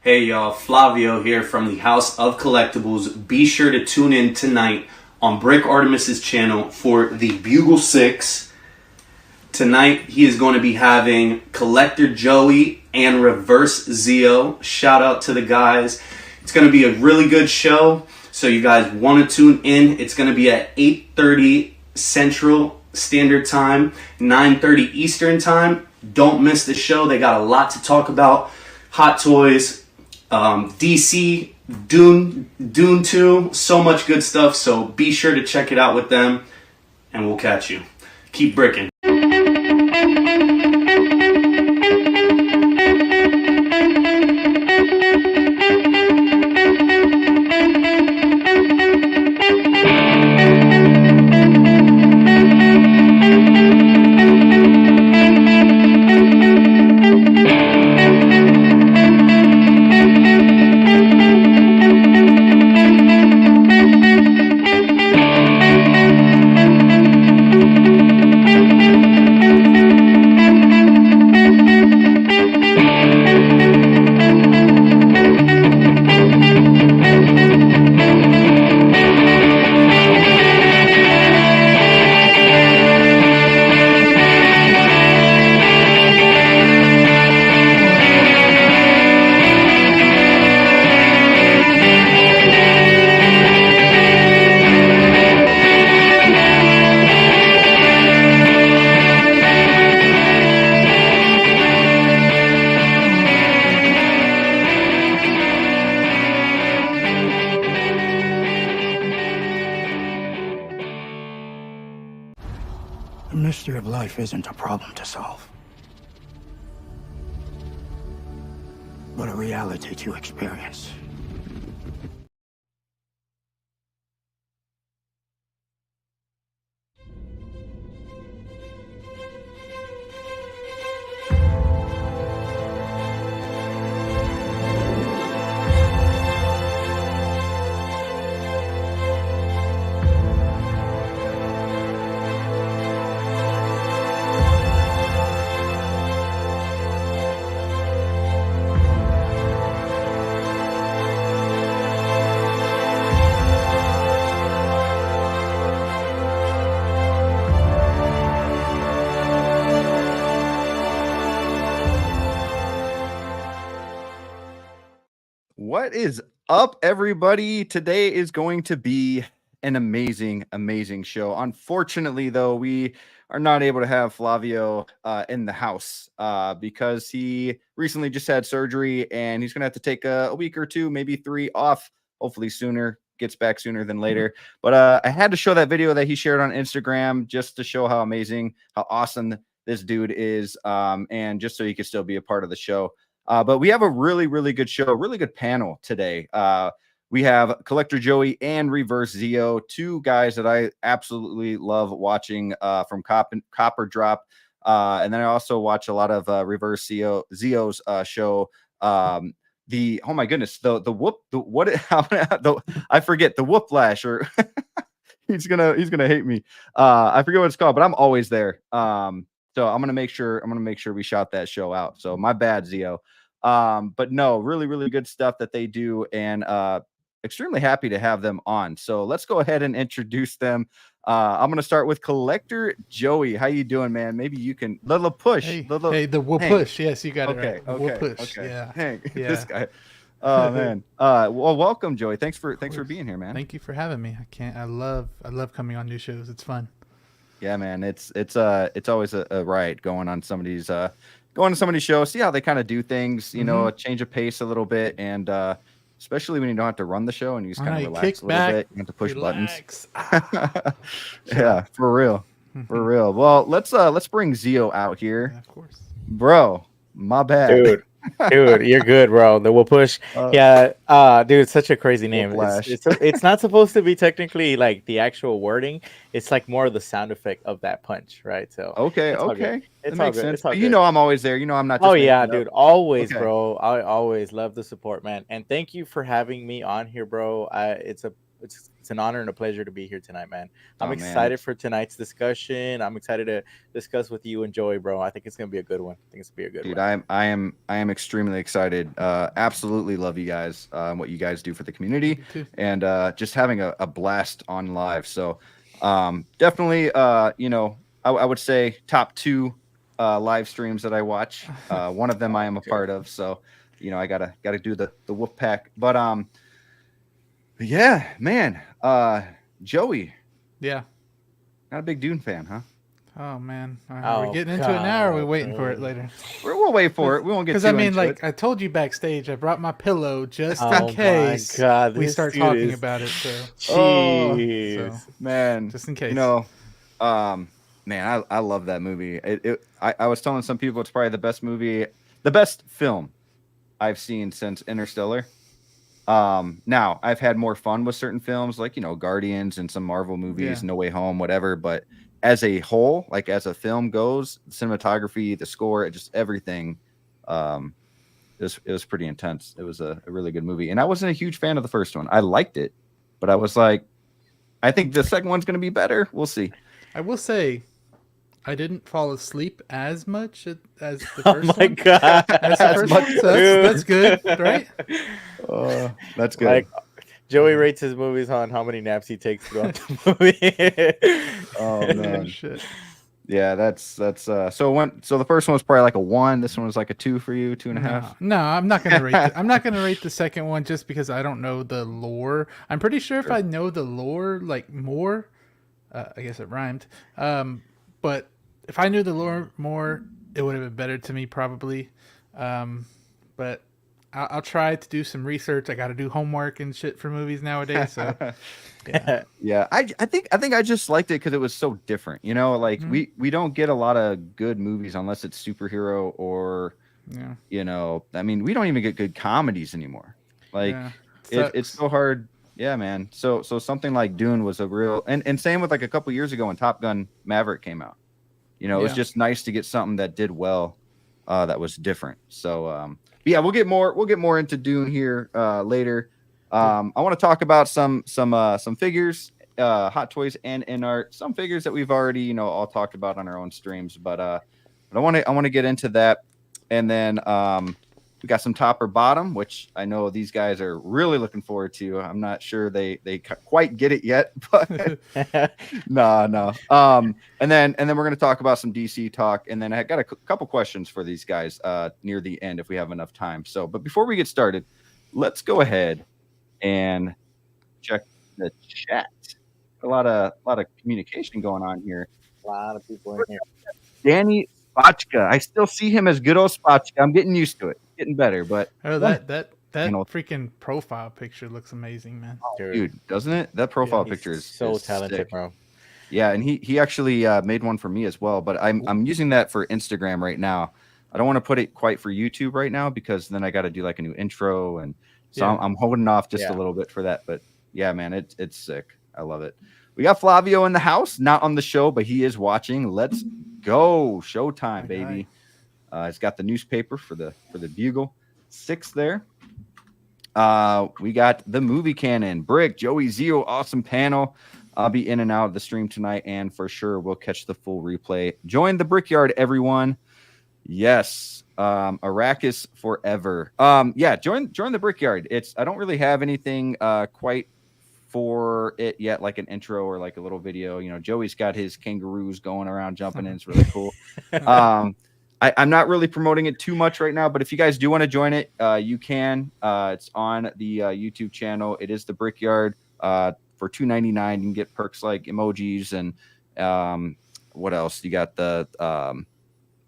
Hey y'all, Flavio here from the House of Collectibles. Be sure to tune in tonight on Brick Artemis's channel for the Bugle 6. Tonight he is going to be having Collector Joey and Reverse Zio. Shout out to the guys. It's going to be a really good show, so you guys want to tune in. It's going to be at 8:30 Central Standard Time, 9:30 Eastern Time. Don't miss the show. They got a lot to talk about. Hot toys, DC, Dune 2, so much good stuff. So be sure to check it out with them, and we'll catch you. Keep bricking. The mystery of life isn't a problem to solve, but a reality to experience. What is up, everybody? Today is going to be an amazing show. Unfortunately, though, we are not able to have Flavio in the house because he recently just had surgery and he's going to have to take a week or two, maybe 3 off, hopefully sooner, gets back sooner than later. But I had to show that video that he shared on Instagram just to show how amazing, how awesome this dude is, and just so he could still be a part of the show. But we have a really good show, a really good panel today. We have Collector Joey and Reverse Zio, 2 guys that I absolutely love watching from Copper Drop. And then I also watch a lot of Reverse Zio's show. Oh my goodness, I forget, the Whooplash, or he's gonna hate me. I forget what it's called, but I'm always there. So I'm gonna make sure we shout that show out. So my bad, Zio. But no, really good stuff that they do, and extremely happy to have them on. So let's go ahead and introduce them. I'm gonna start with Collector Joey. How you doing, man? Maybe you can little push. Hey, the push. Yes, you got it right. Okay. Push. Okay. Yeah. Hank, this guy. Oh man. Well, welcome, Joey. Thanks for being here, man. Thank you for having me. I love coming on new shows. It's fun. Yeah, man. It's always a riot going on some of these shows, see how they kind of do things, you know, a change of pace a little bit, and especially when you don't have to run the show and you just kind of relax a little bit. You have to push buttons. Yeah, for real. Well, let's bring Zio out here. Yeah, of course. Bro, my bad. Dude, you're good, bro. The Whoopush. Dude, it's such a crazy name. It's not supposed to be technically like the actual wording. It's like more of the sound effect of that punch, right? So okay. It makes sense. But you know I'm always there. You know I'm not just dude. Always, bro. I always love the support, man. And thank you for having me on here, bro. It's a it's an honor and a pleasure to be here tonight, man. I'm excited for tonight's discussion. I'm excited to discuss with you and Joey, bro. I think it's gonna be a good one. I think it's gonna be a good one. I am extremely excited. Absolutely love you guys, what you guys do for the community, and just having a blast on live. So definitely, I would say top 2 live streams that I watch. One of them I am a part of, so I gotta do the wolf pack. But yeah, man, Joey, yeah, not a big Dune fan, huh? Oh man, are we getting into it now, or are we waiting for it later? We'll wait for it. We won't get because I told you backstage, I brought my pillow just in case we start talking about it. So, jeez, man, just in case. Man, I love that movie. I was telling some people it's probably the best film I've seen since Interstellar. Now I've had more fun with certain films like Guardians and some Marvel movies, No Way Home, whatever. But as a whole, like as a film goes, the cinematography, the score, just everything, it was pretty intense. It was a really good movie, and I wasn't a huge fan of the first one. I liked it, but I was like, I think the second one's going to be better. We'll see. I will say, I didn't fall asleep as much as the first one. Oh my god, as the first one. So that's good, right? That's good. Like, Joey rates his movies on how many naps he takes throughout the movie. Oh man, shit. Yeah, that's so the first one was probably like a 1. This one was like a 2 for you, 2.5. No, I'm not gonna rate. I'm not gonna rate the second one just because I don't know the lore. I'm pretty sure if I know the lore like more, I guess it rhymed. But if I knew the lore more, it would have been better to me probably. But I'll try to do some research. I got to do homework and shit for movies nowadays. So yeah. I think I just liked it because it was so different. Like we don't get a lot of good movies unless it's superhero or I mean, we don't even get good comedies anymore. Like it's so hard. Yeah, man. So something like Dune was a real and same with like a couple years ago when Top Gun Maverick came out. It was just nice to get something that did well, that was different. So yeah, we'll get more into Dune here later. I want to talk about some figures, Hot Toys and Inart, some figures that we've already all talked about on our own streams, but I want to get into that, and then we got some top or bottom, which I know these guys are really looking forward to. I'm not sure they quite get it yet, but no. And then we're going to talk about some DC talk. And then I got a couple questions for these guys near the end if we have enough time. So, but before we get started, let's go ahead and check the chat. A lot of communication going on here. A lot of people in here. Danny Spotchka. I still see him as good old Spotchka. I'm getting used to it. Getting better, but that freaking profile picture looks amazing, man. Dude, doesn't it? That profile picture is so talented, sick. bro. Yeah, and he actually made one for me as well, but I'm using that for Instagram right now. I don't want to put it quite for YouTube right now because then I got to do like a new intro, and so I'm holding off just a little bit for that. But yeah, man, it's sick. I love it. We got Flavio in the house, not on the show, but he is watching. Let's go, showtime, baby. It's got the newspaper for the Bugle 6 there. We got the movie canon, Brick, Joey Zio, awesome panel. I'll be in and out of the stream tonight, and for sure we'll catch the full replay. Join the Brickyard, everyone. Yes, Arrakis forever. Yeah, join the Brickyard. I don't really have anything quite for it yet, like an intro or like a little video. Joey's got his kangaroos going around jumping in. It's really cool. I'm not really promoting it too much right now, but if you guys do want to join it, you can. It's on the YouTube channel. It is the Brickyard for $2.99. You can get perks like emojis and what else? You got the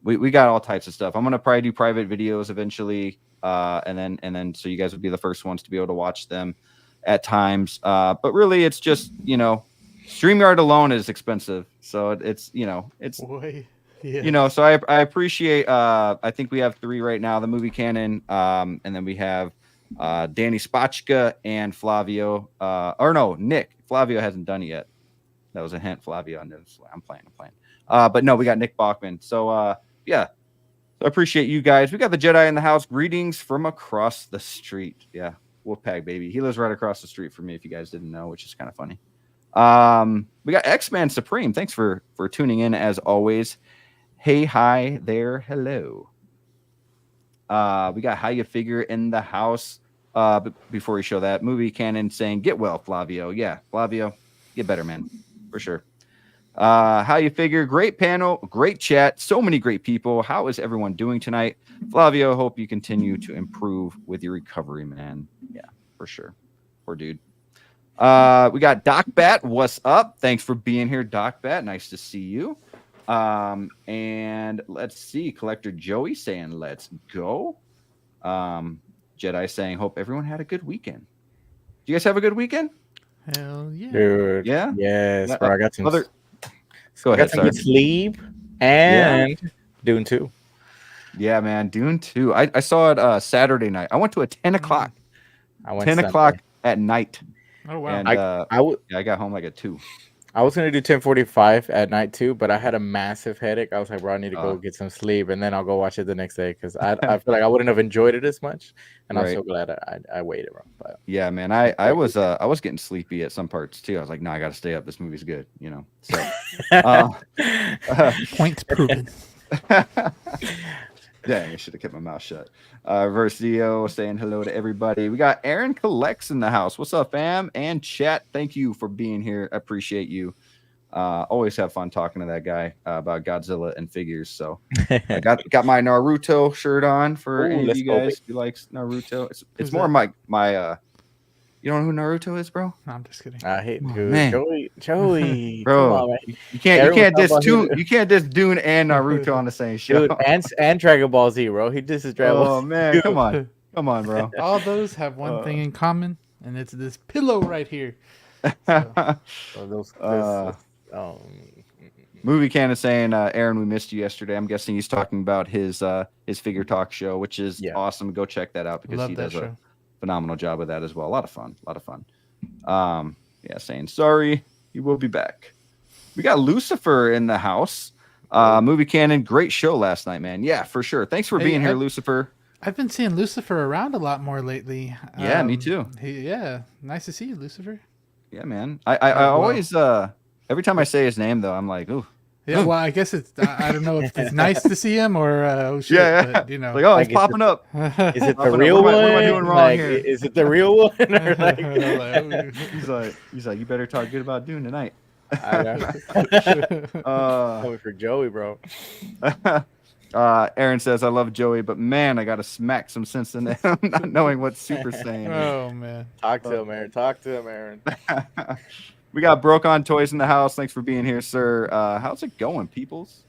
we got all types of stuff. I'm gonna probably do private videos eventually, and then so you guys would be the first ones to be able to watch them at times. But really, it's just StreamYard alone is expensive, so it's Boy. Yeah. So I appreciate. I think we have 3 right now. The movie canon, and then we have Danny Spotchka and Flavio. Or no, Nick. Flavio hasn't done it yet. That was a hint. Flavio. I'm playing. But no, we got Nick Bachman. So yeah. So I appreciate you guys. We got the Jedi in the house. Greetings from across the street. Yeah. Wolfpack baby. He lives right across the street from me. If you guys didn't know, which is kind of funny. We got X-Man Supreme. Thanks for tuning in as always. Hey, hi there. Hello. We got How You Figure in the house. Before we show that, Movie Cannon saying, get well, Flavio. Yeah, Flavio, get better, man. For sure. How You Figure, great panel, great chat, so many great people. How is everyone doing tonight? Flavio, hope you continue to improve with your recovery, man. Yeah, for sure. Poor dude. We got Doc Bat. What's up? Thanks for being here, Doc Bat. Nice to see you. And let's see, Collector Joey saying, let's go. Jedi saying, hope everyone had a good weekend. Do you guys have a good weekend? Hell yeah. Dude. Yeah? Yes, bro. I got some. Go ahead, some good sleep and Dune 2. Yeah, man. Dune 2. I saw it Saturday night. I went to a 10 o'clock. I went 10 o'clock at night. Oh, wow. And I got home like at 2. I was gonna do 10:45 at night too, but I had a massive headache. I was like, bro, I need to go get some sleep, and then I'll go watch it the next day because I feel like I wouldn't have enjoyed it as much. And I'm so glad I waited, bro. But yeah, man, I was getting sleepy at some parts too. I was like, no, I got to stay up. This movie's good, you know. So point proven. Dang, I should have kept my mouth shut. Versio saying hello to everybody. We got Aaron Collects in the house. What's up, fam? And chat, thank you for being here. I appreciate you. Always have fun talking to that guy about Godzilla and figures. So I got my Naruto shirt on for any of you guys who likes Naruto. It's more my you don't know who Naruto is, bro? No, I'm just kidding. I hate Joey, bro. On, you can't diss Dune and Naruto on the same show. Dude, and Dragon Ball Z, bro. He disses Dragon Ball. Oh man, come on, bro. All those have one thing in common, and it's this pillow right here. Movie Can is saying, Aaron, we missed you yesterday. I'm guessing he's talking about his Figure Talk show, which is awesome. Go check that out because he does a phenomenal job with that as well. A lot of fun. Saying sorry, he will be back. We got Lucifer in the house. Movie Canon, great show last night, man. Yeah, for sure. Thanks for being here, Lucifer. I've been seeing Lucifer around a lot more lately. Yeah, me too. Nice to see you, Lucifer. Yeah, man. I always every time I say his name though, I'm like, ooh. Yeah, well, I guess it's. I don't know if it's nice to see him or oh shit. Yeah. But, you know, like he's popping up. Is it the real one? What am I doing wrong here? Is it the real one? Or he's like, you better talk good about Dune tonight. Coming for Joey, bro. Aaron says, I love Joey, but man, I gotta smack some sense in him, not knowing what Super's saying. Oh man, talk to him, Aaron. We got Broke On Toys in the house. Thanks for being here, sir. How's it going, peoples?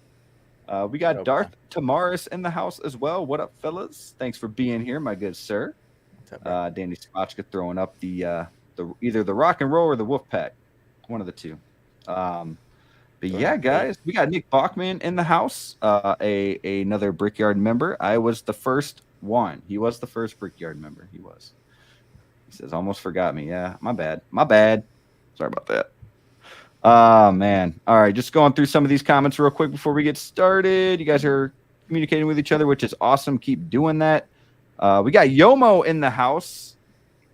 We got Darth Tamaris in the house as well. What up, fellas? Thanks for being here, my good sir. Danny Spotchka throwing up the either the rock and roll or the wolf pack, one of the two. But yeah, guys, we got Nick Bachman in the house. Another Brickyard member. I was the first one. He was the first Brickyard member. He says, almost forgot me. Yeah, my bad. Sorry about that. Man. All right, just going through some of these comments real quick before we get started. You guys are communicating with each other, which is awesome. Keep doing that. We got Yomo in the house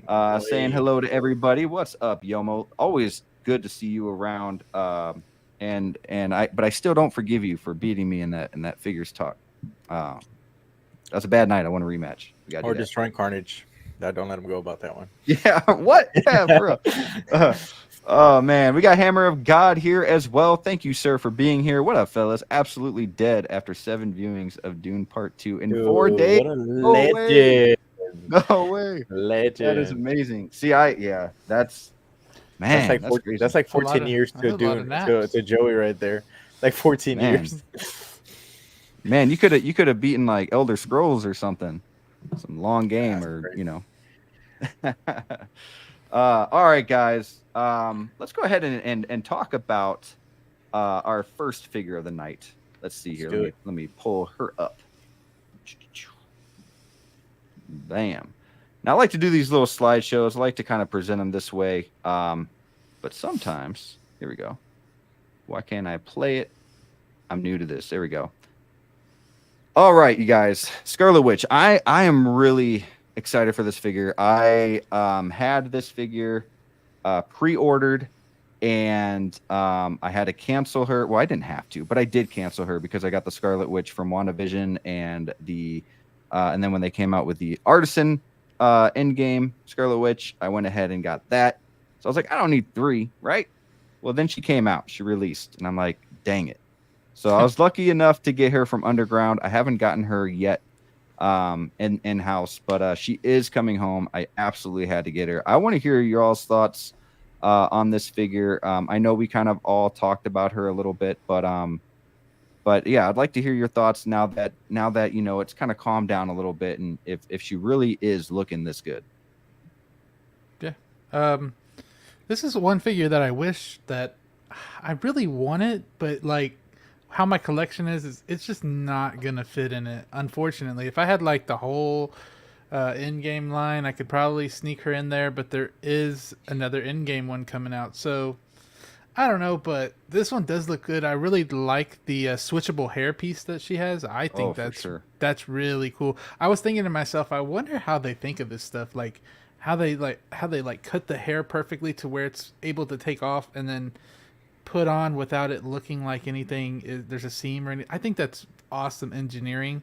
saying hello to everybody. What's up, Yomo? Always good to see you around. But I still don't forgive you for beating me in that figures talk. That's a bad night. I want a rematch. Or destroying Carnage. Don't let him go about that one. Yeah, what? Yeah, bro. Oh man, we got Hammer of God here as well. Thank you, sir, for being here. What up, fellas? Absolutely dead after 7 viewings of Dune Part 2 in 4 days. What a legend! No way, legend. That is amazing. See, that's like 14 years to Dune to Joey right there. Like 14 years. Man, you could have beaten like Elder Scrolls or something, some long game you know. All right, guys. Let's go ahead and talk about our first figure of the night. Let's see here. Let me pull her up. Bam. Now I like to do these little slideshows. I like to kind of present them this way. But sometimes, here we go. Why can't I play it? I'm new to this. There we go. All right, you guys. Scarlet Witch. I am really excited for this figure. I had this figure pre-ordered, and I had to cancel her. Well, I didn't have to, but I did cancel her because I got the Scarlet Witch from WandaVision, and then when they came out with the Artisan in-game Scarlet Witch, I went ahead and got that. So I was like, I don't need 3, right? Well, then she came out, she released, and I'm like, dang it. So I was lucky enough to get her from Underground. I haven't gotten her yet in-house, but she is coming home. I absolutely had to get her. I want to hear your all's thoughts on this figure. I know we kind of all talked about her a little bit, but yeah, I'd like to hear your thoughts now that it's kind of calmed down a little bit, and if she really is looking this good. Yeah. This is one figure that I wish that I really want it, but like how my collection is it's just not gonna fit in it, unfortunately. If I had like the whole in-game line, I could probably sneak her in there, but there is another in-game one coming out, so I don't know. But this one does look good. I really like the switchable hair piece that she has. I think that's really cool. I was thinking to myself, I wonder how they think of this stuff, like how they cut the hair perfectly to where it's able to take off and then put on without it looking like anything there's a seam or anything. I think that's awesome engineering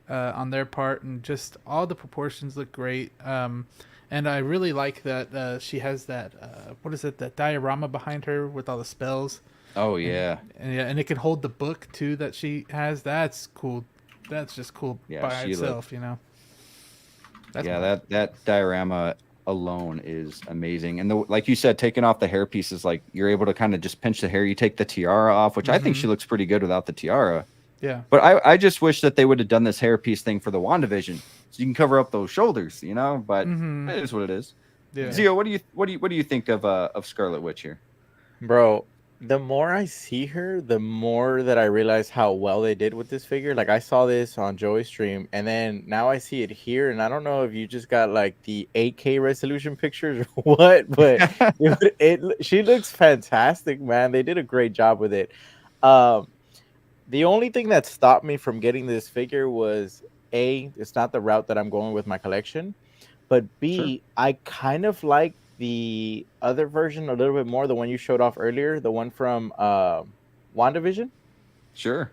on their part, and just all the proportions look great. And I really like that she has that that diorama behind her with all the spells. Oh yeah. And it can hold the book too that she has. That's cool. That's just cool by itself, you know. That diorama alone is amazing. And like you said, taking off the hair pieces, like you're able to kind of just pinch the hair. You take the tiara off, which I think she looks pretty good without the tiara. Yeah. But I just wish that they would have done this hair piece thing for the WandaVision, so you can cover up those shoulders, you know. But it is what it is. Yeah. Zio, what do you think of Scarlet Witch here, bro? The more I see her, the more that I realize how well they did with this figure. Like, I saw this on Joey's stream, and then now I see it here, and I don't know if you just got like the 8K resolution pictures or what, but she looks fantastic, man. They did a great job with it. The only thing that stopped me from getting this figure was it's not the route that I'm going with my collection, but B, I kind of like the other version a little bit more, the one you showed off earlier, the one from WandaVision. Sure.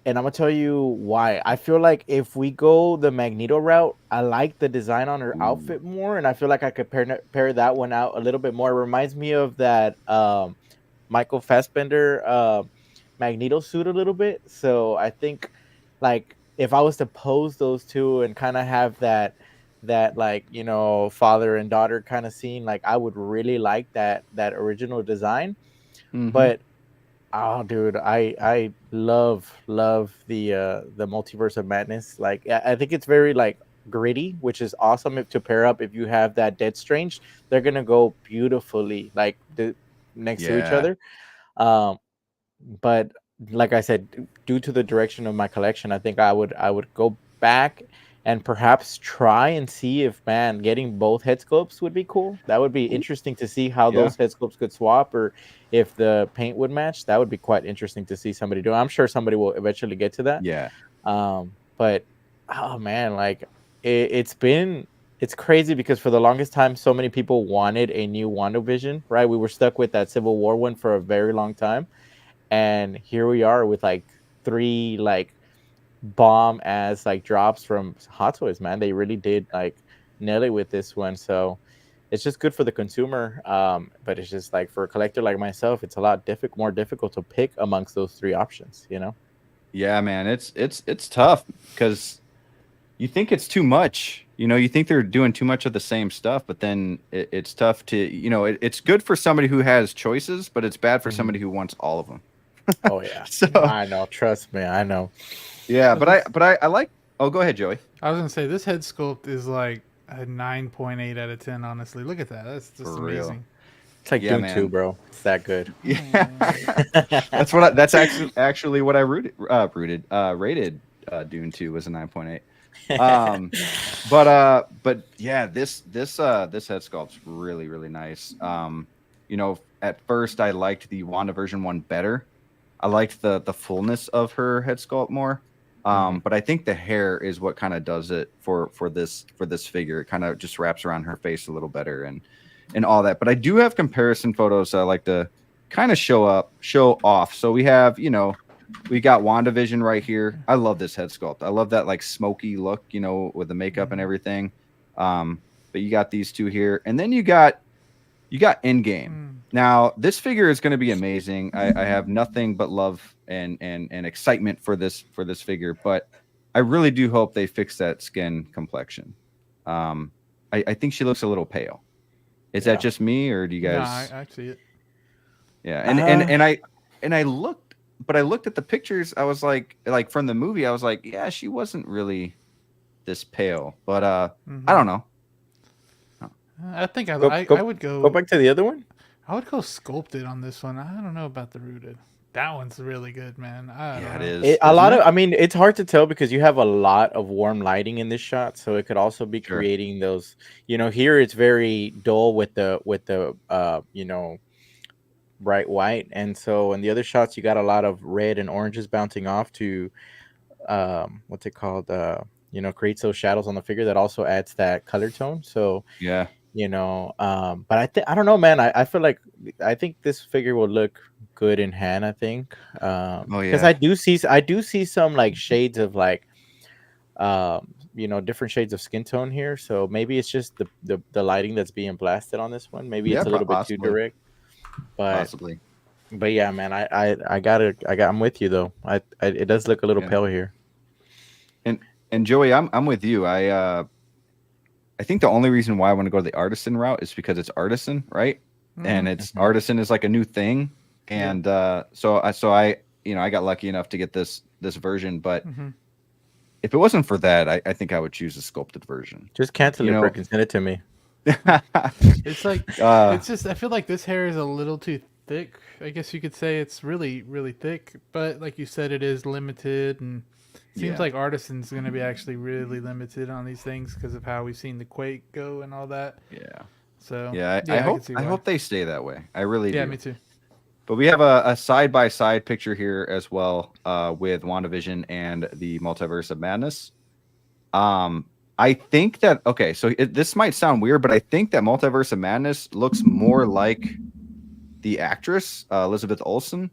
And I'm gonna tell you why. I feel like if we go the Magneto route, I like the design on her outfit more, and I feel like I could pair that one out a little bit more. It reminds me of that Michael Fassbender Magneto suit a little bit. So I think, like, if I was to pose those two and kind of have that like, you know, father and daughter kind of scene, like, I would really like that original design. But oh dude, I love the Multiverse of Madness. Like, I think it's very like gritty, which is awesome to pair up. If you have that Dead Strange, they're gonna go beautifully like next to each other. But like I said, due to the direction of my collection, I think I would go back and perhaps try and see if, man, getting both head sculpts would be cool. That would be interesting to see how those head sculpts could swap, or if the paint would match. That would be quite interesting to see somebody do. I'm sure somebody will eventually get to that. Yeah. But oh man, like it's crazy because for the longest time, so many people wanted a new WandaVision, right? We were stuck with that Civil War one for a very long time. And here we are with like 3 like bomb as like drops from Hot Toys, man. They really did like nail it with this one. So it's just good for the consumer. But it's just like for a collector like myself, it's a lot more difficult to pick amongst those 3 options, you know? Yeah, man, it's tough because you think it's too much. You know, you think they're doing too much of the same stuff, but then it's tough to, you know, it's good for somebody who has choices, but it's bad for somebody who wants all of them. Oh yeah. So I know, trust me, I know. Yeah, but I like. Oh, go ahead, Joey. I was gonna say this head sculpt is like a 9.8 out of 10. Honestly, look at that. That's just amazing. It's like Dune 2, bro. It's that good. Yeah, that's actually what I rated Dune 2 was a 9.8. But yeah, this head sculpt's really, really nice. You know, at first I liked the WandaVision one better. I liked the fullness of her head sculpt more. But I think the hair is what kind of does it for this figure. It kind of just wraps around her face a little better and all that. But I do have comparison photos I like to kind of show off. So we have, we got WandaVision right here. I love this head sculpt. I love that like smoky look, with the makeup and everything. But you got these two here, and then you got Endgame. Now this figure is going to be amazing. I have nothing but love and excitement for this figure, but I really do hope they fix that skin complexion. I think she looks a little pale. Is that just me, or do you guys? No, I see it. Yeah, and I looked, but I looked at the pictures. I was like from the movie, I was like, yeah, she wasn't really this pale, but I don't know. I think I would go back to the other one. I would go sculpted on this one. I don't know about the rooted. That one's really good, man. It is. I mean, it's hard to tell because you have a lot of warm lighting in this shot, so it could also be creating those. Here it's very dull with the bright white, and so in the other shots you got a lot of red and oranges bouncing off to what's it called? Creates those shadows on the figure that also adds that color tone. So yeah. But I don't know, man. I feel like I think this figure will look good in hand. I think, because I do see some like shades of like, different shades of skin tone here. So maybe it's just the lighting that's being blasted on this one. Maybe it's a little bit too direct. But possibly. But yeah, man. I'm with you though. It does look a little pale here. And Joey, I'm with you. I think the only reason why I want to go the Artisan route is because it's Artisan, right? And it's Artisan is like a new thing, and so I got lucky enough to get this version. But if it wasn't for that, I think I would choose a sculpted version. Just cancel it, Rick, and send it to me. It's like it's just I feel like this hair is a little too thick. I guess you could say it's really, really thick, but like you said, it is limited and. Seems like Artisan's going to be actually really limited on these things because of how we've seen the Quake go and all that. Yeah. So I hope they stay that way. I really do. Yeah, me too. But we have a side-by-side picture here as well with WandaVision and the Multiverse of Madness. I think that so this might sound weird, but I think that Multiverse of Madness looks more like the actress Elizabeth Olsen.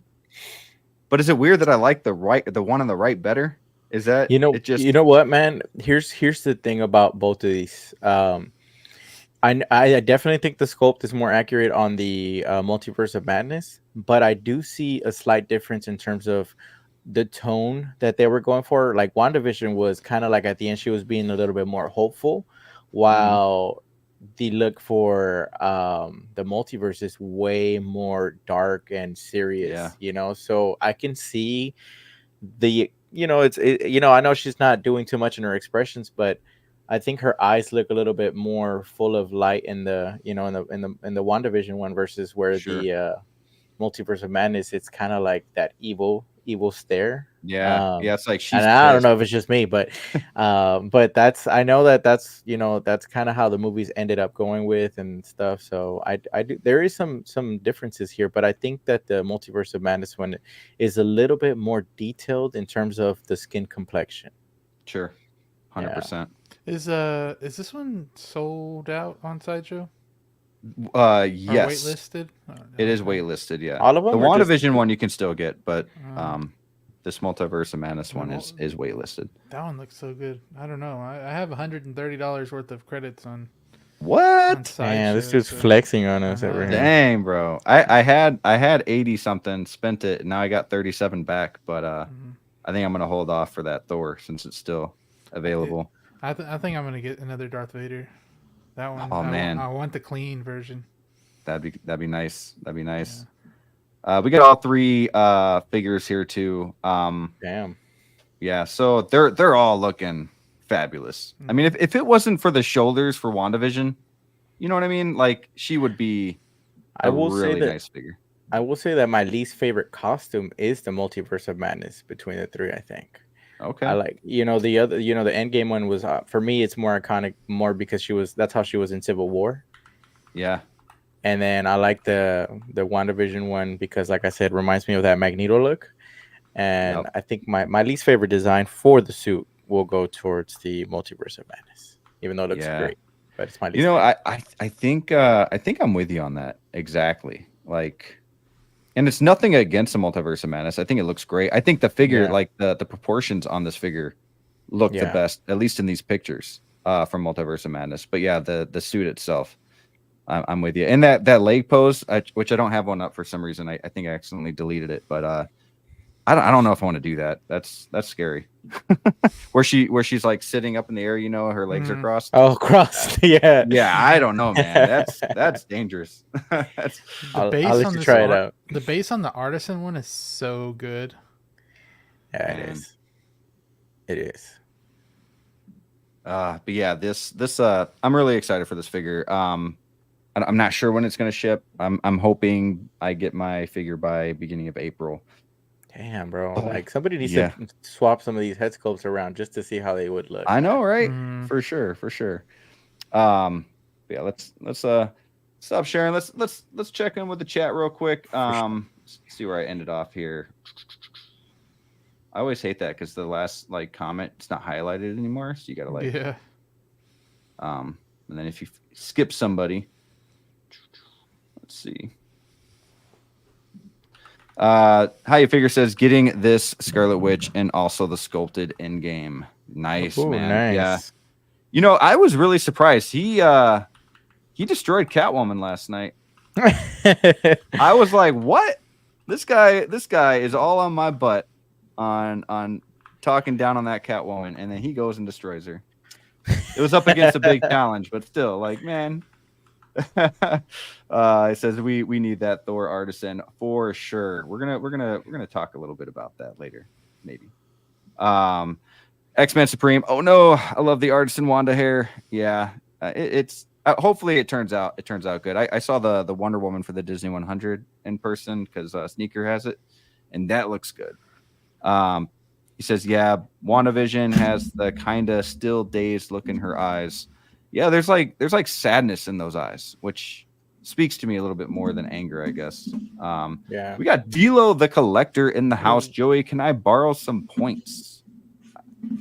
But is it weird that I like the one on the right better? Is that you know what, man? Here's the thing about both of these. I definitely think the sculpt is more accurate on the Multiverse of Madness, but I do see a slight difference in terms of the tone that they were going for. Like WandaVision was kind of like at the end she was being a little bit more hopeful, while the look for the Multiverse is way more dark and serious. So I can see the. I know she's not doing too much in her expressions, but I think her eyes look a little bit more full of light in the in the WandaVision one versus where the Multiverse of Madness, it's kind of like that evil stare. It's like she's. And I don't know if it's just me, but that's I know that's that's kind of how the movies ended up going with and stuff. So I do, there is some differences here, but I think that the Multiverse of Madness one is a little bit more detailed in terms of the skin complexion. Sure, 100%. Is this one sold out on Sideshow? Yes. Waitlisted? Oh, no. It is waitlisted, yeah. All of them? The WandaVision one you can still get, but this Multiverse of Madness one is waitlisted. That one looks so good. I don't know. I have $130 worth of credits on. What? Man, this dude's flexing on us over here. Dang, bro. I had 80 something, spent it, now I got 37 back, but I think I'm gonna hold off for that Thor since it's still available. I think I'm gonna get another Darth Vader. That one. Oh man, I want the clean version. That'd be nice. That'd be nice. Yeah. We got all three figures here too. Damn. Yeah, so they're all looking fabulous. I mean, if it wasn't for the shoulders for WandaVision, you know what I mean? Like she would be a really nice figure. I will say that my least favorite costume is the Multiverse of Madness between the three, I think. Okay. I like, the other, the Endgame one was, for me, it's more iconic, more because that's how she was in Civil War. Yeah. And then I like the WandaVision one because, like I said, reminds me of that Magneto look. And I think my least favorite design for the suit will go towards the Multiverse of Madness, even though it looks great. But it's my least favorite. I think I'm with you on that exactly. Like, and it's nothing against the Multiverse of Madness. I think it looks great. I think the figure, like the proportions on this figure, look the best, at least in these pictures from Multiverse of Madness. But yeah, the suit itself, I'm with you. And that leg pose, which I don't have one up for some reason. I think I accidentally deleted it, but I don't know if I want to do that. That's scary. where she's like sitting up in the air, her legs are crossed. Oh, crossed. Yeah. Yeah, I don't know, man. That's dangerous. I'll let you try it out. The base on the Artisan one is so good. Yeah, it is. It is. But yeah, this I'm really excited for this figure. I'm not sure when it's going to ship. I'm hoping I get my figure by beginning of April. Damn, bro! Like somebody needs to swap some of these head sculpts around just to see how they would look. I know, right? For sure. Yeah, let's stop sharing. Let's check in with the chat real quick. See where I ended off here. I always hate that because the last comment it's not highlighted anymore, so you gotta and then if you skip somebody, let's see. How you figure says getting this Scarlet Witch and also the sculpted in game. Nice. Ooh, man. Nice. Yeah. I was really surprised. He destroyed Catwoman last night. I was like, what? This guy is all on my butt on talking down on that Catwoman, and then he goes and destroys her. It was up against a big challenge, but still, man. It says we need that Thor Artisan for sure. We're gonna talk a little bit about that later, maybe. X-Men Supreme. Oh no, I love the Artisan Wanda hair. Yeah, it's hopefully it turns out good. I saw the Wonder Woman for the Disney 100 in person because Sneaker has it, and that looks good. He says, yeah, WandaVision has the kind of still dazed look in her eyes. Yeah, there's like sadness in those eyes, which speaks to me a little bit more than anger, I guess. Yeah. We got Dilo the Collector in the house. Joey, can I borrow some points?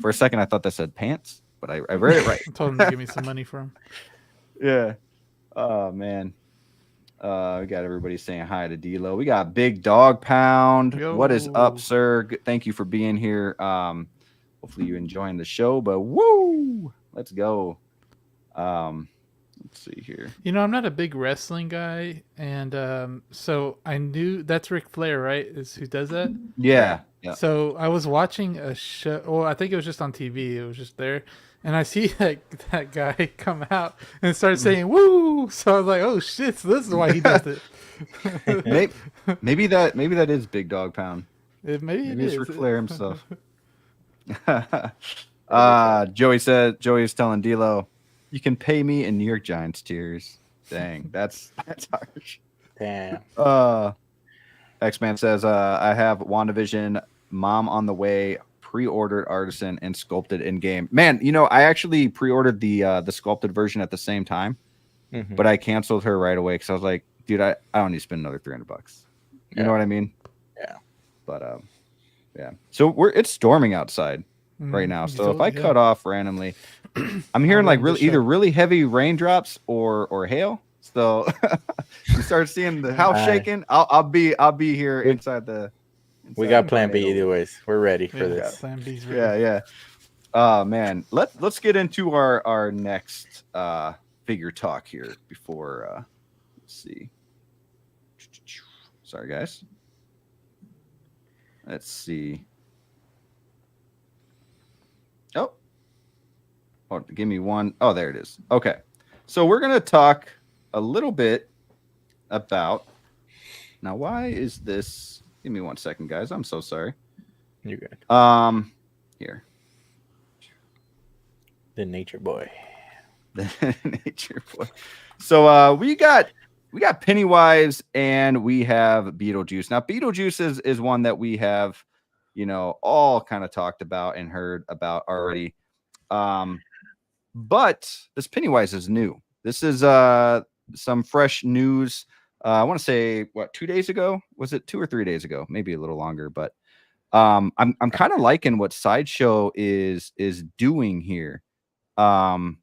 For a second, I thought that said pants, but I read it right. I told him to give me some money for him. Yeah. Oh, man. We got everybody saying hi to Dilo. We got Big Dog Pound. Yo. What is up, sir? Thank you for being here. Hopefully you enjoying the show, but woo! Let's go. Let's see here. I'm not a big wrestling guy, and so I knew that's Ric Flair, right? Is who does that? Yeah. So I was watching a show. Well, I think it was just on TV. It was just there, and I see that guy come out and start saying "woo." So I was like, "Oh shit!" So this is why he does it. maybe that is Big Dog Pound. Maybe it it's is Ric Flair himself. Joey's telling D'Lo, you can pay me in New York Giants tears. Dang, that's harsh. Damn. X-Man says, I have WandaVision, Mom on the way, pre-ordered Artisan, and sculpted in game. Man, I actually pre-ordered the sculpted version at the same time, but I canceled her right away because I was like, dude, I don't need to spend another $300. You know what I mean? Yeah. But yeah. So it's storming outside right now. So if I cut off randomly, I'm hearing either really heavy raindrops or hail. So you start seeing the house shaking. I'll be here inside the. We got Plan B either ways. We're ready for this. Plan B's ready. Yeah. Man, let's get into our next figure talk here before. Let's see. Sorry, guys. Let's see. Oh, give me one. Oh, there it is. Okay. So we're going to talk a little bit about. Now, why is this? Give me 1 second, guys. I'm so sorry. You're good. Here. The Nature Boy. The Nature Boy. So we got Pennywise and we have Beetlejuice. Now, Beetlejuice is one that we have, all kind of talked about and heard about already. But this Pennywise is new. This is some fresh news. I want to say 2 days ago? Was it 2 or 3 days ago? Maybe a little longer, but I'm kind of liking what Sideshow is doing here. And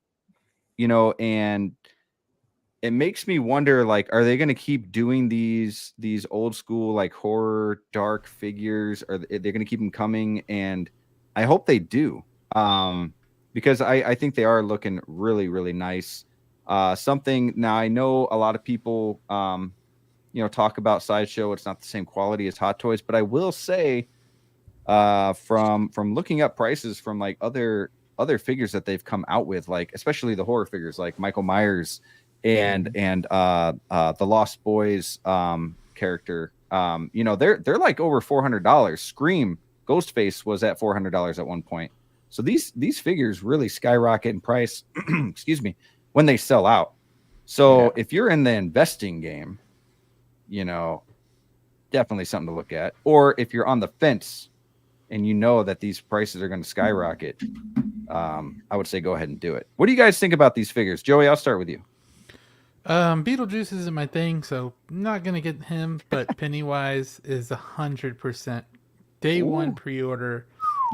it makes me wonder, like, are they going to keep doing these old school, like, horror dark figures? Are they going to keep them coming? And I hope they do, because I think they are looking really, really nice. Something now, I know a lot of people talk about Sideshow. It's not the same quality as Hot Toys, but I will say, from looking up prices from like other figures that they've come out with, like especially the horror figures like Michael Myers and the Lost Boys character, they're like over $400. Scream Ghostface was at $400 at one point. So these figures really skyrocket in price excuse me, when they sell out. So if you're in the investing game, definitely something to look at. Or if you're on the fence and you know that these prices are going to skyrocket, I would say go ahead and do it. What do you guys think about these figures? Joey, I'll start with you. Beetlejuice isn't my thing, so I'm not gonna get him. But Pennywise is 100% day one pre-order,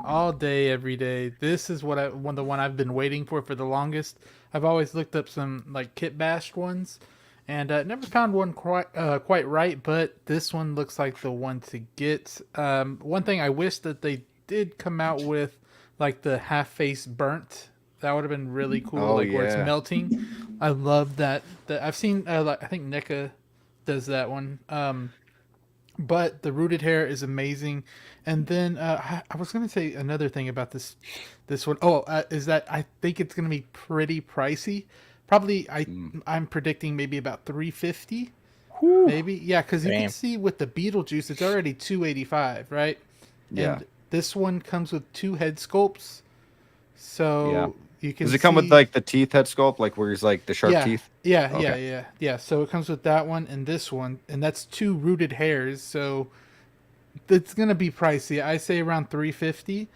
all day, every day. This is the one I've been waiting for the longest. I've always looked up some like kit bashed ones, and never found one quite right. But this one looks like the one to get. One thing I wish that they did come out with, like the half face burnt. That would have been really cool, where it's melting. I love that. I've seen, I think NECA does that one. But the rooted hair is amazing. And then I was going to say another thing about this one. Is that I think it's going to be pretty pricey. Probably, I'm predicting maybe about $350. Maybe, yeah, because you can see with the Beetlejuice, it's already $285, right? Yeah. And this one comes with 2 head sculpts. So you can. Does it come with like the teeth head sculpt, like where he's like the sharp teeth? Yeah. So it comes with that one and this one, and that's 2 rooted hairs. So it's gonna be pricey. I say around $350.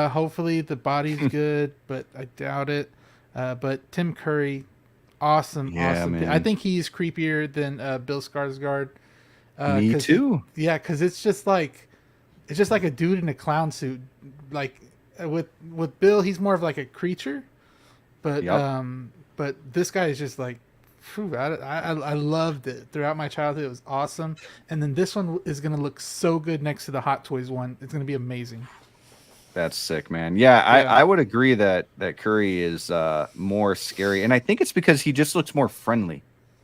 Hopefully the body's good, but I doubt it. But Tim Curry, awesome. Man. I think he's creepier than Bill Skarsgård. Me too. Because it's just like a dude in a clown suit, like. With Bill, he's more of like a creature, but this guy is just like, I loved it throughout my childhood. It was awesome, and then this one is gonna look so good next to the Hot Toys one. It's gonna be amazing. That's sick, man. Yeah. I would agree that Curry is more scary, and I think it's because he just looks more friendly.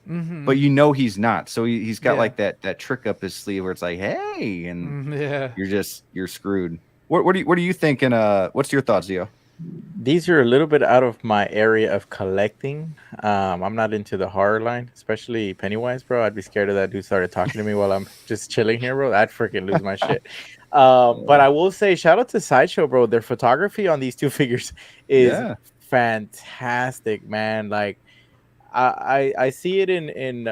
Mm-hmm. But he's not. So he's got like that trick up his sleeve where it's like, hey, and you're screwed. What are you thinking? What's your thoughts, Zio? These are a little bit out of my area of collecting. I'm not into the horror line, especially Pennywise, bro. I'd be scared of that dude started talking to me while I'm just chilling here, bro. I'd freaking lose my shit. But I will say, shout out to Sideshow, bro. Their photography on these 2 figures is fantastic, man. Like, I see it in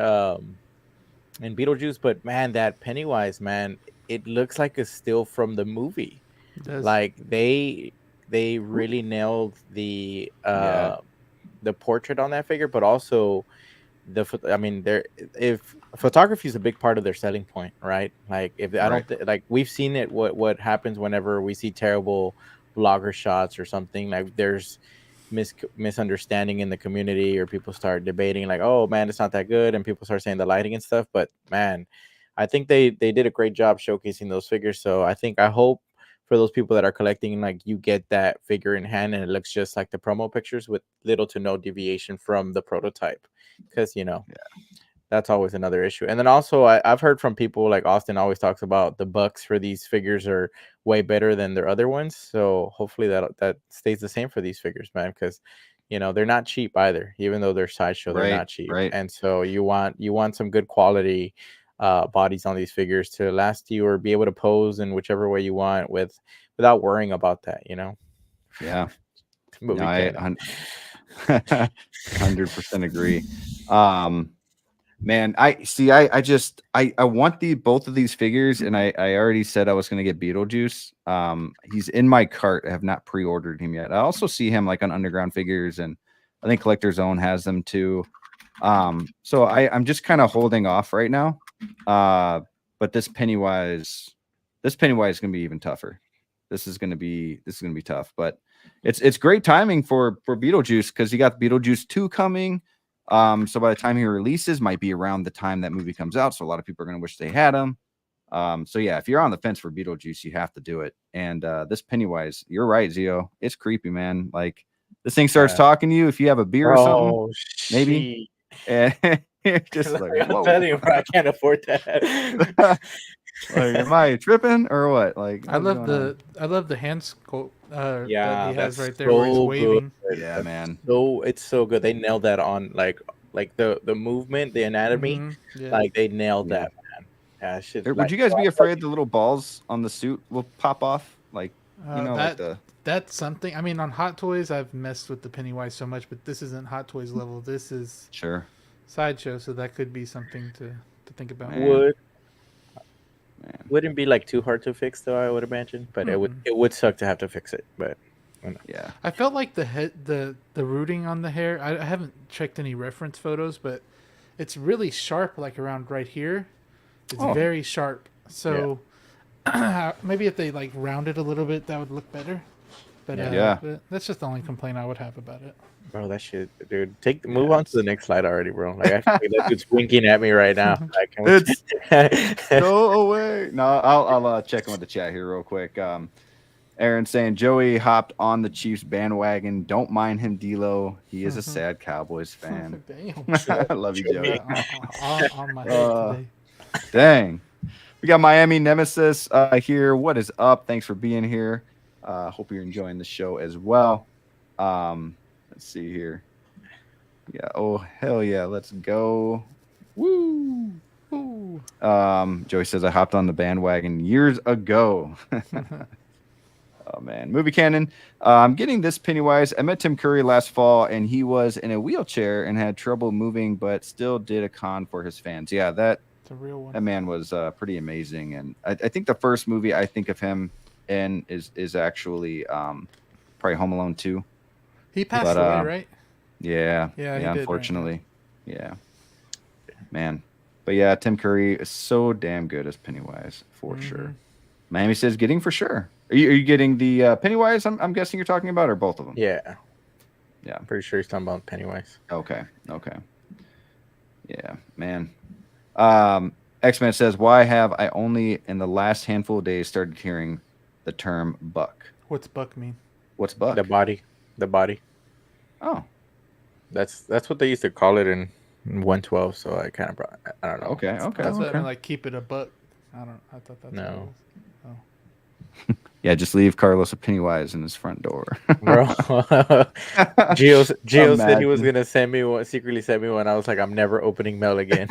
Beetlejuice, but man, that Pennywise, man, it looks like a still from the movie. Like they really nailed the portrait on that figure, but also if photography is a big part of their selling point, right? Like like we've seen it. What happens whenever we see terrible vlogger shots or something, like there's misunderstanding in the community, or people start debating like, oh man, it's not that good, and people start saying the lighting and stuff. But man, I think they did a great job showcasing those figures. So I hope for those people that are collecting, like, you get that figure in hand and it looks just like the promo pictures with little to no deviation from the prototype, because that's always another issue. And then also I've heard from people, like Austin always talks about, the bucks for these figures are way better than their other ones. So hopefully that stays the same for these figures, man, because they're not cheap either. Even though they're Sideshow, they're not cheap. And so you want some good quality bodies on these figures to last you, or be able to pose in whichever way you want without worrying about that, Yeah. No, I 100% agree. Man, I want both of these figures, and I already said I was going to get Beetlejuice. He's in my cart. I have not pre-ordered him yet. I also see him like on Underground Figures, and I think Collector Zone has them too. So I'm just kind of holding off right now. But this Pennywise, this Pennywise is going to be even tougher. This is going to be tough, but it's great timing for Beetlejuice because you got Beetlejuice 2 coming. So by the time he releases, might be around the time that movie comes out. So a lot of people are going to wish they had him. So yeah, if you're on the fence for Beetlejuice, you have to do it. And this Pennywise, you're right, Zio. It's creepy, man. Like this thing starts talking to you. If you have a beer or something, maybe. And you're just like, I'm telling you, bro, I can't afford that. Like, am I tripping or what? Like, I love the hand sculpt that he has right there so where he's waving. good. Yeah, man. So it's so good. They nailed that on like the movement, the anatomy. Yeah. Like they nailed that, man. Yeah, shit, Would you guys be afraid the little balls on the suit will pop off? Like, you know, that's something. I mean, on Hot Toys, I've messed with the Pennywise so much, but this isn't Hot Toys level. This is Sideshow, so that could be something to think about. Wouldn't be like too hard to fix though, I would imagine, but it would suck to have to fix it. But yeah, I felt like the rooting on the hair. I haven't checked any reference photos, but it's really sharp, like around right here. It's very sharp. So maybe if they like round it a little bit, that would look better. But but that's just the only complaint I would have about it. Bro, that shit, dude. Move on to the next slide already, bro. Like I feel like that dude's winking at me right now. Like, go away. No, I'll check in with the chat here real quick. Aaron saying Joey hopped on the Chiefs bandwagon. Don't mind him, D'Lo. He is a sad Cowboys fan. I love you, Joey. On my head today. Dang. We got Miami Nemesis here. What is up? Thanks for being here. Hope you're enjoying the show as well. Let's see here. Yeah. Oh, hell yeah. Let's go. Woo. Woo. Joey says I hopped on the bandwagon years ago. Oh, man. Movie canon. I'm getting this Pennywise. I met Tim Curry last fall, and he was in a wheelchair and had trouble moving, but still did a con for his fans. Yeah, it's a real one. That man was pretty amazing. And I think the first movie I think of him in is actually probably Home Alone 2. He passed away, right? Yeah, unfortunately. Right? Yeah. Man. But yeah, Tim Curry is so damn good as Pennywise, for sure. Miami says getting for sure. Are you getting the Pennywise I'm guessing you're talking about, or both of them? Yeah. Yeah, I'm pretty sure he's talking about Pennywise. Okay. Yeah, man. X-Men says, why have I only in the last handful of days started hearing the term buck? What's buck mean? What's buck? The body. Oh. That's what they used to call it in 112, so I kind of brought, I don't know. Okay. That's what I mean, like keep it a buck. I thought that's no. Yeah, just leave Carlos a Pennywise in his front door. Bro. Gio said he was gonna send me one, secretly send me one. I was like, I'm never opening mail again.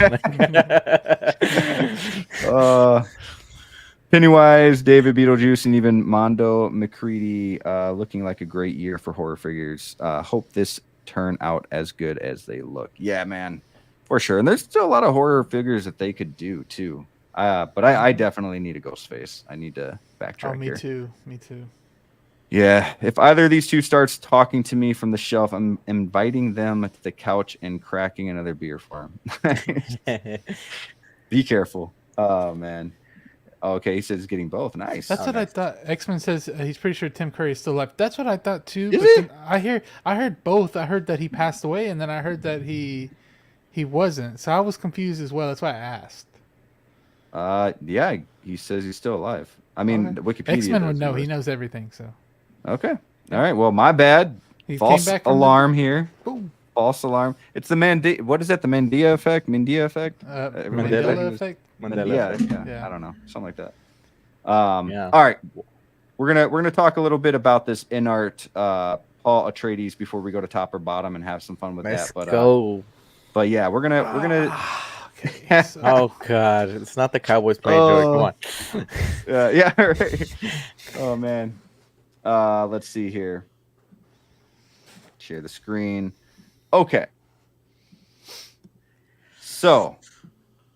Pennywise, David Beetlejuice, and even Mondo McCready looking like a great year for horror figures. Hope this turn out as good as they look. Yeah, man, for sure. And there's still a lot of horror figures that they could do too. But I definitely need a Ghostface. I need to backtrack here. Me too. Yeah, if either of these two starts talking to me from the shelf, I'm inviting them to the couch and cracking another beer for them. Be careful. Oh, man. Okay, he says he's getting both. Nice. That's what nice. I thought. X-Men says he's pretty sure Tim Curry is still alive. That's what I thought too. Is but it? I heard both. I heard that he passed away, and then I heard that he wasn't. So I was confused as well. That's why I asked. Yeah, he says he's still alive. I mean, Wikipedia. X-Men would know. He knows everything. So. Okay. All right. Well, my bad. False alarm here. Boom. False alarm. It's the what is that? The Mandela effect? Mandela effect? Mandela effect. Yeah. I don't know. Something like that. All right. We're gonna talk a little bit about this Inart Paul Atreides before we go to top or bottom and have some fun with that. But go. But yeah, we're gonna. Okay, so. Oh God, it's not the Cowboys playing. Joey. Come on. Yeah. Right. Oh man. Let's see here. Share the screen. Okay. So,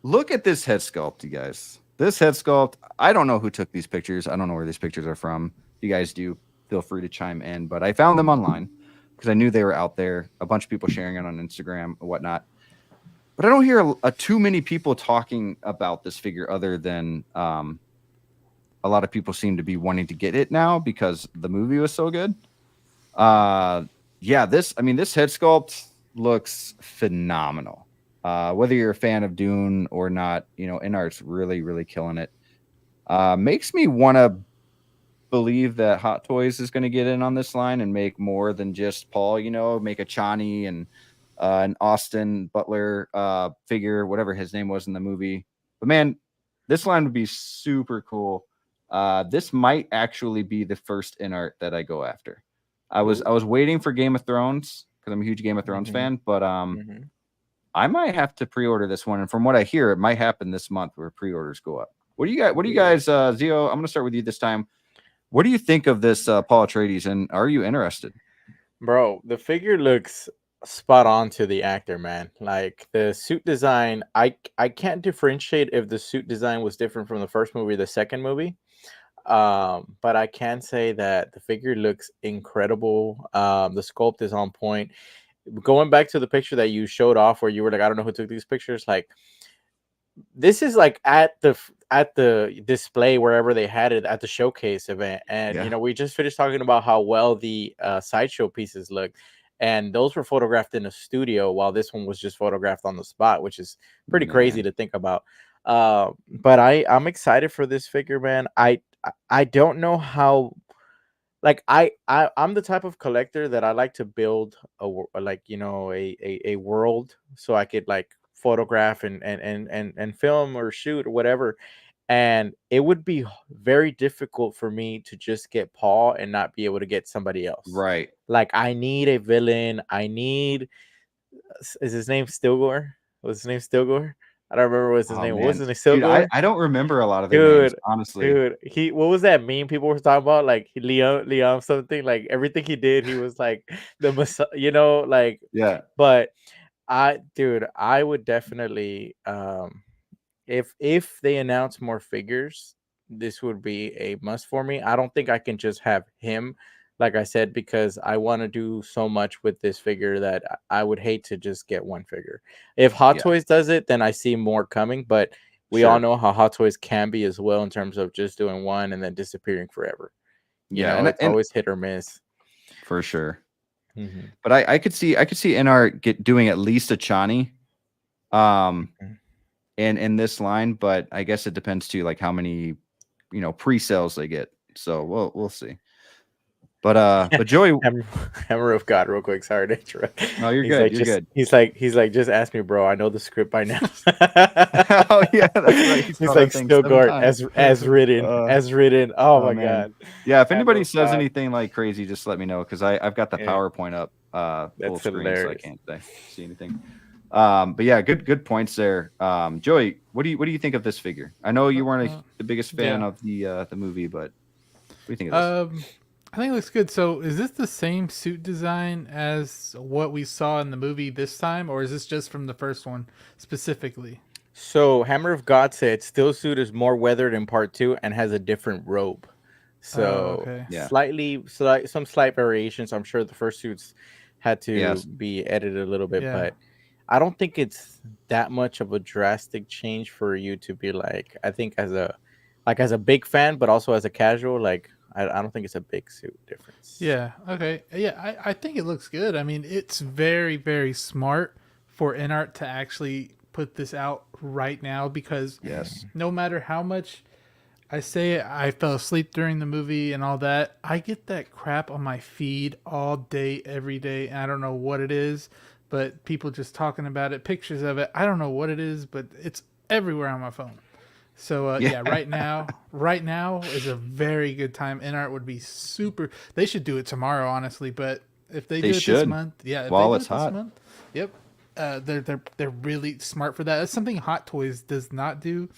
look at this head sculpt, you guys. This head sculpt, I don't know who took these pictures. I don't know where these pictures are from. If you guys do, feel free to chime in. But I found them online because I knew they were out there. A bunch of people sharing it on Instagram and whatnot. But I don't hear too many people talking about this figure other than a lot of people seem to be wanting to get it now because the movie was so good. This head sculpt looks phenomenal. Whether you're a fan of Dune or not, Inart's really, really killing it. Makes me want to believe that Hot Toys is going to get in on this line and make more than just Paul, make a Chani and an Austin Butler figure, whatever his name was in the movie. But man, this line would be super cool. This might actually be the first Inart that I go after. I was waiting for Game of Thrones because I'm a huge Game of Thrones fan, but I might have to pre-order this one. And from what I hear, it might happen this month where pre-orders go up. What do you guys, Zio? I'm going to start with you this time. What do you think of this Paul Atreides, and are you interested? Bro, the figure looks spot on to the actor, man. Like the suit design, I can't differentiate if the suit design was different from the first movie or the second movie. But I can say that the figure looks incredible. The sculpt is on point. Going back to the picture that you showed off where you were like, I don't know who took these pictures, like this is like at the display wherever they had it at the showcase event, and we just finished talking about how well the sideshow pieces look, and those were photographed in a studio while this one was just photographed on the spot, which is pretty crazy to think about. But I'm excited for this figure, man. I don't know how, like I'm the type of collector that I like to build a world so I could like photograph and film or shoot or whatever, and it would be very difficult for me to just get Paul and not be able to get somebody else. Right. Like I need a villain. Is his name Stilgore? Was his name Stilgore? I don't remember what's his name. Man. What was his name? Stilgore? Dude, I don't remember a lot of their names, honestly. Dude, what was that meme people were talking about? Like Leon something, like everything he did, he was like the Messiah, like But I would definitely if they announce more figures, this would be a must for me. I don't think I can just have him, like I said, because I want to do so much with this figure that I would hate to just get one figure. If Hot Toys does it, then I see more coming, but we all know how Hot Toys can be as well in terms of just doing one and then disappearing forever. It's always hit or miss. For sure. But I could see Inart doing at least a Chani in this line, but I guess it depends too, like how many pre-sales they get. So we'll see. But Joey, Hammer of God, real quick. Sorry to interrupt. No, you're good. You're good. He's like, just ask me, bro. I know the script by now. Oh yeah, that's right. He's like, Stilgore, as written. Oh my God. Yeah, if anybody says anything like crazy, just let me know because I've got the PowerPoint up full screen, hilarious. So I can't see anything. But yeah, good points there. Joey, what do you think of this figure? I know you weren't the biggest fan of the movie, but what do you think of this? I think it looks good. So is this the same suit design as what we saw in the movie this time, or is this just from the first one specifically? So Hammer of God said still suit is more weathered in part 2 and has a different robe. So some slight variations. I'm sure the first suits had to be edited a little bit, but I don't think it's that much of a drastic change for you to be like, I think as a big fan, but also as a casual, like, I don't think it's a big suit difference. Yeah. Okay. Yeah. I think it looks good. I mean, it's very, very smart for Inart to actually put this out right now because no matter how much I say I fell asleep during the movie and all that, I get that crap on my feed all day, every day. And I don't know what it is, but people just talking about it, pictures of it. I don't know what it is, but it's everywhere on my phone. So right now is a very good time. Inart would be super. They should do it tomorrow, honestly. But if they do it this month, while it's hot, they're really smart for that. That's something Hot Toys does not do,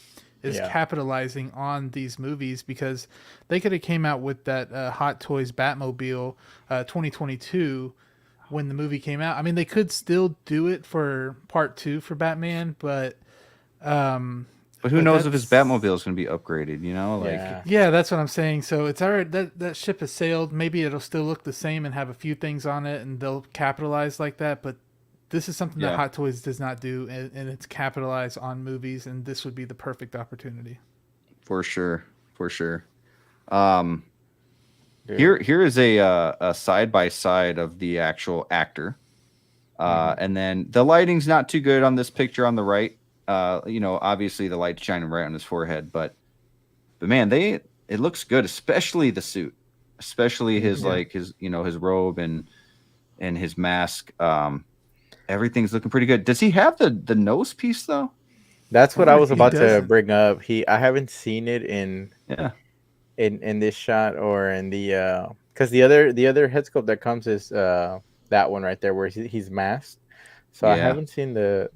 is capitalizing on these movies because they could have came out with that Hot Toys Batmobile 2022 when the movie came out. I mean, they could still do it for part 2 for Batman, but. But who knows if his Batmobile is going to be upgraded, Yeah, that's what I'm saying. So it's all right. That ship has sailed. Maybe it'll still look the same and have a few things on it, and they'll capitalize like that. But this is something that Hot Toys does not do, and it's capitalized on movies, and this would be the perfect opportunity. For sure. Here is a side by side of the actual actor. And then the lighting's not too good on this picture on the right. Obviously the light's shining right on his forehead, but man, it looks good, especially the suit, especially his his robe and his mask. Everything's looking pretty good. Does he have the nose piece though? That's what I was about to bring up. I haven't seen it in this shot or in the because the other head sculpt that comes is that one right there where he's masked. So I haven't seen the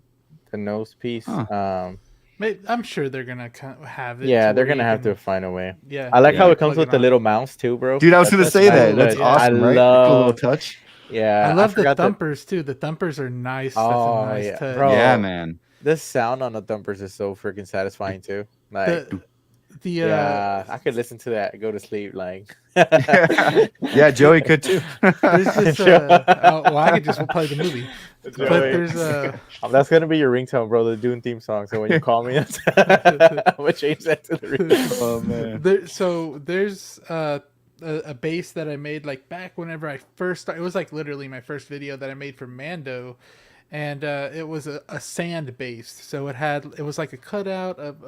nose piece. Huh. I'm sure they're gonna have it. Yeah, they're gonna have to find a way. Yeah, I like how it comes with the little mouse too, bro. Dude, I was gonna say that. That's awesome, right? Cool little touch. Yeah, I love the thumpers too. The thumpers are nice. Oh, that's a nice touch. Bro, yeah, man. The sound on the thumpers is so freaking satisfying too. Like I could listen to that and go to sleep. Like, yeah, Joey could too. There's this, I could just play the movie. But there's that's gonna be your ringtone, bro. The Dune theme song. So when you call me, I'm gonna change that to the ringtone. Oh man. There's a base that I made like back whenever I first started. It was like literally my first video that I made for Mando. And it was a sand base, so it was like a cutout of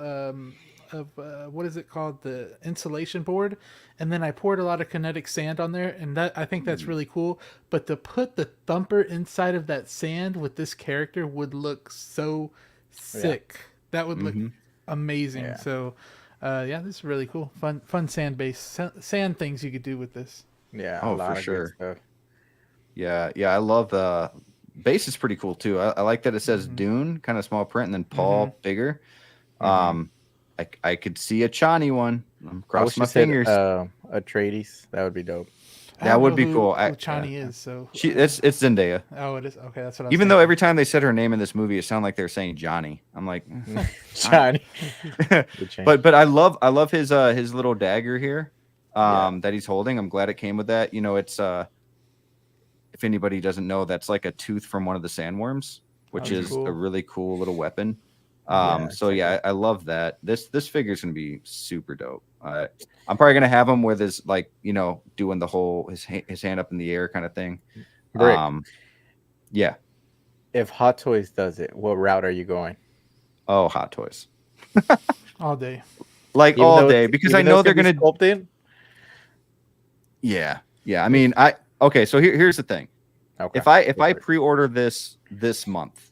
what is it called, the insulation board, and then I poured a lot of kinetic sand on there, and I think that's really cool. But to put the thumper inside of that sand with this character would look so sick. Yeah. That would look amazing. Yeah. So this is really cool. Fun sand base sand things you could do with this. Yeah, for sure. Yeah, I love the base is pretty cool too. I like that it says Dune, kind of small print, and then Paul bigger. I could see a Chani one. I'm crossing my fingers. Atreides, that would be dope. That would be cool. Who Chani is so? It's Zendaya. Oh, it is. Okay, that's what. Even though every time they said her name in this movie, it sounded like they're saying Johnny. I'm like Johnny. but I love his little dagger here that he's holding. I'm glad it came with that. It's if anybody doesn't know, that's like a tooth from one of the sandworms, which is a really cool little weapon. I love that. This figure's gonna be super dope. I'm probably gonna have him with his doing the whole his hand up in the air kind of thing. Rick, yeah. If Hot Toys does it, what route are you going? Oh, Hot Toys. All day. Like all day, because I know they're gonna sculpt in. Yeah. I mean, so here's the thing. Okay. If I pre-order this month,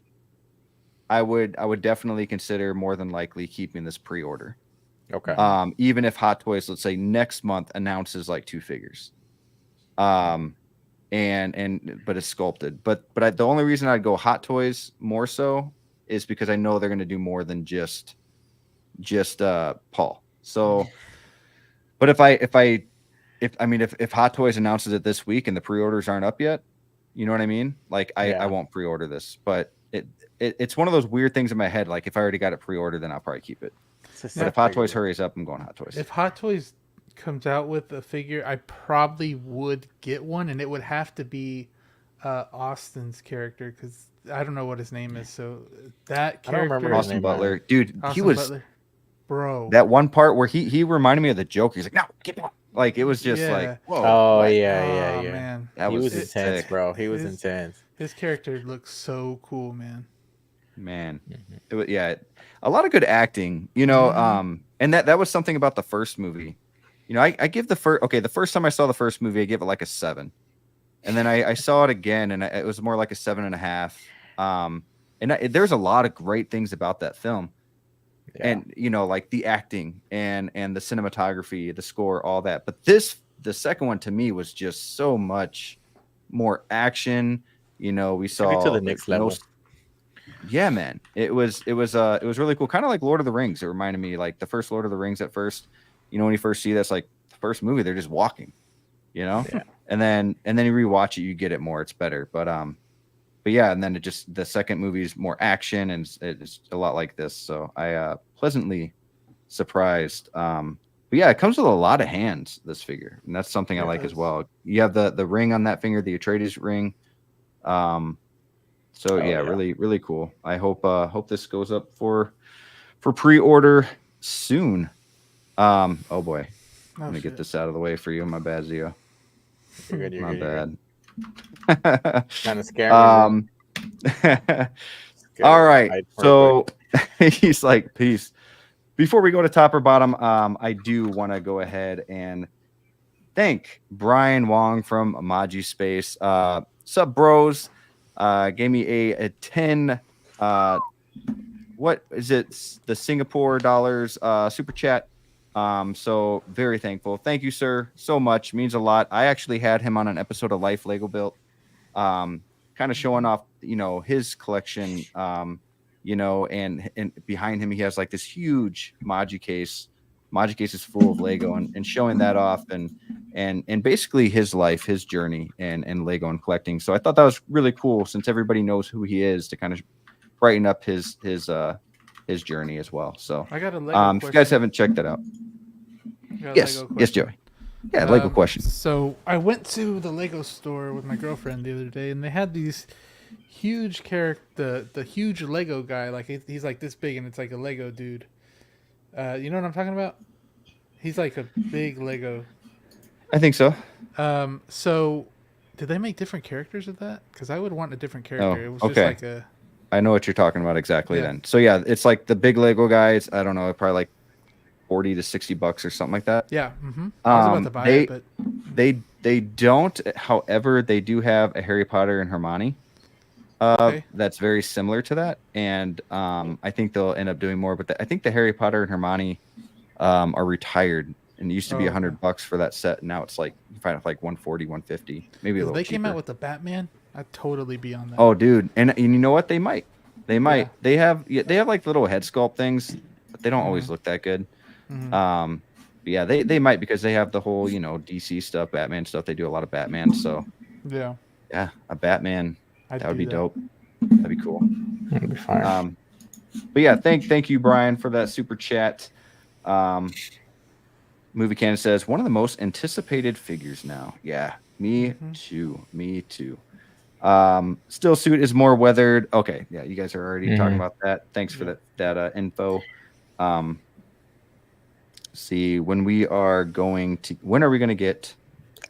I would definitely consider more than likely keeping this pre-order. Okay. Even if Hot Toys, let's say next month, announces like 2 figures, but it's sculpted. But the only reason I'd go Hot Toys more so is because I know they're going to do more than just Paul. So, but if Hot Toys announces it this week and the pre-orders aren't up yet, you know what I mean? Like I won't pre-order this, but it's one of those weird things in my head. Like if I already got it pre-ordered, then I'll probably keep it. But if Hot Toys hurries up, I'm going Hot Toys. If Hot Toys comes out with a figure, I probably would get one, and it would have to be Austin's character, because I don't know what his name is. So that character, I don't remember Austin Butler, dude. Austin he was Butler. Bro. That one part where he reminded me of the Joker. He's like, no, get back. Like it was just like, whoa. Oh yeah. Man, that was intense, sick. Bro. He was intense. His character looks so cool, man. It was, a lot of good acting, and that was something about the first movie. I give the first time I saw the first movie, I give it like a 7, and then I saw it again, and it was more like a 7.5. There's a lot of great things about that film, and like the acting and the cinematography, the score, all that. But the second one to me was just so much more action. We saw to the next level. Yeah, man. It was really cool. Kind of like Lord of the Rings. It reminded me like the first Lord of the Rings at first. When you first see that's like the first movie, they're just walking, Yeah. And then you rewatch it, you get it more. It's better. But yeah, and then the second movie is more action, and it's a lot like this. So I pleasantly surprised. But yeah, it comes with a lot of hands, this figure, and that's something I like as well. You have the ring on that finger, the Atreides ring. Really, really cool. I hope this goes up for pre-order soon. Oh boy, Let me get this out of the way for you. My bad, Zio. You're good. My bad. Kind of scary. All right. So he's like, peace. Before we go to top or bottom, I do want to go ahead and thank Brian Wong from Amaji Space. Sub bros gave me a 10 what is it, the Singapore dollars super chat. So very thankful. Thank you, sir, so much. Means a lot. I actually had him on an episode of Life Lego Built, kind of showing off, his collection, and behind him he has like this huge Maji case. Maji case is full of Lego and showing that off and basically his life, his journey and Lego and collecting. So I thought that was really cool since everybody knows who he is to kind of brighten up his journey as well. So I got a Lego if you guys haven't checked that out. Yes, Joey. Yeah, Lego question. So I went to the Lego store with my girlfriend the other day, and they had these huge the huge Lego guy. Like he's like this big, and it's like a Lego dude. You know what I'm talking about? He's like a big Lego. I think so. So did they make different characters of that? Because I would want a different character. It was just like a. I know what you're talking about exactly. Then. So yeah, it's like the big Lego guys. I don't know, probably like $40 to $60 or something like that. Yeah. Mm-hmm. I was about to buy it, but they don't. However, they do have a Harry Potter and Hermione. That's very similar to that, and I think they'll end up doing more. But I think the Harry Potter and Hermione are retired, and it used to be $100 for that set. And now it's like you find it for like 140, 150, maybe a little. They cheaper. came out with the Batman. I'd totally be on that. Oh, dude, and you know what? They might. Yeah. They have like little head sculpt things, but they don't always look that good. Mm-hmm. But yeah, they might because they have the whole DC stuff, Batman stuff. They do a lot of Batman, so yeah, a Batman. That would be dope. That'd be cool. That'd be fine. But yeah, thank you, Brian, for that super chat. Movie Cannon says one of the most anticipated figures now. Yeah, me too. Me too. Still suit is more weathered. Okay, yeah, you guys are already talking about that. Thanks for that info. See, when are we going to get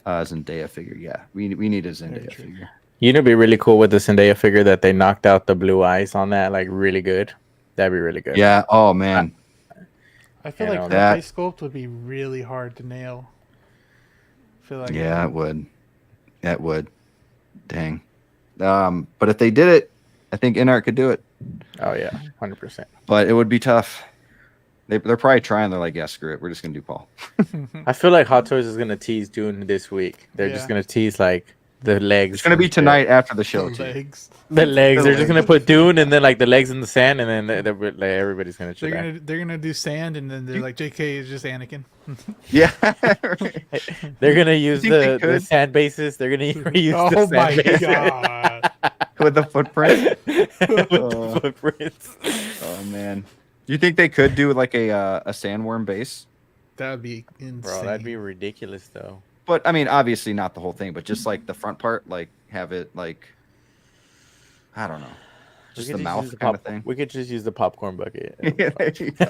Zendaya figure? Yeah, we need a Zendaya figure. You know, it'd be really cool with the Zendaya figure that they knocked out the blue eyes on that, like really good. That'd be really good. Yeah. Oh man. I feel like that eye sculpt would be really hard to nail. I feel like it would. That would. Dang. But if they did it, I think Inart could do it. Oh yeah, 100%. But it would be tough. They're probably trying. They're like, yeah, screw it. We're just gonna do Paul. I feel like Hot Toys is gonna tease Dune this week. They're just gonna tease like the legs. It's gonna be tonight after the show. The legs. The legs. They're just gonna put Dune and then like the legs in the sand, and then everybody's gonna. They're gonna do sand, and then they're like, JK is just Anakin. Yeah. They're gonna use the sand bases. They're gonna reuse the sand bases. God. With the footprint. With the footprints. Oh man. Do you think they could do like a sandworm base? That would be insane. Bro, that'd be ridiculous though. But I mean, obviously not the whole thing, but just like the front part, like have it like, I don't know, just the mouth kind of thing. We could just use the popcorn bucket. Yeah, there you go.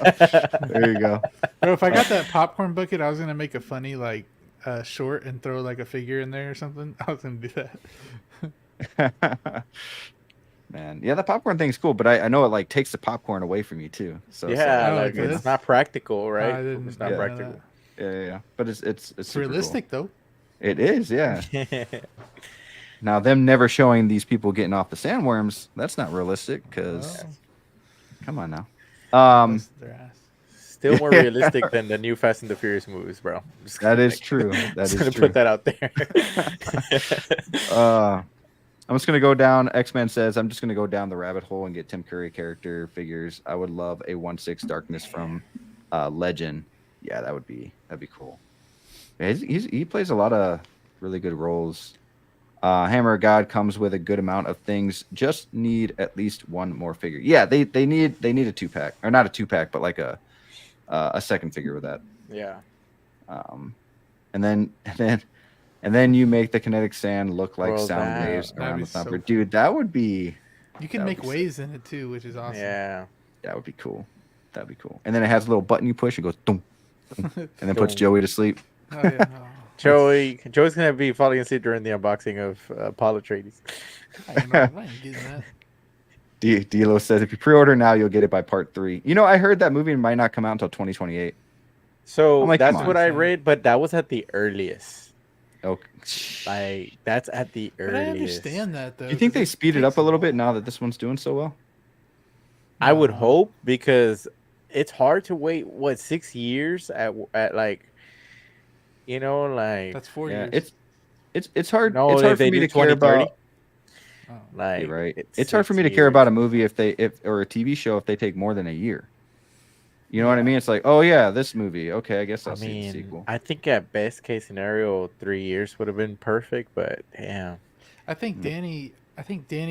There you go. Bro, if I got that popcorn bucket, I was gonna make a funny like short and throw like a figure in there or something. I was gonna do that. Man, yeah, the popcorn thing's cool, but I know it like takes the popcorn away from you too. So yeah, it's not practical, right? It's not practical. Yeah. But it's realistic cool. Though. It is, yeah. Now them never showing these people getting off the sandworms, that's not realistic because come on now. Still more realistic than the new Fast and the Furious movies, bro. That is true. That is true. Put that out there. I'm just gonna go down. X-Men says I'm just gonna go down the rabbit hole and get Tim Curry character figures. I would love a 1/6 Darkness from Legend. Yeah, that'd be cool. He plays a lot of really good roles. Hammer of God comes with a good amount of things. Just need at least one more figure. Yeah, they need a 2-pack, or not a 2-pack, but like a second figure with that. Yeah. And then you make the kinetic sand look like sound waves around the thumper. So dude, that would be. You can make waves in it too, which is awesome. Yeah, that would be cool. That'd be cool. And then it has a little button you push. It goes boom, and then puts Joey to sleep. Oh, yeah. Joey's gonna be falling asleep during the unboxing of Apollo Trades. I ain't getting that. D'Lo says if you pre-order now, you'll get it by part 3. You know, I heard that movie might not come out until 2028. So like, that's come what on. I read, but that was at the earliest. Okay. Like that's at the But earliest. I understand that though. Do you think 'cause they it speed it takes up a little while. bit now that this one's doing so well? I would hope, because it's hard to wait 6 years at like, like That's 4 Yeah, years. it's hard. no, It's if hard for they me do to care 2030, about. Oh. like You're right. It's hard for me to care about a movie if or a TV show if they take more than a year. You know what I mean? It's like, oh yeah, this movie. Okay, I guess I'll see the sequel. I think at best case scenario 3 years would have been perfect, but damn. I think Danny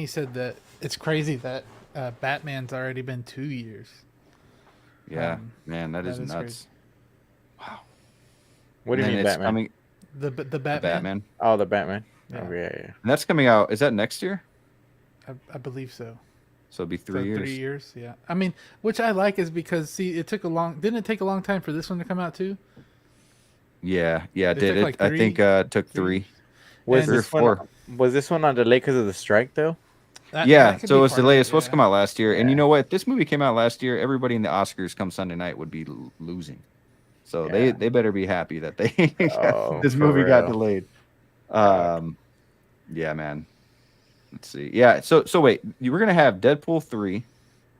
said that it's crazy that Batman's already been 2 years. Yeah, man, that is nuts. crazy. Wow. What do you And mean it's Batman? coming- The the Batman. Batman. Oh, the Batman. Yeah. Oh, yeah. And that's coming out. Is that next year? I believe so. So it'll be 3 So years. 3 years, yeah. I mean, which I like is because didn't it take a long time for this one to come out too? Yeah, it It did. took like I think it took three- 3. Was And- this 3 or 4. Was this one on delay because of the strike though? Yeah, that could so be it was part of delayed. it, It's supposed to yeah. come out last year. And you Yeah. know what? If this movie came out last year, everybody in the Oscars come Sunday night would be losing. So Yeah. they better be happy that they Oh, this for movie got real. delayed. Yeah, man. Let's see. Yeah, so wait, you were gonna have Deadpool 3.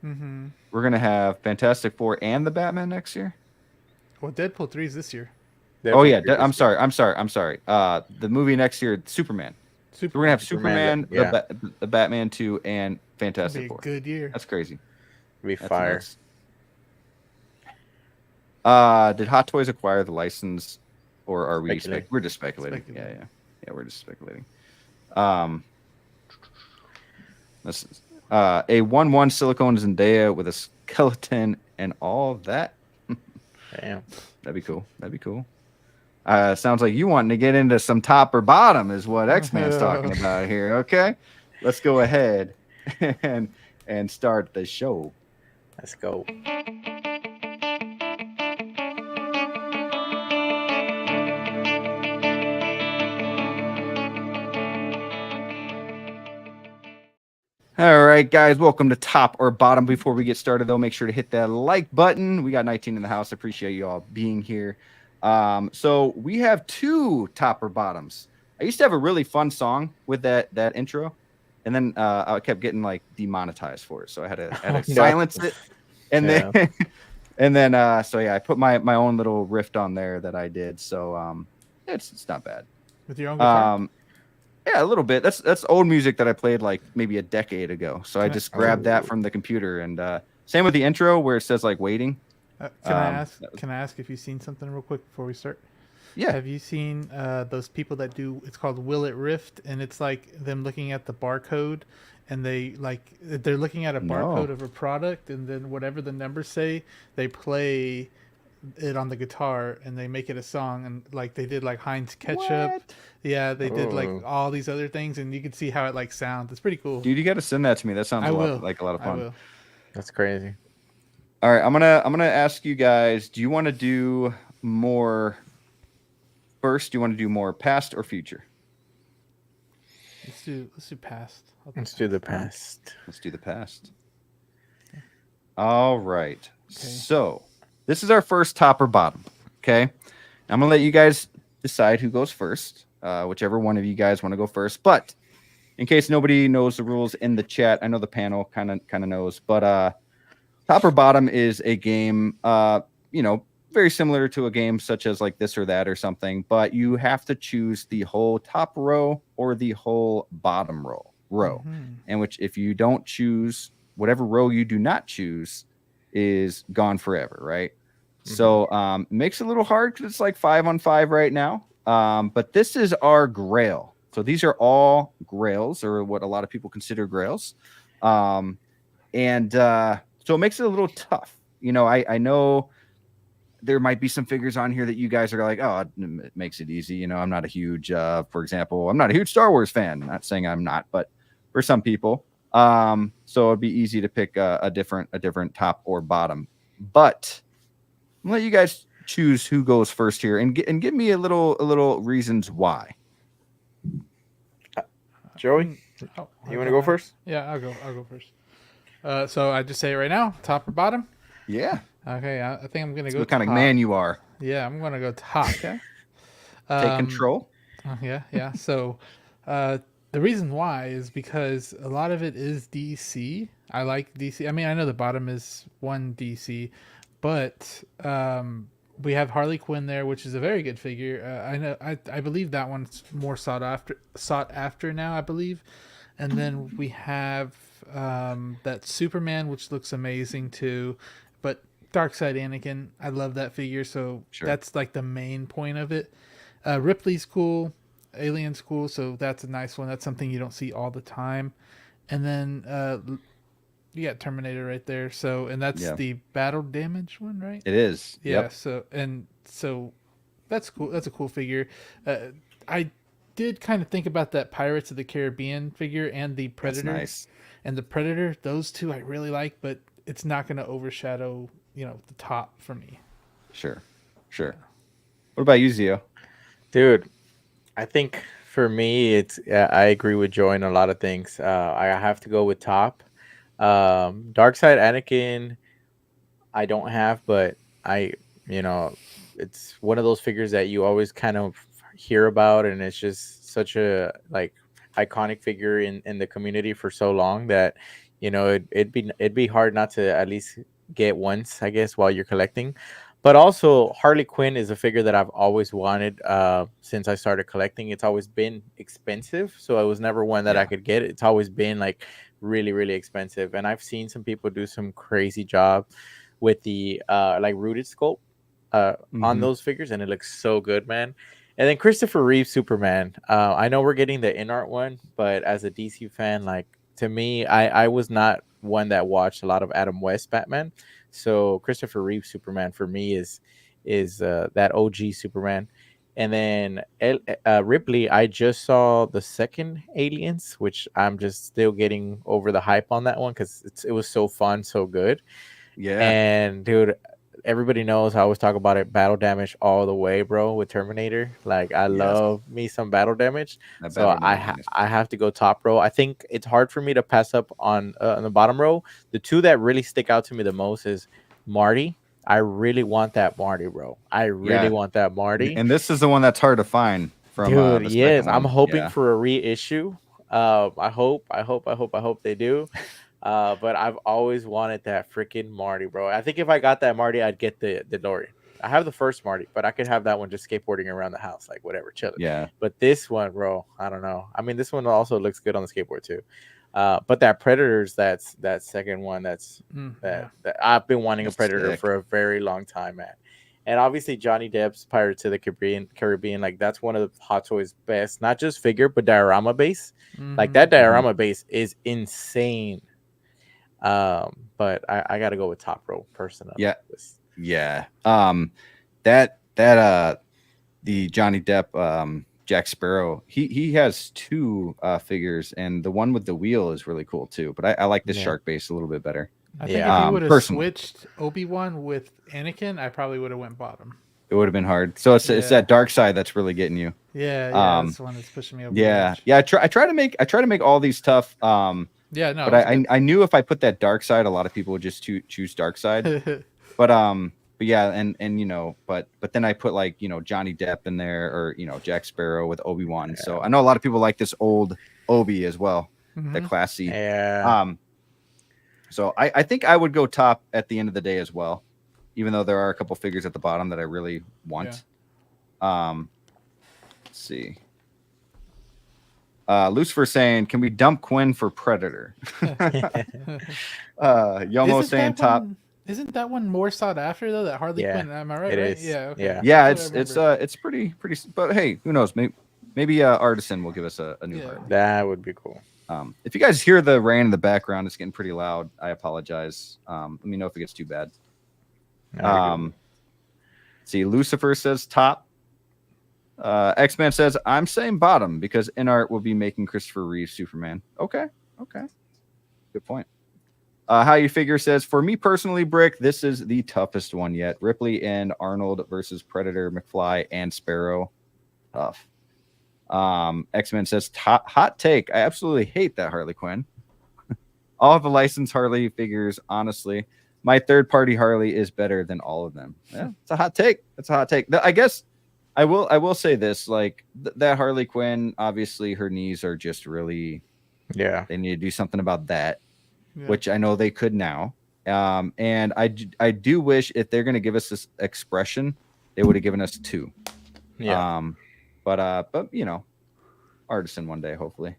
Mm-hmm. We're gonna have Fantastic Four and the Batman next year. Well, Deadpool 3 is this year. Oh yeah, I'm sorry. The movie next year, Superman. So we're gonna have Superman, yeah. the Batman 2, and That'd Fantastic be a Four. good year. That's crazy. Be That's fire. nuts. Did Hot Toys acquire the license, or are we? Speculating. We're just speculating. Speculating. Yeah. We're just speculating. This is a 1/1 silicone Zendaya with a skeleton and all that. Damn. That'd be cool. Sounds like you wanting to get into some top or bottom is what X-Man's talking about here. Okay, let's go ahead and start the show. Let's go. All right, guys, welcome to Top or Bottom. Before we get started, though, make sure to hit that like button. We got 19 in the house. Appreciate you all being here. So we have 2 top or bottoms. I used to have a really fun song with that intro, and then I kept getting like demonetized for it, so I had to silence it. And then so yeah, I put my own little riff on there that I did. So it's not bad. With your own guitar? Yeah, a little bit. That's old music that I played like maybe a decade ago. So I just grabbed that from the computer, and same with the intro where it says like waiting. Can I ask if you've seen something real quick before we start? Yeah. Have you seen those people that do? It's called Will It Rift, and it's like them looking at the barcode, and they're looking at a barcode of a product, and then whatever the numbers say, they play it on the guitar, and they make it a song, and like they did like Heinz ketchup. What? Yeah, they did like all these other things, and you can see how it like sounds. It's pretty cool. Dude, you got to send that to me. That sounds like a lot of I fun. will. That's crazy. All right, I'm gonna ask you guys. Do you want to do more first? Do you want to do more past or future? Let's do past. Let's do the past. Let's do the past. All right. So this is our first top or bottom. Okay. I'm gonna let you guys decide who goes first. Whichever one of you guys want to go first. But in case nobody knows the rules in the chat, I know the panel kind of knows. But top or bottom is a game. Very similar to a game such as like this or that or something. But you have to choose the whole top row or the whole bottom row. And which, if you don't choose whatever row you do not choose, is gone forever, right? So it makes it a little hard because it's like 5 on 5 right now. But this is our Grail. So these are all Grails, or what a lot of people consider Grails. So it makes it a little tough. I know there might be some figures on here that you guys are like, oh, it makes it easy. I'm not a huge, for example, I'm not a huge Star Wars fan. Not saying I'm not, but for some people, so it'd be easy to pick a different top or bottom. But I'm gonna let you guys choose who goes first here, and give me a little reasons why. Joey, Oh, you want to go first? Yeah, I'll go first. So I just say it right now, top or bottom? Yeah. Okay, I think I'm gonna go. What kind top. of man you are? Yeah, I'm gonna go top. Okay. Take control. Yeah. So, the reason why is because a lot of it is DC. I like DC. I mean, I know the bottom is one DC, but we have Harley Quinn there, which is a very good figure. I believe that one's more sought after now, I believe. And then we have that Superman, which looks amazing too. But Darkseid Anakin, I love that figure, so that's like the main point of it. Ripley's cool, Alien's cool, so that's a nice one. That's something you don't see all the time. And then you got Terminator right there. So, and that's the battle damage one, right? It is. Yeah. Yep. So that's cool. That's a cool figure. I did kind of think about that Pirates of the Caribbean figure and the Predator. That's nice. And the Predator, those two I really like, but it's not going to overshadow, the top for me. Sure. What about you, Zio? Dude, I think for me, it's I agree with Joy in a lot of things. I have to go with top. Darkseid Anakin, I don't have, but it's one of those figures that you always kind of hear about, and it's just such a iconic figure in the community for so long that it'd be hard not to at least get once, I guess, while you're collecting. But also, Harley Quinn is a figure that I've always wanted since I started collecting. It's always been expensive, so it was never one that I could get. It's always been like really, really expensive. And I've seen some people do some crazy job with the rooted sculpt on those figures, and it looks so good, man. And then Christopher Reeve Superman. I know we're getting the Inart one, but as a DC fan, to me, I was not one that watched a lot of Adam West Batman. So Christopher Reeve Superman for me is that OG Superman. And then Ripley, I just saw the second Aliens, which I'm just still getting over the hype on that one because it was so fun, so good. Yeah. And dude, everybody knows I always talk about it, battle damage all the way, bro, with Terminator. I love me some battle damage. I have to go top row. I think it's hard for me to pass up on the bottom row. The two that really stick out to me the most is Marty. I really want that Marty, bro. I really want that Marty. And this is the one that's hard to find from dude. Yes, I'm hoping for a reissue. I hope they do. But I've always wanted that freaking Marty, bro. I think if I got that Marty, I'd get the DeLorean. I have the first Marty, but I could have that one just skateboarding around the house, whatever, chilling. Yeah. But this one, bro, I don't know. I mean, this one also looks good on the skateboard too. But that Predators, that second one, that I've been wanting a Predator for a very long time, man. And obviously Johnny Depp's Pirates of the Caribbean, that's one of the Hot Toys' best, not just figure, but diorama base. That diorama base is insane. But I got to go with top row personally. Yeah. The Johnny Depp Jack Sparrow, he has two figures, and the one with the wheel is really cool too. But I like this shark base a little bit better. I think if you would have switched Obi-Wan with Anakin, I probably would have went bottom. It would have been hard. So it's that dark side that's really getting you. Yeah, that's the one that's pushing me over. Yeah. I try to make all these tough. But I knew if I put that dark side, a lot of people would just choose dark side. but then I put Johnny Depp in there, or Jack Sparrow with Obi-Wan. Yeah. So I know a lot of people like this old Obi as well, the classy. Yeah. So I think I would go top at the end of the day as well, even though there are a couple figures at the bottom that I really want. Yeah. Let's see. Lucifer saying, "Can we dump Quinn for Predator?" Yomo saying top. Isn't that one more sought after though? That Harley Quinn, am I right? It is. Yeah. Okay. Yeah. It's pretty. But hey, who knows? Maybe Artisan will give us a new part. That would be cool. If you guys hear the rain in the background, it's getting pretty loud. I apologize. Let me know if it gets too bad. See, Lucifer says top. X-Man says, I'm saying bottom because Inart will be making Christopher Reeve Superman. Okay. Good point. How You Figure says, for me personally, Brick, this is the toughest one yet. Ripley and Arnold versus Predator, McFly, and Sparrow. Tough. X-Men says, hot take. I absolutely hate that Harley Quinn. All of the licensed Harley figures, honestly. My third-party Harley is better than all of them. Yeah, it's a hot take. It's a hot take. I guess I will say this, like that Harley Quinn, obviously her knees are just really, they need to do something about that. Which I know they could now. And I do wish if they're going to give us this expression, they would have given us 2. Yeah. But you know, Artisan one day, hopefully.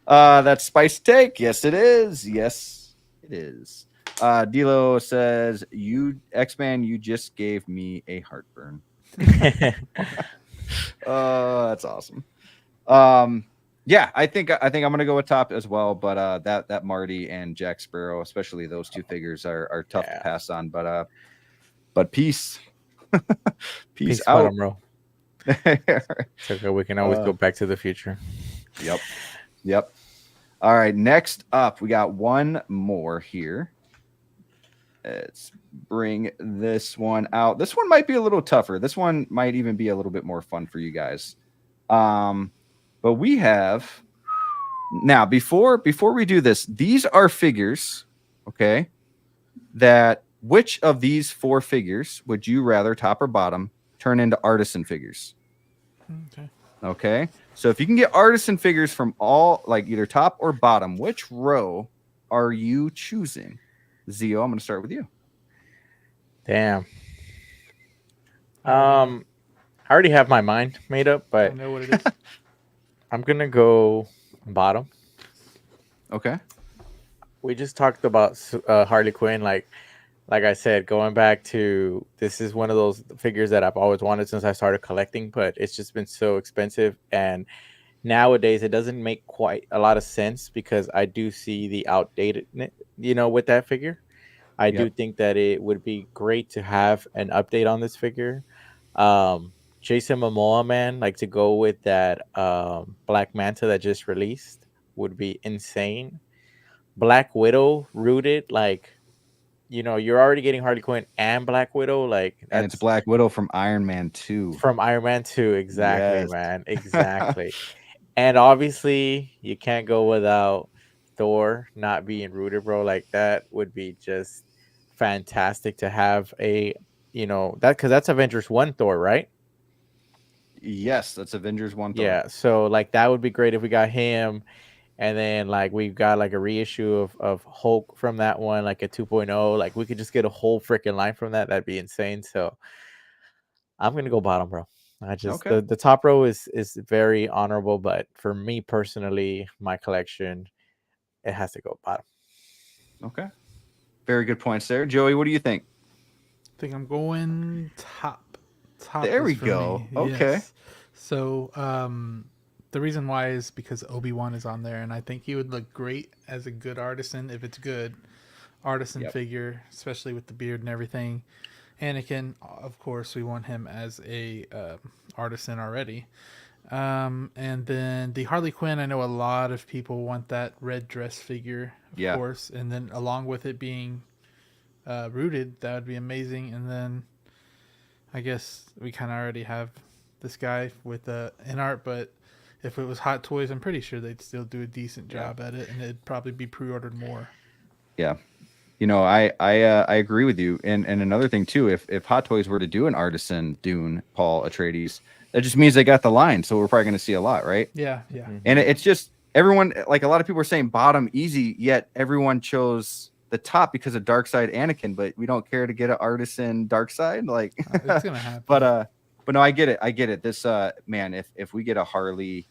That's Spice Take. Yes, it is. Yes, it is. Dilo says, X-Man, you just gave me a heartburn. That's awesome. Yeah, I think I'm gonna go with top as well, but that Marty and Jack Sparrow, especially those 2 figures, are tough to pass on. But peace, peace out, bro. It's okay. We can always go Back to the Future. Yep. All right, next up, we got one more here. Let's bring this one out. This one might be a little tougher. This one might even be a little bit more fun for you guys. But we have now before we do this, these are figures, okay? That which of these 4 figures would you rather, top or bottom, turn into Artisan figures? Okay. So if you can get Artisan figures from all, like either top or bottom, which row are you choosing? Zio, I'm going to start with you. Damn. I already have my mind made up, but I know what it is. I'm gonna go bottom. Okay. We just talked about Harley Quinn. Like I said, going back to, this is one of those figures that I've always wanted since I started collecting, but it's just been so expensive. And nowadays it doesn't make quite a lot of sense because I do see the outdated, with that figure. I do think that it would be great to have an update on this figure. Jason Momoa, man, like to go with that Black Manta that just released would be insane. Black Widow rooted, like, you're already getting Harley Quinn and Black Widow, like, and it's Black Widow from Iron Man 2. From Iron Man 2, exactly, man, exactly. And obviously, you can't go without Thor not being rooted, bro. Like, that would be just fantastic to have that, because that's Avengers 1 Thor, right? Yes, that's Avengers 1 Thor. Yeah, so like that would be great if we got him, and then like we've got like a reissue of Hulk from that one, like a 2.0. Like we could just get a whole freaking line from that. That'd be insane. So I'm gonna go bottom, bro. I just the top row is very honorable, but for me personally, my collection, it has to go bottom. Okay, very good points there, Joey. What do you think? I think I'm going top. There we go. Me. Okay. Yes. So the reason why is because Obi-Wan is on there, and I think he would look great as a good Artisan if it's good Artisan figure, especially with the beard and everything. Anakin, of course, we want him as a Artisan already. And then the Harley Quinn, I know a lot of people want that red dress figure, of course, and then along with it being rooted, that would be amazing. And then I guess we kind of already have this guy with Inart, but if it was Hot Toys, I'm pretty sure they'd still do a decent job at it, and it'd probably be pre-ordered more. Yeah. I agree with you. And another thing too, if Hot Toys were to do an Artisan Dune Paul Atreides, that just means they got the line, so we're probably going to see a lot, right? Yeah. And it's just everyone, like a lot of people are saying bottom easy, yet everyone chose the top because of Darkseid Anakin, but we don't care to get an Artisan Darkseid. Like, it's gonna happen. But no, I get it. This man, if we get a Harley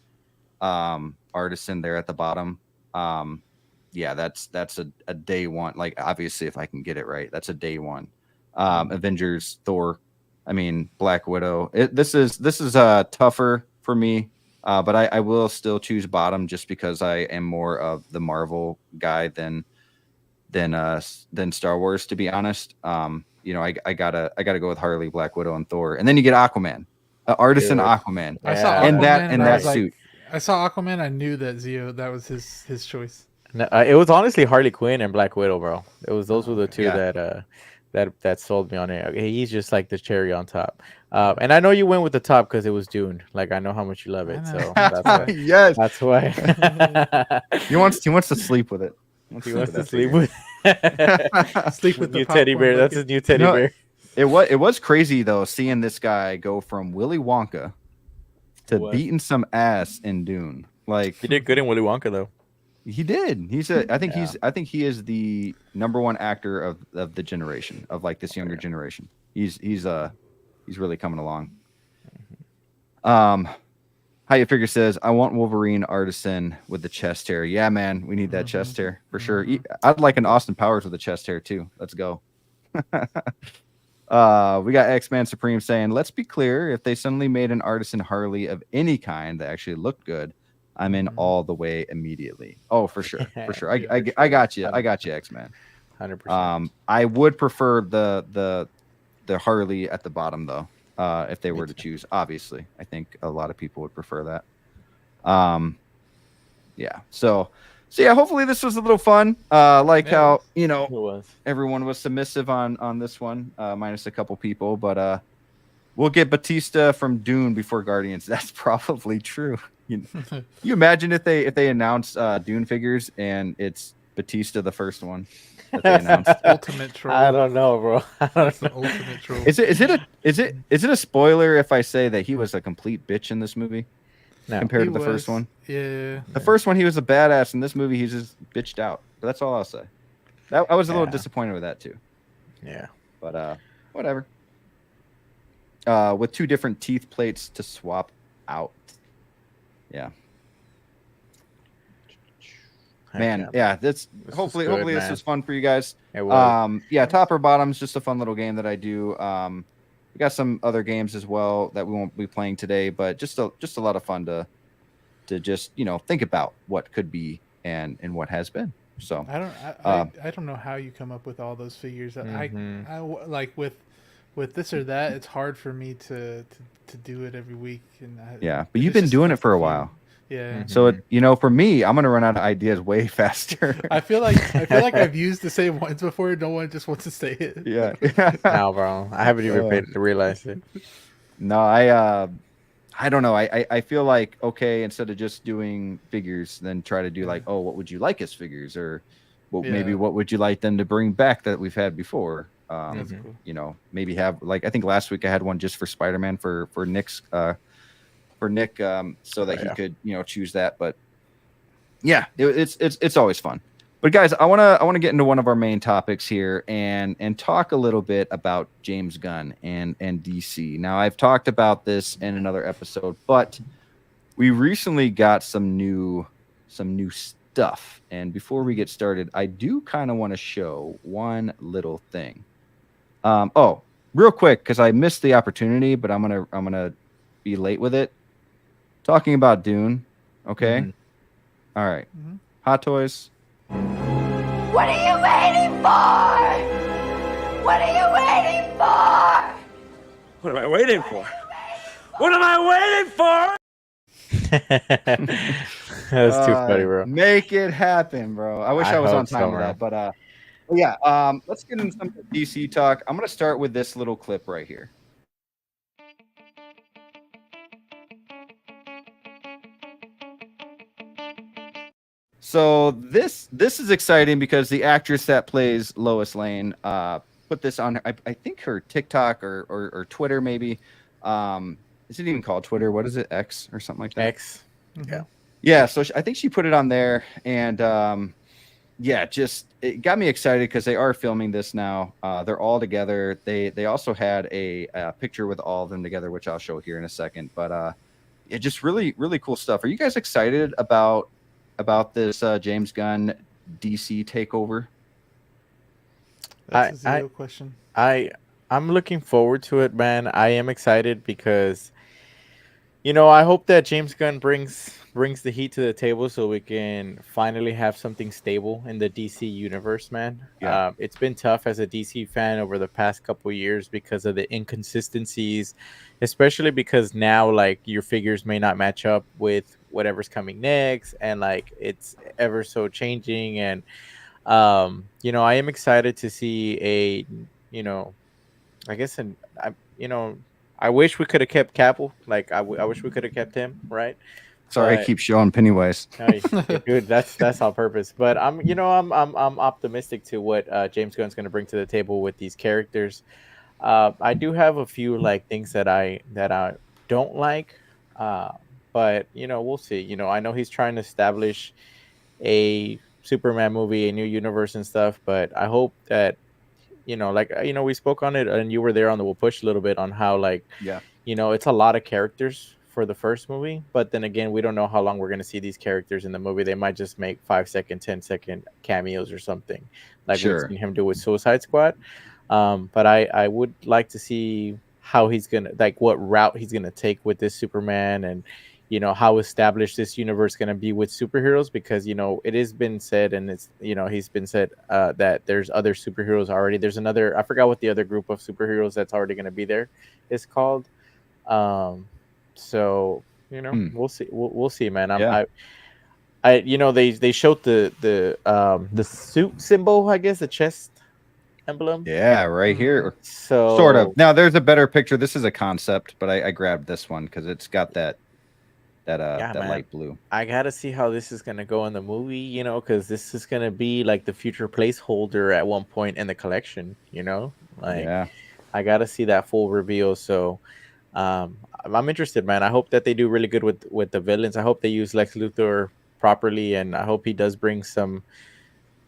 Artisan there at the bottom, that's a day one. Like, obviously, if I can get it right, that's a day one. Avengers, Thor, Black Widow. This is tougher for me, but I will still choose bottom just because I am more of the Marvel guy than Star Wars, to be honest. I gotta go with Harley, Black Widow, and Thor, and then you get Aquaman, Artisan Aquaman. I saw Aquaman, and that suit. I saw Aquaman. I knew that Zio, that was his choice. No, it was honestly Harley Quinn and Black Widow, bro. Those were the two Yeah. that sold me on it. Okay, he's just like the cherry on top. And I know you went with the top because it was Dune. Like I know how much you love I it, know. so that's why. Yes. That's why. He wants to sleep with it. He wants to that sleep figure. with Sleep with the new teddy popcorn bear. That's bucket. his new teddy No, bear. It was crazy though, seeing this guy go from Willy Wonka to What? beating some ass in Dune. Like He did good in Willy Wonka though. he did. I think Yeah. he is the #1 actor of the generation, of like this younger generation. He's really coming along. How you figure says, I want Wolverine Artisan with the chest hair. Yeah, man, we need that chest hair for sure. I'd like an Austin Powers with a chest hair too. Let's go. We got X-Man Supreme saying, let's be clear, if they suddenly made an Artisan Harley of any kind that actually looked good, I'm in all the way immediately. Oh, for sure. For sure. I got you. I got you, X-Man. 100%. I would prefer the Harley at the bottom though. If they were to choose, obviously, I think a lot of people would prefer that. Yeah. So yeah, hopefully this was a little fun. How It was. everyone was submissive on this one, minus a couple people, but we'll get Batista from Dune before Guardians. That's probably true. You imagine if they announced Dune figures and it's Batista the first one that they announced. Ultimate troll. I don't know, bro. That's the ultimate troll. Is it a spoiler if I say that he was a complete bitch in this movie No. compared He to the first was- one? Yeah. The first one he was a badass. In this movie he's just bitched out. But that's all I'll say. I was a little Yeah. disappointed with that too. Yeah. But whatever. With 2 different teeth plates to swap out. Yeah. Man, yeah, This hopefully was good, this man. was fun for you guys. It was. Yeah, top or bottom's just a fun little game that I do. We got some other games as well that we won't be playing today, but just a lot of fun to just think about what could be and what has been. So I don't know how you come up with all those figures. I like with this or that. It's hard for me to do it every week. And yeah, but you've been doing it for a while. Yeah. So for me, I'm gonna run out of ideas way faster. I feel like I've used the same ones before. No one just wants to say it. Yeah. No, bro. I haven't even paid to realize it. No, I don't know. I feel like, okay, instead of just doing figures, then try to do like, oh, what would you like as figures, or maybe what would you like them to bring back that we've had before? That's cool. Maybe have, like, I think last week I had one just for Spider-Man for Nick's so that he could choose that. But yeah, it's always fun. But guys, I want to get into one of our main topics here and talk a little bit about James Gunn and DC. Now, I've talked about this in another episode, but we recently got some new stuff. And before we get started, I do kind of want to show one little thing. Real quick, because I missed the opportunity, but I'm gonna be late with it. Talking about Dune, okay? Mm-hmm. All right. Hot Toys. What are you waiting for? What are you waiting for? What am I waiting for? What am I waiting for? That's too funny, bro. Make it happen, bro. I wish I was hope on time so, with bro. that, but yeah. Let's get into some DC talk. I'm gonna start with this little clip right here. So this is exciting because the actress that plays Lois Lane put this on I think her TikTok or Twitter maybe. Is it even called Twitter? What is it? X or something like that? X. Yeah. Yeah, so I think she put it on there, and just it got me excited because they are filming this now. They're all together. They also had a picture with all of them together, which I'll show here in a second. But just really, really cool stuff. Are you guys excited about this James Gunn DC takeover? That's a zero question. I'm looking forward to it, man. I am excited because I hope that James Gunn brings the heat to the table so we can finally have something stable in the DC universe, man. Yeah. It's been tough as a DC fan over the past couple of years because of the inconsistencies, especially because now like your figures may not match up with whatever's coming next, and like it's ever so changing. And I am excited to see a, I guess, I wish we could have kept Cavill. Like I wish we could have kept him, right? Sorry, I keep showing Pennywise. Dude, that's on purpose. But I'm optimistic to what James Gunn's going to bring to the table with these characters. I do have a few like things that I don't like, but we'll see. I know he's trying to establish a Superman movie, a new universe and stuff, but I hope that we spoke on it, and you were there on the We'll Push a little bit on how it's a lot of characters for the first movie, but then again, we don't know how long we're going to see these characters in the movie. They might just make 5-second, 10-second cameos or something, like we've seen him do with Suicide Squad. But I would like to see how he's gonna, like, what route he's gonna take with this Superman, and how established this universe is gonna be with superheroes, because it has been said, and it's he's been said that there's other superheroes already. There's another, I forgot what the other group of superheroes that's already gonna be there is called. So we'll see. We'll see, man. They showed the suit symbol, I guess, the chest emblem. Yeah, right here. So sort of. Now there's a better picture. This is a concept, but I grabbed this one because it's got that light blue. I gotta see how this is gonna go in the movie, because this is gonna be like the future placeholder at one point in the collection. I gotta see that full reveal. So I'm interested, man. I hope that they do really good with the villains. I hope they use Lex Luthor properly, and I hope he does bring some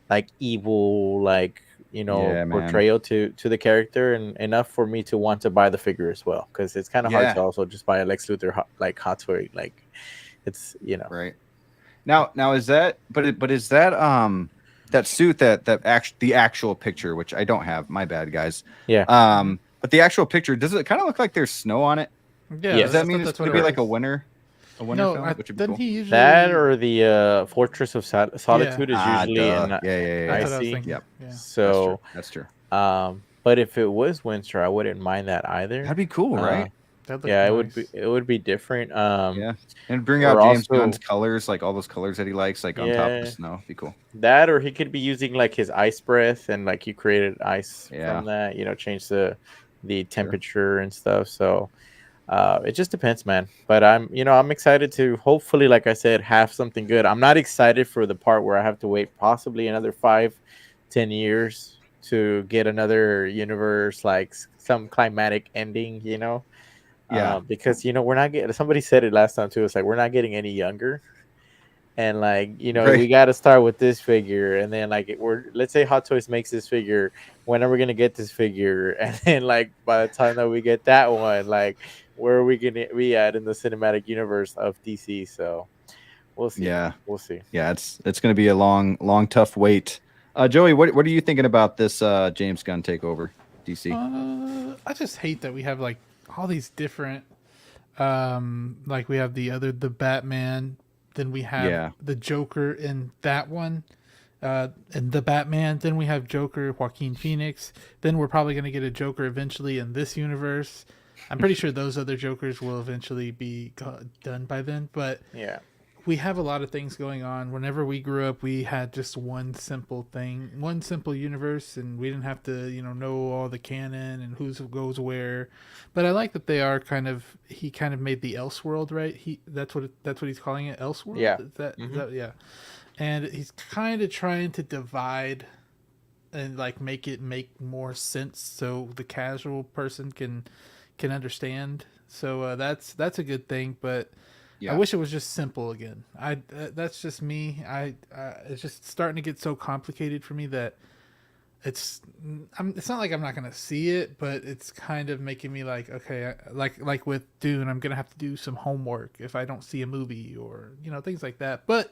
like evil, like portrayal to the character, and enough for me to want to buy the figure as well, because it's kind of hard to also just buy a Lex Luthor hot toy. Like it's right now is that but is that that suit the actual picture, which I don't have, my bad guys, but the actual picture, does it kind of look like there's snow on it? Does that mean it's going to be like a winter film, which would be cool? Usually... That or the Fortress of Solitude is usually icy. Yep. Yeah. So that's true. But if it was winter, I wouldn't mind that either. That'd be cool, right? Yeah, nice. It would be different. And bring out James Gunn's colors, like all those colors that he likes, like on top of the snow. It'd be cool. That, or he could be using like his ice breath, and like you created ice from that. Change the temperature and stuff. So it just depends, man. But I'm excited to hopefully, like I said, have something good. I'm not excited for the part where I have to wait possibly another 5-10 years to get another universe, like some climatic ending, because we're not getting, somebody said it last time too, it's like we're not getting any younger, and like we got to start with this figure, and then like let's say Hot Toys makes this figure, when are we gonna get this figure? And then like by the time that we get that one, like where are we gonna be at in the cinematic universe of DC? So we'll see. We'll see. Yeah, it's gonna be a long tough wait. Joey, what are you thinking about this James Gunn takeover DC? I just hate that we have like all these different like we have the Batman, then we have the Joker in that one, and the Batman, then we have Joker Joaquin Phoenix, then we're probably going to get a Joker eventually in this universe. I'm pretty sure those other Jokers will eventually be done by then, but we have a lot of things going on. Whenever we grew up, we had just one simple thing, one simple universe, and we didn't have to, know all the canon and who goes where. But I like that they are he kind of made the Elseworld, right? That's what he's calling it, Elseworld. Yeah. Is that and he's kind of trying to divide and like make it make more sense so the casual person can understand. So that's a good thing, but. Yeah. I wish it was just simple again. That's just me. It's just starting to get so complicated for me that it's not like I'm not gonna see it, but it's kind of making me like, okay, like with Dune, I'm gonna have to do some homework if I don't see a movie or things like that. But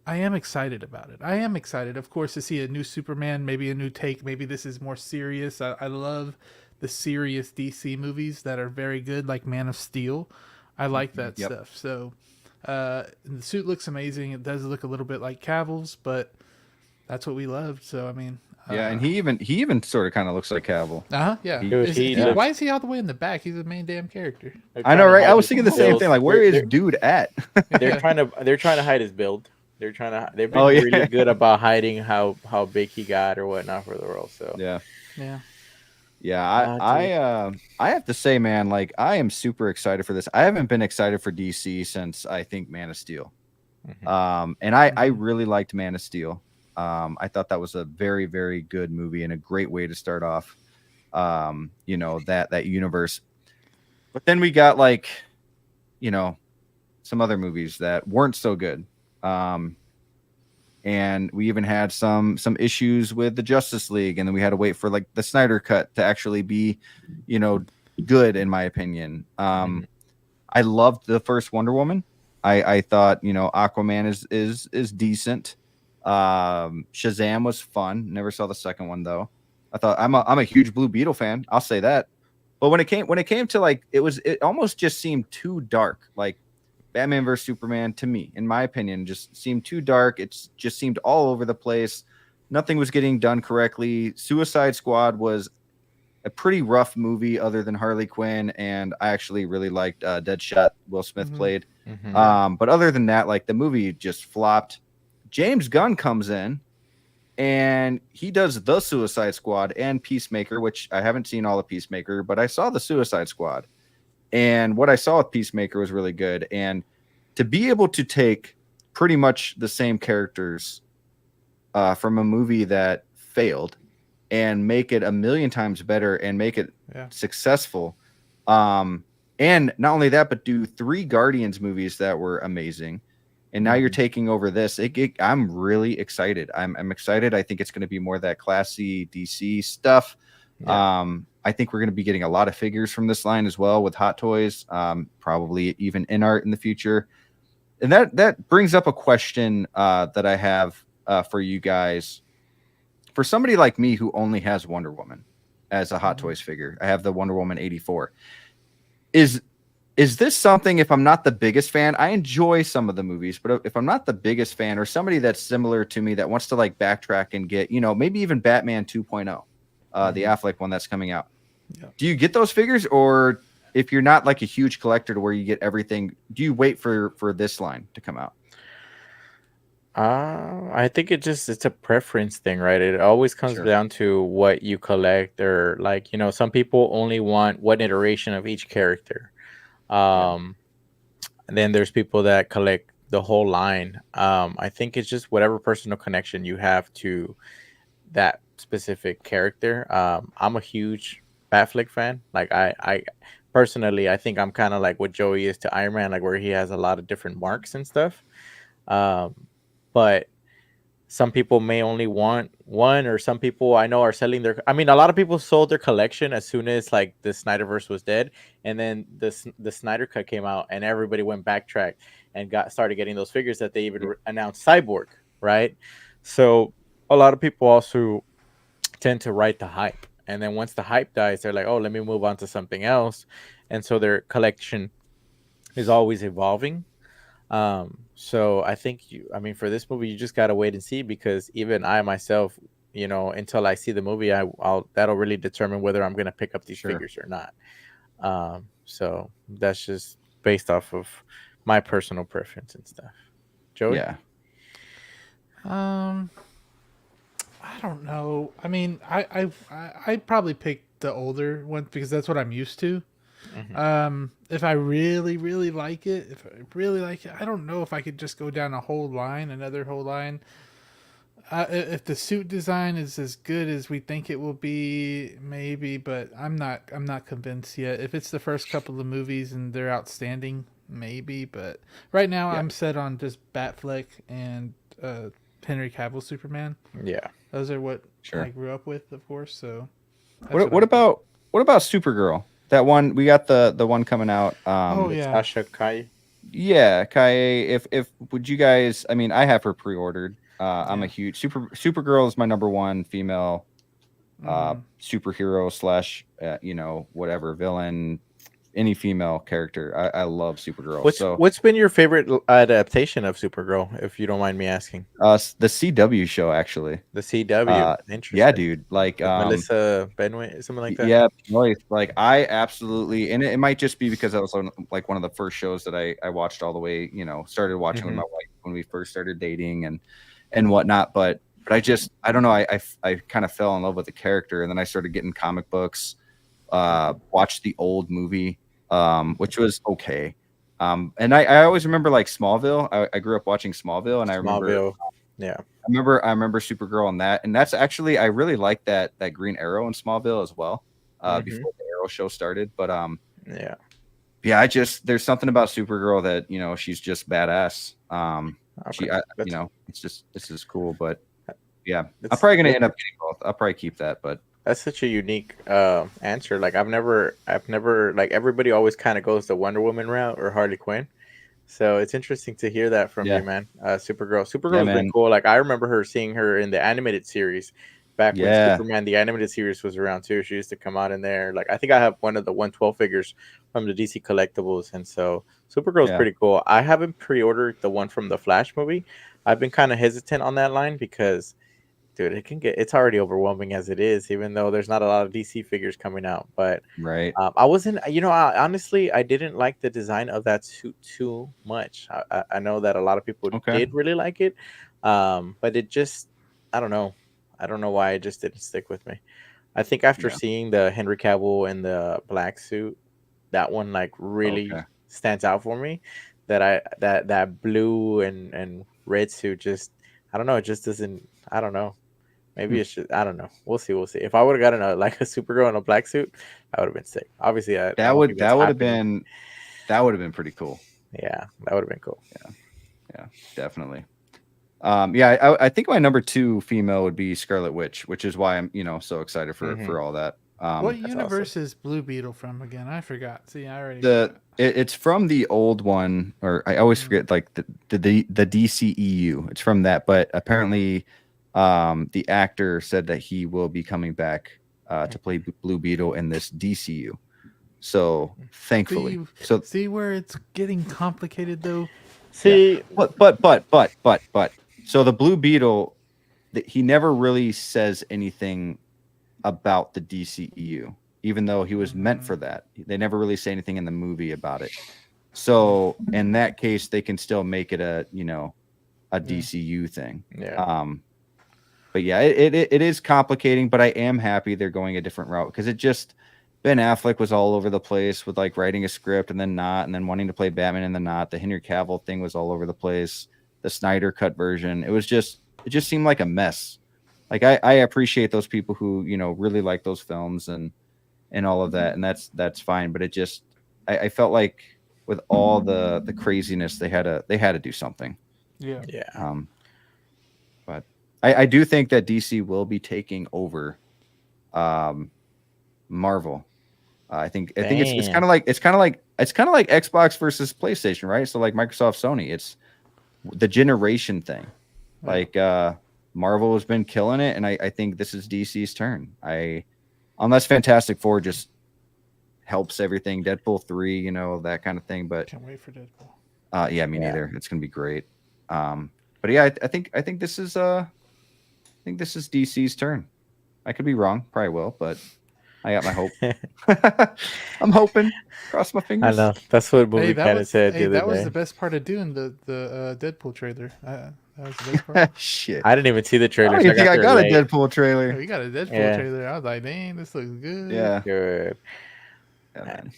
I am excited about it. I am excited, of course, to see a new Superman, maybe a new take. Maybe this is more serious. I love the serious DC movies that are very good, like Man of Steel. I like that stuff. So the suit looks amazing. It does look a little bit like Cavill's, but that's what we loved. So, I mean, Yeah, and he even sort of kind of looks like Cavill. Yeah. Dude, why is he all the way in the back? He's the main damn character. I know, right? I was thinking the same thing. Like, where is dude at? They're trying to hide his build. They've been really good about hiding how big he got or whatnot for the role. So I have to say, man, like I am super excited for this. I haven't been excited for DC since I think Man of Steel. And I really liked Man of Steel. I thought that was a very, very good movie and a great way to start off that universe. But then we got like, some other movies that weren't so good. And we even had some issues with the Justice League, and then we had to wait for like the Snyder Cut to actually be, good in my opinion. I loved the first Wonder Woman. I thought, Aquaman is decent. Shazam was fun. Never saw the second one though. I thought I'm a huge Blue Beetle fan. I'll say that. But when it came to like it almost just seemed too dark. Like Batman vs Superman, to me, in my opinion, just seemed too dark. It just seemed all over the place. Nothing was getting done correctly. Suicide Squad was a pretty rough movie, other than Harley Quinn, and I actually really liked Deadshot. Will Smith played. But other than that, like the movie just flopped. James Gunn comes in, and he does the Suicide Squad and Peacemaker, which I haven't seen all of Peacemaker, but I saw the Suicide Squad. And what I saw with Peacemaker was really good. And to be able to take pretty much the same characters from a movie that failed and make it a million times better and make it successful. And not only that, but do 3 Guardians movies that were amazing. And now you're taking over this. I'm really excited. I'm excited. I think it's going to be more of that classy DC stuff. I think we're going to be getting a lot of figures from this line as well with Hot Toys, probably even Inart in the future. And that brings up a question that I have for you guys. For somebody like me who only has Wonder Woman as a Hot Toys figure, I have the Wonder Woman 84. Is this something, if I'm not the biggest fan, I enjoy some of the movies, but if I'm not the biggest fan or somebody that's similar to me that wants to like backtrack and get, maybe even Batman 2.0, the Affleck one that's coming out. Do you get those figures, or if you're not like a huge collector to where you get everything, do you wait for this line to come out? I think it's a preference thing, right? It always comes down to what you collect, or like, some people only want one iteration of each character. And then there's people that collect the whole line. I think it's just whatever personal connection you have to that specific character. I'm a huge Batfleck fan. Like I personally, I think I'm kind of like what Joey is to Iron Man, like where he has a lot of different marks and stuff. But some people may only want one, or some people I know are selling a lot of people sold their collection as soon as like the Snyderverse was dead, and then the Snyder Cut came out, and everybody went backtrack and started getting those figures that they even announced Cyborg, right? So a lot of people also tend to ride the hype, and then once the hype dies, they're like, oh, let me move on to something else, and so their collection is always evolving. So I think for this movie, you just gotta wait and see, because even I myself, until I see the movie, that'll really determine whether I'm gonna pick up these figures or not. So that's just based off of my personal preference and stuff. Joey? Yeah. I don't know. I mean, I probably pick the older one because that's what I'm used to. If I really, really like it, I don't know if I could just go down another whole line. If the suit design is as good as we think it will be, maybe, but I'm not convinced yet. If it's the first couple of movies and they're outstanding, maybe, but right now I'm set on just Batfleck and Henry Cavill Superman. Yeah, those are what I grew up with, of course. So what about Supergirl? That one, we got the one coming out. Sasha Kai. Yeah, Kai. If would you guys? I mean, I have her pre-ordered. I'm a huge Supergirl is my number one female superhero / whatever villain any female character. I love Supergirl. What's been your favorite adaptation of Supergirl, if you don't mind me asking? The CW show, actually. The CW. Interesting. Yeah, dude. Like Melissa Benoist, something like that. Yeah, like I absolutely, and it might just be because I was on like one of the first shows that I watched all the way. Started watching with my wife when we first started dating and whatnot. But I don't know. I kind of fell in love with the character, and then I started getting comic books. Watched the old movie, which was okay. And I always remember like Smallville. I grew up watching Smallville, and I remember Supergirl on that, and that's actually I really like that Green Arrow in Smallville as well. Before the Arrow show started, but I just there's something about Supergirl that she's just badass. It's just this is cool, but yeah, I'm probably gonna end up getting both. I'll probably keep that, but. That's such a unique answer. Like I've never like everybody always kind of goes the Wonder Woman route or Harley Quinn. So it's interesting to hear that from you, man. Supergirl's been cool. Like I remember seeing her in the animated series back when Superman the animated series was around too. She used to come out in there. Like I think I have one of the 112 figures from the DC collectibles, and so Supergirl's pretty cool. I haven't pre-ordered the one from the Flash movie. I've been kind of hesitant on that line because. Dude, it's already overwhelming as it is, even though there's not a lot of DC figures coming out. But I wasn't, honestly, I didn't like the design of that suit too much. I know that a lot of people did really like it, but it just, I don't know why it just didn't stick with me. I think after seeing the Henry Cavill in the black suit, that one like really stands out for me. That blue and red suit just, I don't know, it just doesn't. I don't know. Maybe it should. I don't know. We'll see. If I would have gotten a Supergirl in a black suit, that would have been sick. Obviously, that would have been pretty cool. Yeah, that would have been cool. Yeah, definitely. I think my number 2 female would be Scarlet Witch, which is why I'm so excited for all that. What universe is Blue Beetle from again? I forgot. See, I already. It's from the old one, or I always forget like the DCEU. It's from that, but apparently. The actor said that he will be coming back to play Blue Beetle in this DCU. So thankfully, see where it's getting complicated though. See, but so the Blue Beetle, he never really says anything about the DCEU, even though he was meant for that. They never really say anything in the movie about it. So in that case, they can still make it a DCU thing. Yeah. But yeah, it is complicating, but I am happy they're going a different route because it just Ben Affleck was all over the place with like writing a script and then not, and then wanting to play Batman and then not. The Henry Cavill thing was all over the place. The Snyder cut version, it just seemed like a mess. Like I appreciate those people who really like those films and all of that, and that's fine. But it just I felt like with all the craziness they had to do something. Yeah. But I do think that DC will be taking over Marvel. I think it's kind of like Xbox versus PlayStation, right? So like Microsoft, Sony, it's the generation thing. Like Marvel has been killing it, and I think this is DC's turn. Unless Fantastic Four just helps everything, Deadpool 3, that kind of thing. But can't wait for Deadpool. Yeah, me neither. It's gonna be great. But yeah, I think this is DC's turn. I could be wrong, probably will, but I got my hope. I'm hoping. Cross my fingers. I know. That's what movie kind of said the other day. That was the best part of Dune, the Deadpool trailer. That was the best part. Shit. I didn't even see the trailer. I don't think I got a Deadpool trailer. Oh, you got a Deadpool trailer. I was like, dang, this looks good. Yeah. Good. Yeah, man.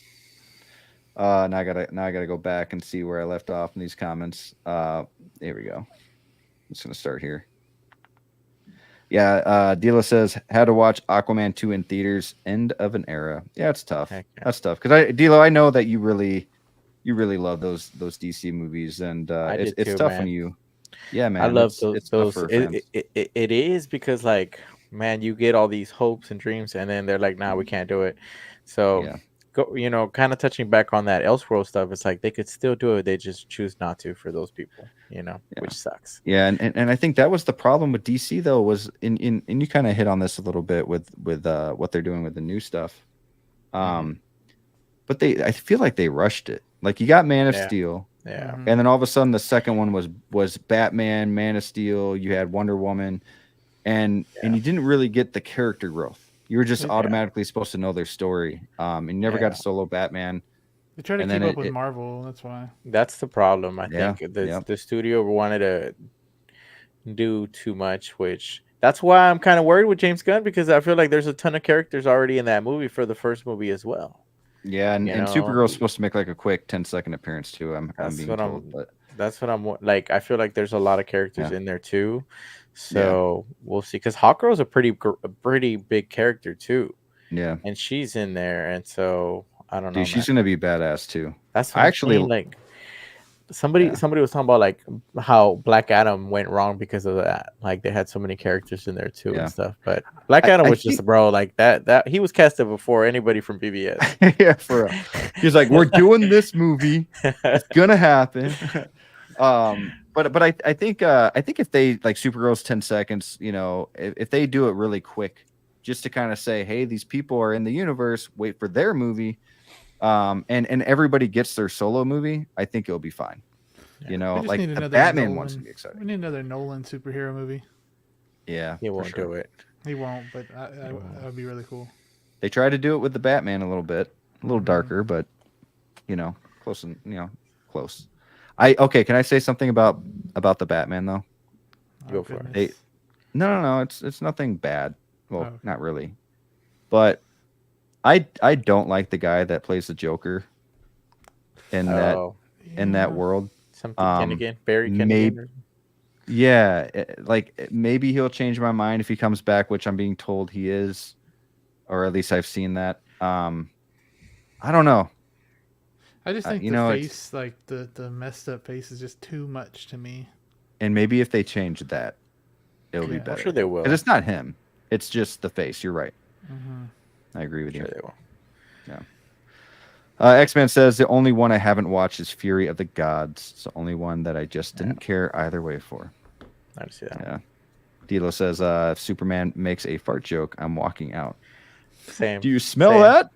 Now I gotta go back and see where I left off in these comments. Here we go. I'm just gonna start here. Yeah, Dila says had to watch Aquaman 2 in theaters. End of an era. Yeah, it's tough. That's tough because Dilo, I know that you really love those DC movies, and it's tough when you. Yeah, man. I love those. It is because like, man, you get all these hopes and dreams, and then they're like, "Nah, we can't do it." So. Yeah. Go, kind of touching back on that Elseworld stuff. It's like they could still do it. They just choose not to for those people, which sucks. Yeah, and I think that was the problem with DC though. Was and you kind of hit on this a little bit with what they're doing with the new stuff. But but I feel like they rushed it. Like you got Man of Yeah. Steel, Yeah. and then all of a sudden the second one was Batman, Man of Steel. You had Wonder Woman, and you didn't really get the character growth. You were just automatically supposed to know their story. And you never got a solo Batman. They try to And keep then up with Marvel. That's why. That's the problem. I Yeah, think the studio wanted to do too much, which that's why I'm kind of worried with James Gunn, because I feel like there's a ton of characters already in that movie for the first movie as well. Yeah, and Supergirl's supposed to make like a quick 10-second appearance too. I'm being told, but that's what I'm like. I feel like there's a lot of characters in there too, so we'll see. Because Hawkgirl's a pretty big character too. Yeah, and she's in there, and so I don't know. Dude, she's gonna be badass too. That's what I'm saying, like somebody was talking about like how Black Adam went wrong because of that. Like they had so many characters in there too and stuff. But Black Adam was just like that he was casted before anybody from BBS. Yeah, for real. He's like, we're doing this movie. It's gonna happen. But I think if they like Supergirl's 10 seconds, you know, if they do it really quick, just to kind of say, hey, these people are in the universe, wait for their movie. And everybody gets their solo movie, I think it'll be fine. You know, like the Batman one's gonna be exciting. We need another Nolan superhero movie. Yeah, he won't do it. He won't, but that would be really cool. They tried to do it with the Batman a little bit, a little darker, but you know, close. Okay, can I say something about the Batman though? Go for it. No, it's nothing bad. Well, not really, but I don't like the guy that plays the Joker in that world. Something Kennigan, Barry Kennigan. Maybe he'll change my mind if he comes back, which I'm being told he is, or at least I've seen that. I don't know. I just think the face, like the messed up face, is just too much to me. And maybe if they change that, it'll be better. I'm sure they will. Because it's not him; it's just the face. You're right. Mm-hmm. I agree with you. They will. Yeah. X-Man says the only one I haven't watched is Fury of the Gods. It's the only one that I just didn't care either way for. I see that. Yeah. Dilo says if Superman makes a fart joke, I'm walking out. Same. Do you smell that?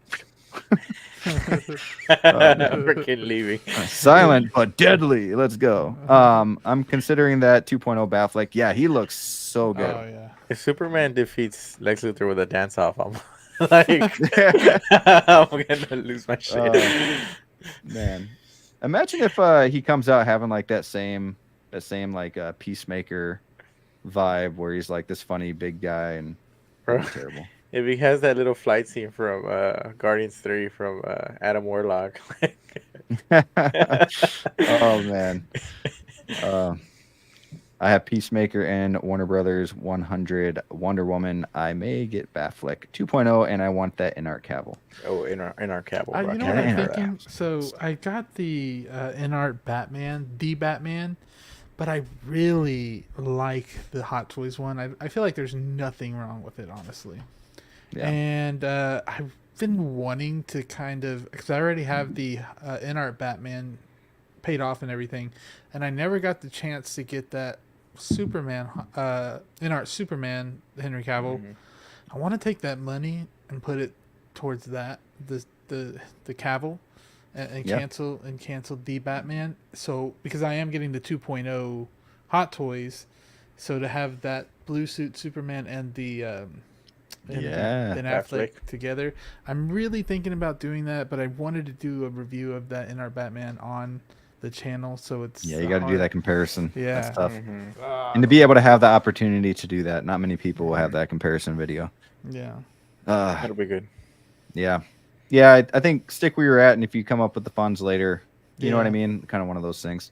Freaking leaving. Silent but deadly. Let's go. I'm considering that 2.0 Batfleck. Yeah, he looks so good. Oh yeah. If Superman defeats Lex Luthor with a dance off, I'm like, I'm gonna lose my shit. Man, imagine if he comes out having like that same like Peacemaker vibe, where he's like this funny big guy and terrible. If he has that little flight scene from Guardians 3 from Adam Warlock. Oh man. I have Peacemaker and Warner Brothers 100 Wonder Woman. I may get Batfleck 2.0, and I want that Inart Cavill. Oh, Inart Cavill. You know what I'm thinking? So I got the Inart Batman, the Batman, but I really like the Hot Toys one. I feel like there's nothing wrong with it, honestly. Yeah. And I've been wanting to kind of, because I already have the Inart Batman paid off and everything, and I never got the chance to get that Superman, Inart Superman, Henry Cavill. Mm-hmm. I want to take that money and put it towards that, the Cavill, and cancel the Batman. So because I am getting the 2.0 Hot Toys, so to have that blue suit Superman and the Ben Affleck together, I'm really thinking about doing that. But I wanted to do a review of that Inart Batman on the channel, so it's you got to do that comparison. Yeah, that's tough. And to be able to have the opportunity to do that, not many people will have that comparison video. Yeah, that'll be good. Yeah. I think stick where you're at, and if you come up with the funds later, you know what I mean. Kind of one of those things.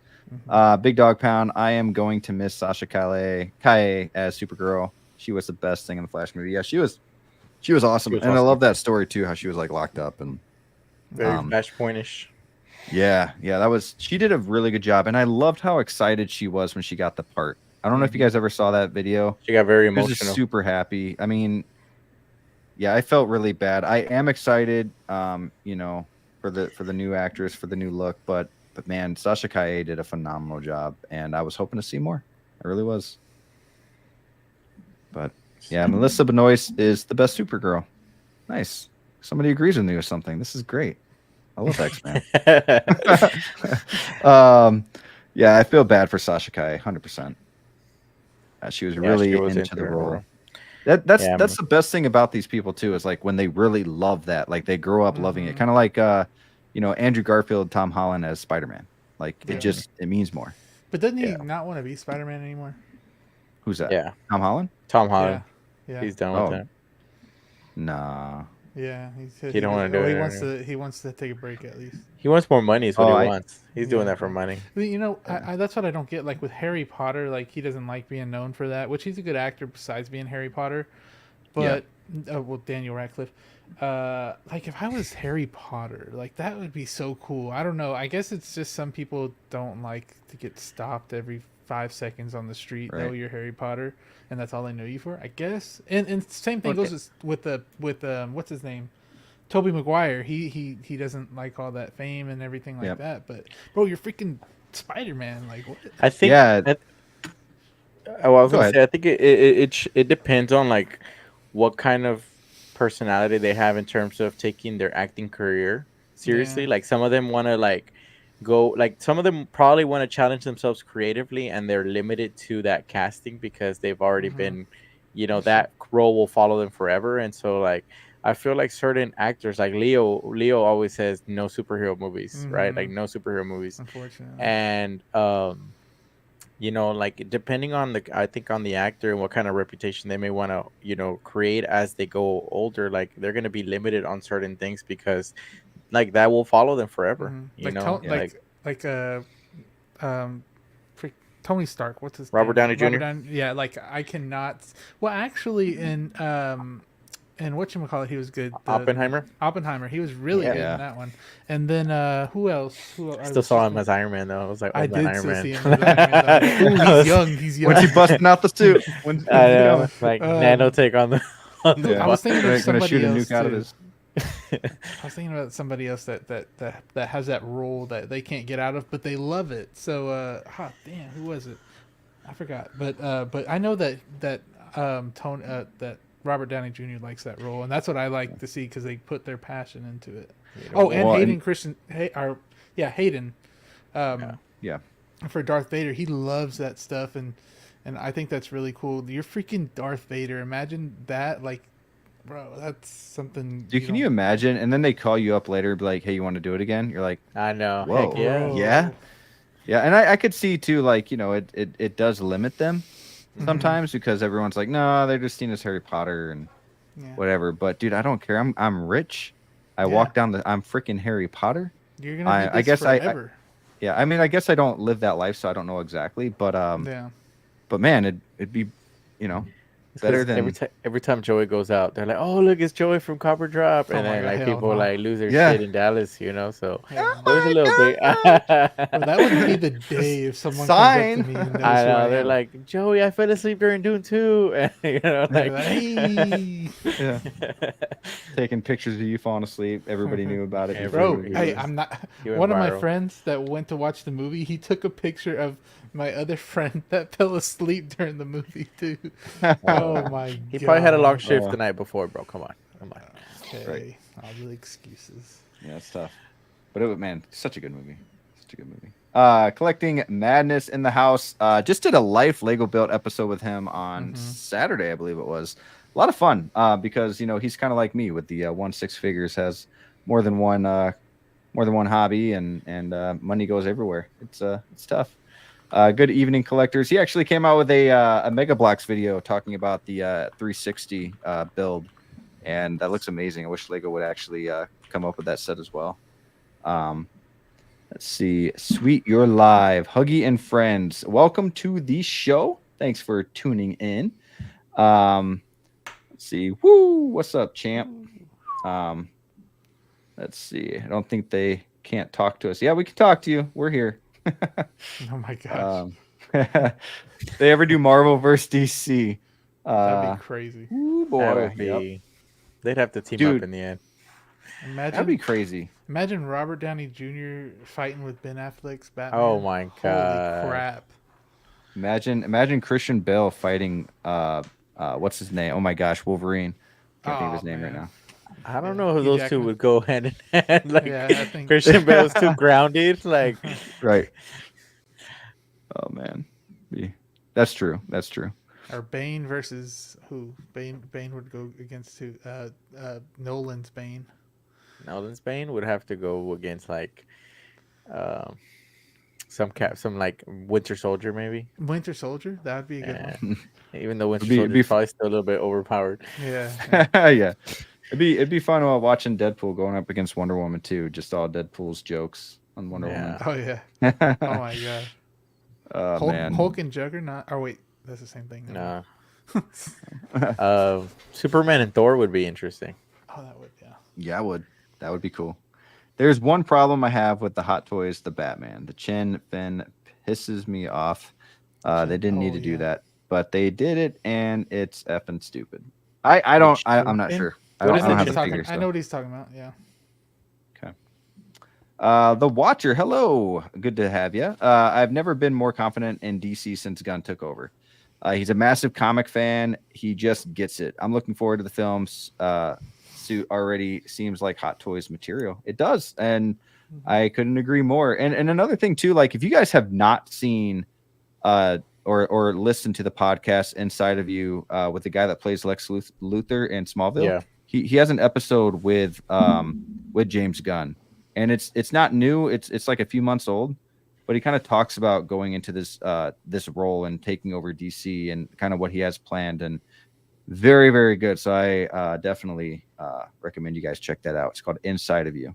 Big Dog Pound. I am going to miss Sasha Calle as Supergirl. She was the best thing in the Flash movie. Yeah, she was awesome, and I love that story too. How she was like locked up and very Flashpoint-ish. Yeah, she did a really good job, and I loved how excited she was when she got the part. I don't know if you guys ever saw that video. She got very emotional. She was just super happy. I mean, yeah, I felt really bad. I am excited, you know, for the new actress, for the new look, but man, Sasha Calle did a phenomenal job, and I was hoping to see more. I really was. But yeah, Melissa Benoist is the best Supergirl. Nice. Somebody agrees with me with something. This is great. I love X-Men. Yeah, I feel bad for Sasha Kai, 100%. She was really into the role. That's the best thing about these people too, is like when they really love that, like they grow up loving it, kind of like Andrew Garfield, Tom Holland as Spider-Man. Like it means more. But doesn't he not want to be Spider-Man anymore? Who's that? Yeah, Tom Holland. Tom Holland. Yeah. He's done with that. Nah. Yeah, he don't want to do it. He wants to take a break at least. He wants more money. Is what he wants. He's doing that for money. You know, I that's what I don't get. Like with Harry Potter, like he doesn't like being known for that, which he's a good actor besides being Harry Potter. But Daniel Radcliffe. Like if I was Harry Potter, like that would be so cool. I don't know. I guess it's just some people don't like to get stopped every 5 seconds on the street. Right. Though you're Harry Potter, and that's all they know you for, I guess. And same thing goes with what's his name, Tobey Maguire. He doesn't like all that fame and everything like that. But bro, you're freaking Spider-Man. Like what? I think. I was gonna say. I think it depends on like what kind of personality they have in terms of taking their acting career seriously. Like some of them want to like go, like some of them probably want to challenge themselves creatively, and they're limited to that casting because they've already been, that role will follow them forever. And so like I feel like certain actors, like Leo always says no superhero movies, right? Like no superhero movies, unfortunately. And like depending on I think on the actor and what kind of reputation they may want to, create as they go older, like they're going to be limited on certain things because like that will follow them forever. Tony Stark, what's his Robert name? Downey Jr. Yeah, like I cannot. Well, actually, in whatchamacallit, he was good. Oppenheimer, he was really good in that one. And then who else? I still saw him as Iron Man though. I was like, I did Iron Man. See him as Iron Man. He's young. When's he busting out the suit? I know, like nanotech on the. I was thinking of somebody else nuke out of his. I was thinking about somebody else that has that role that they can't get out of, but they love it. So, damn, who was it? I forgot. But I know that Robert Downey Jr. likes that role, and that's what I like to see because they put their passion into it. Hayden. For Darth Vader, he loves that stuff, and I think that's really cool. You're freaking Darth Vader. Imagine that, like. Bro, that's something. Dude, can you imagine? And then they call you up later and be like, hey, you want to do it again? You're like, I know. Whoa. Heck yeah. Yeah. And I could see too, like, it does limit them sometimes because everyone's like, no, they're just seen as Harry Potter and whatever. But dude, I don't care. I'm rich. I walk down I'm freaking Harry Potter. You're gonna be I guess forever. I mean, I guess I don't live that life, so I don't know exactly. But but man, it'd be, better than every time Joey goes out, they're like, "Oh, look, it's Joey from Copper Drop," and then like people like lose their shit in Dallas, So there's a little bit. That would be the day if someone comes up to me and knows I know they're like, "Joey, I fell asleep during Dune 2," and hey. Taking pictures of you falling asleep. Everybody knew about it. Bro, hey, I'm not. One of my friends that went to watch the movie, he took a picture of my other friend that fell asleep during the movie too. Oh my god. He probably had a long shift the night before, bro. Come on. Okay. Right. All the excuses. Yeah, it's tough. But man, such a good movie. Collecting Madness in the house. Just did a Life Lego Built episode with him on Saturday, I believe it was. A lot of fun. Because he's kind of like me with the 1-6 figures, has more than one hobby and money goes everywhere. It's tough. Good evening, collectors. He actually came out with a Mega Blocks video talking about the 360 build, and that looks amazing. I wish Lego would actually come up with that set as well. Let's see. Sweet, you're live. Huggy and friends, welcome to the show. Thanks for tuning in. Let's see. Woo! What's up, champ? Let's see. I don't think they can't talk to us. Yeah, we can talk to you. We're here. Oh my gosh. They ever do Marvel versus DC? That'd be crazy. Ooh, boy. That would be, they'd have to team up in the end. That'd be crazy. Imagine Robert Downey Jr. fighting with Ben Affleck's Batman. Oh my god. Holy crap. Imagine Christian Bale fighting what's his name? Oh my gosh, Wolverine. Can't think of his name right now. I don't know if Hugh those two Jackman. would go hand in hand. Like Yeah, I think Christian Bale's too grounded. Like Right. Oh man. That's true. That's true. or Bane versus who? Bane would go against who? Nolan's Bane. Nolan's Bane would have to go against like some like Winter Soldier maybe. Winter Soldier, that would be a good one. Even though Winter It'd Soldier be is probably still a little bit overpowered. Yeah. Yeah. It'd be fun while watching Deadpool going up against Wonder Woman too. Just all Deadpool's jokes on Wonder Oh yeah. Woman. Oh my god. Oh man. Hulk and Juggernaut. Oh wait, that's the same thing. No. Superman and Thor would be interesting. Oh, that would, yeah. Yeah, that would be cool. There's one problem I have with the Hot Toys, the Batman. The chin fin pisses me off. They didn't need to do that, but they did it, and it's effing stupid. I'm not sure. I don't have a figure. I know what he's talking about. Yeah. Okay. The Watcher, hello. Good to have you. I've never been more confident in DC since Gunn took over. He's a massive comic fan. He just gets it. I'm looking forward to the films. Suit already seems like Hot Toys material. It does, and I couldn't agree more. And another thing too, like if you guys have not seen or listened to the podcast Inside of You with the guy that plays Lex Luthor in Smallville, he has an episode with James Gunn, and it's not new. It's like a few months old, but he kind of talks about going into this role and taking over DC and kind of what he has planned, and very, very good. So I definitely recommend you guys check that out. It's called Inside of You.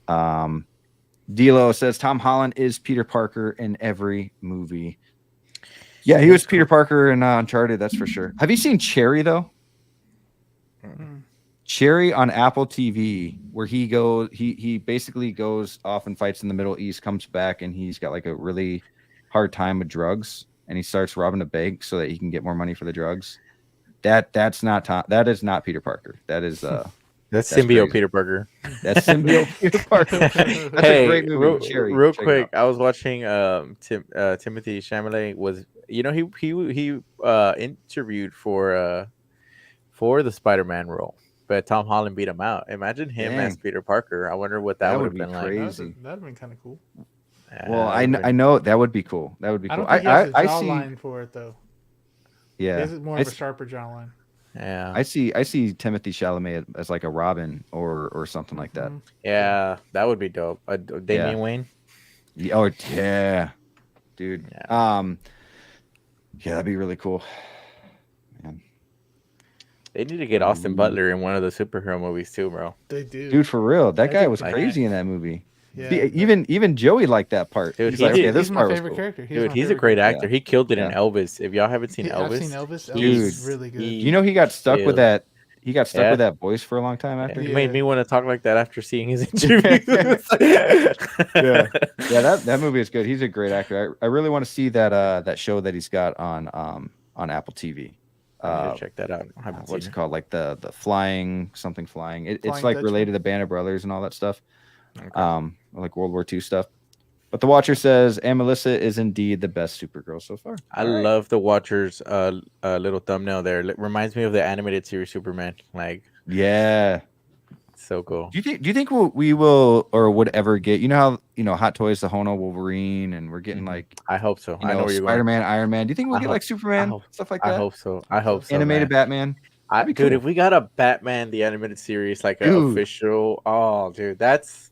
Dilo says Tom Holland is Peter Parker in every movie. Yeah, he was Peter Parker in Uncharted, that's for sure. Have you seen Cherry though? Cherry on Apple TV, where he basically goes off and fights in the Middle East, comes back, and he's got like a really hard time with drugs, and he starts robbing a bank so that he can get more money for the drugs. That's not Tom. That is not Peter Parker. That is that's symbiote Peter Parker. That's symbiote Peter Parker. That's a great movie. Real quick, I was watching Timothy Chalamet was he interviewed for the Spider-Man role, but Tom Holland beat him out. Imagine him as Peter Parker. I wonder what that would have been crazy. Like. That'd have been kind of cool. Well, I know that would be cool. That would be cool. I don't think he has a jawline for it though. Yeah, this is more of a sharper jawline. Yeah, I see Timothy Chalamet as like a Robin or something like that. Yeah, that would be dope. Damian Wayne. Yeah, dude. Yeah. Yeah, that'd be really cool. Man, they need to get Austin Butler in one of the superhero movies too, bro. They do, dude. For real, that guy was crazy in that movie. Yeah, even Joey liked that part. Dude, he's like, okay, this he's part my was favorite cool. character. Dude, he's a great actor. Yeah. He killed it in Elvis. If y'all haven't seen Elvis, I've seen Elvis. Dude, is really good. You know, he got stuck with that. He got stuck with that voice for a long time after. He made me want to talk like that after seeing his interview. Yeah, that movie is good. He's a great actor. I really want to see that show that he's got on Apple TV. Check that out. What's it called? Like the flying. It's like Dutchman. related to Band of Brothers and all that stuff. Okay. Like World War II stuff. But the Watcher says, and Melissa is indeed the best Supergirl so far. I love the Watcher's little thumbnail there. It reminds me of the animated series Superman. Like, yeah, so cool. Do you think we will or would ever get? You know how Hot Toys, the Hono Wolverine, and we're getting like. I hope so. I know where you're Spider-Man, Iron Man. Do you think we'll get like Superman stuff like that? I hope so. Animated Batman. Dude, cool. If we got a Batman the animated series, like an official, dude, that's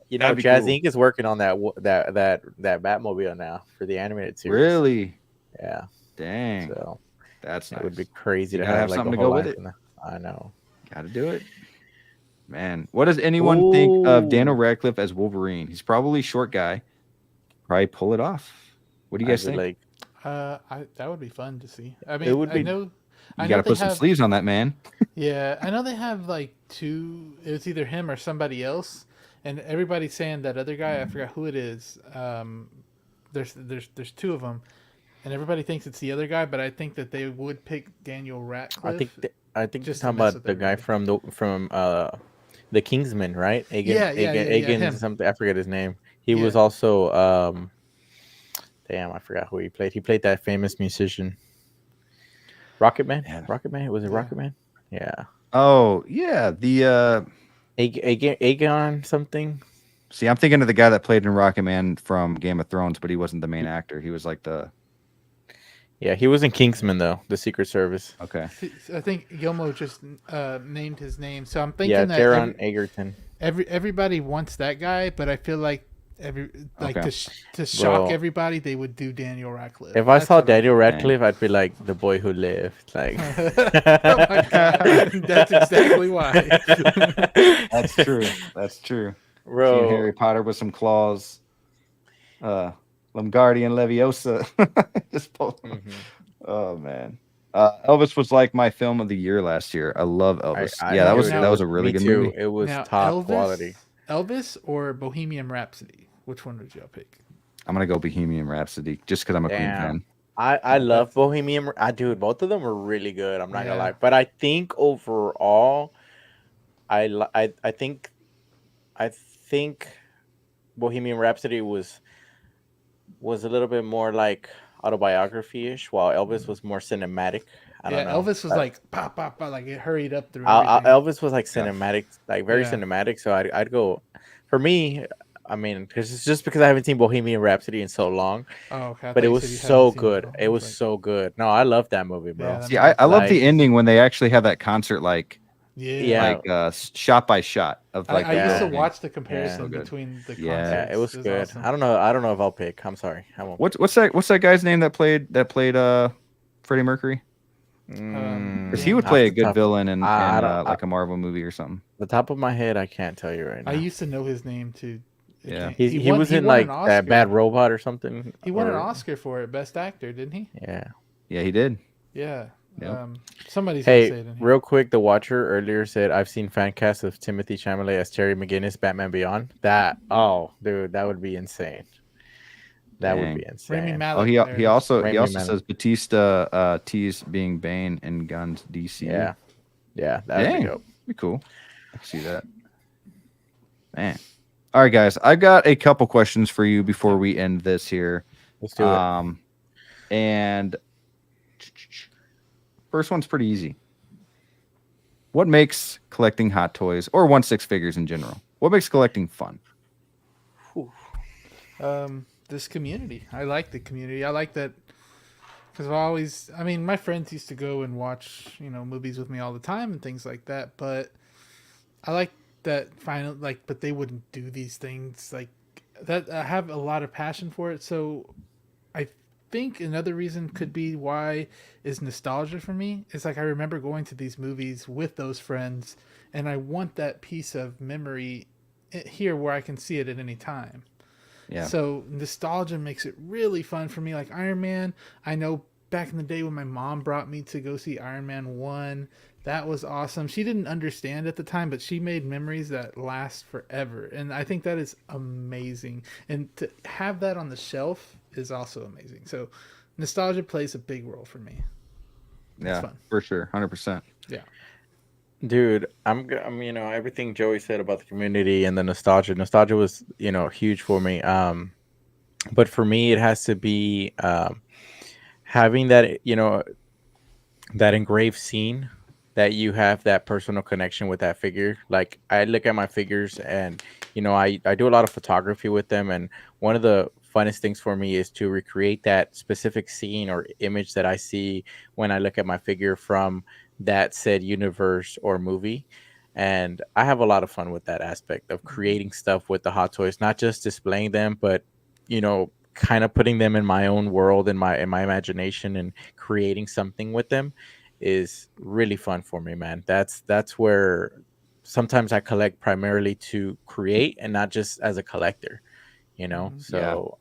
Jazz Inc. is working on that Batmobile now for the animated series. Really? Yeah. Dang. So that's nice. It would be crazy to have like something to go with it. I know. Got to do it. Man, what does anyone think of Daniel Radcliffe as Wolverine? He's probably a short guy. Probably pull it off. What do you guys think? Like, that would be fun to see. I mean, it would be. You got to put some sleeves on that, man. Yeah, I know they have like two. It's either him or somebody else, and everybody's saying that other guy. I forgot who it is. There's two of them, and everybody thinks it's the other guy. But I think that they would pick Daniel Radcliffe. I think just talking about the guy from the Kingsman, right? Egan something. I forget his name. He was also damn, I forgot who he played. He played that famous musician. Rocket Man? Yeah. Rocket Man? Was it Rocket Man? Yeah. Oh yeah, the Aegon something. see, I'm thinking of the guy that played in Rocket Man from Game of Thrones, but he wasn't the main actor. He was like the Yeah, he was in Kingsman though, the Secret Service. okay. I think Gilmo just named his name, so I'm Yeah, thinking that Taron Egerton. everybody wants that guy, but I feel like Okay. to shock Bro. everybody, they would do Daniel Radcliffe. If I That's saw what Daniel Radcliffe, I'd be like the boy who lived. Like, oh my God. That's exactly why. That's true. That's true. Seeing bro. Harry Potter with some claws. Lomgardi and Leviosa. Just both. Mhm. Oh man. Elvis was like my film of the year last year. I love Elvis. Yeah, that was agree. that was a really Me good too. movie. It was Now, top quality. Elvis or Bohemian Rhapsody? Which one would y'all pick? I'm gonna go Bohemian Rhapsody just because I'm a Queen Damn. fan. I love Bohemian. Dude, both of them were really good. I'm not gonna Yeah. lie, but I think overall, I think Bohemian Rhapsody was a little bit more like autobiography-ish, while Elvis was more cinematic. I don't know. Elvis was like pop, pop, pop, like it hurried up through everything. Elvis was like cinematic, like very Yeah. cinematic. So I'd go for me. I mean, because it's just because I haven't seen Bohemian Rhapsody in so long, Oh, okay. I but thought it you was said you so hadn't seen good. all. It was like, so good. No, I love that movie, bro. Yeah, that See, I love the Like- ending when they actually have that concert like Yeah. shot by shot of like I used to the- watch the comparison So good. between the Yeah. concerts. Yeah, it was good. awesome. I don't know if I'll pick. I'm sorry. I won't. What's that guy's name that played Freddie Mercury? Because he would Off play a the good top- villain in I don't- like a Marvel movie or something. The top of my head, I can't tell you right now. I used to know his name too. It Yeah. can't- he won- was in won an like that Oscar. Bad Robot or something. He won an or- Oscar for it, Best Actor, didn't he? Yeah. Yeah, he did. Yeah. Yep. Somebody's gonna say Hey, it in here. real quick, the Watcher earlier said I've seen fan casts of Timothy Chalamet as Terry McGinnis, Batman Beyond. Dude, that would be insane. That Dang. would be insane. Rami Oh, Malek. he there it is. also Rami Malek. says Batista teased being Bane in Gunn's DC. Yeah, that would Dang. be dope. Be cool. I can see that. Man. All right, guys. I've got a couple questions for you before we end this here. Let's do it. And first one's pretty easy. What makes collecting Hot Toys or 1/6 figures in general? What makes collecting fun? This community. I like the community. I like that because my friends used to go and watch, movies with me all the time and things like that. But I like that but they wouldn't do these things like that. I have a lot of passion for it. So I think another reason could be why is nostalgia for me. It's like I remember going to these movies with those friends and I want that piece of memory here where I can see it at any time. Yeah. So nostalgia makes it really fun for me. Like Iron Man, I know back in the day when my mom brought me to go see Iron Man 1, that was awesome. She didn't understand at the time, but she made memories that last forever. And I think that is amazing. And to have that on the shelf is also amazing. So nostalgia plays a big role for me. Yeah, fun. for sure. 100%. Yeah. Dude, I'm everything Joey said about the community and the nostalgia. Nostalgia was, huge for me. But for me, it has to be having that, that engraved scene that you have that personal connection with that figure. Like I look at my figures and, I do a lot of photography with them. And one of the funnest things for me is to recreate that specific scene or image that I see when I look at my figure from that said universe or movie. And I have a lot of fun with that aspect of creating stuff with the Hot Toys, not just displaying them, but kind of putting them in my own world, in my imagination, and creating something with them is really fun for me, man. That's where sometimes I collect primarily to create and not just as a collector. So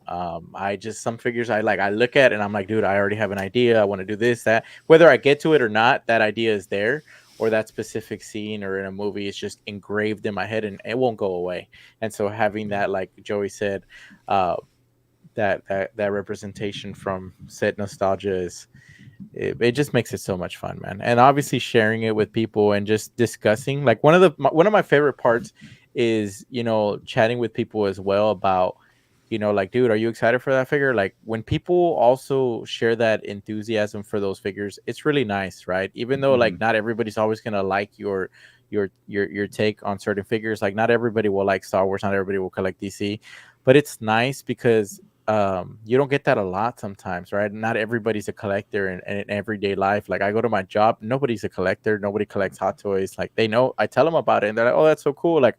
some figures I look at and I'm like, dude, I already have an idea. I want to do this, that, whether I get to it or not, that idea is there, or that specific scene or in a movie is just engraved in my head and it won't go away. And so having that, like Joey said, that representation from said nostalgia it just makes it so much fun, man. And obviously sharing it with people and just discussing, like one of my favorite parts is, chatting with people as well about like, dude, are you excited for that figure? Like when people also share that enthusiasm for those figures, it's really nice, right? Even though like not everybody's always gonna like your take on certain figures. Like not everybody will like Star Wars, not everybody will collect DC, but it's nice because you don't get that a lot sometimes, right? Not everybody's a collector in everyday life. Like I go to my job, nobody's a collector, nobody collects Hot Toys. Like they know, I tell them about it and they're like, oh, that's so cool. Like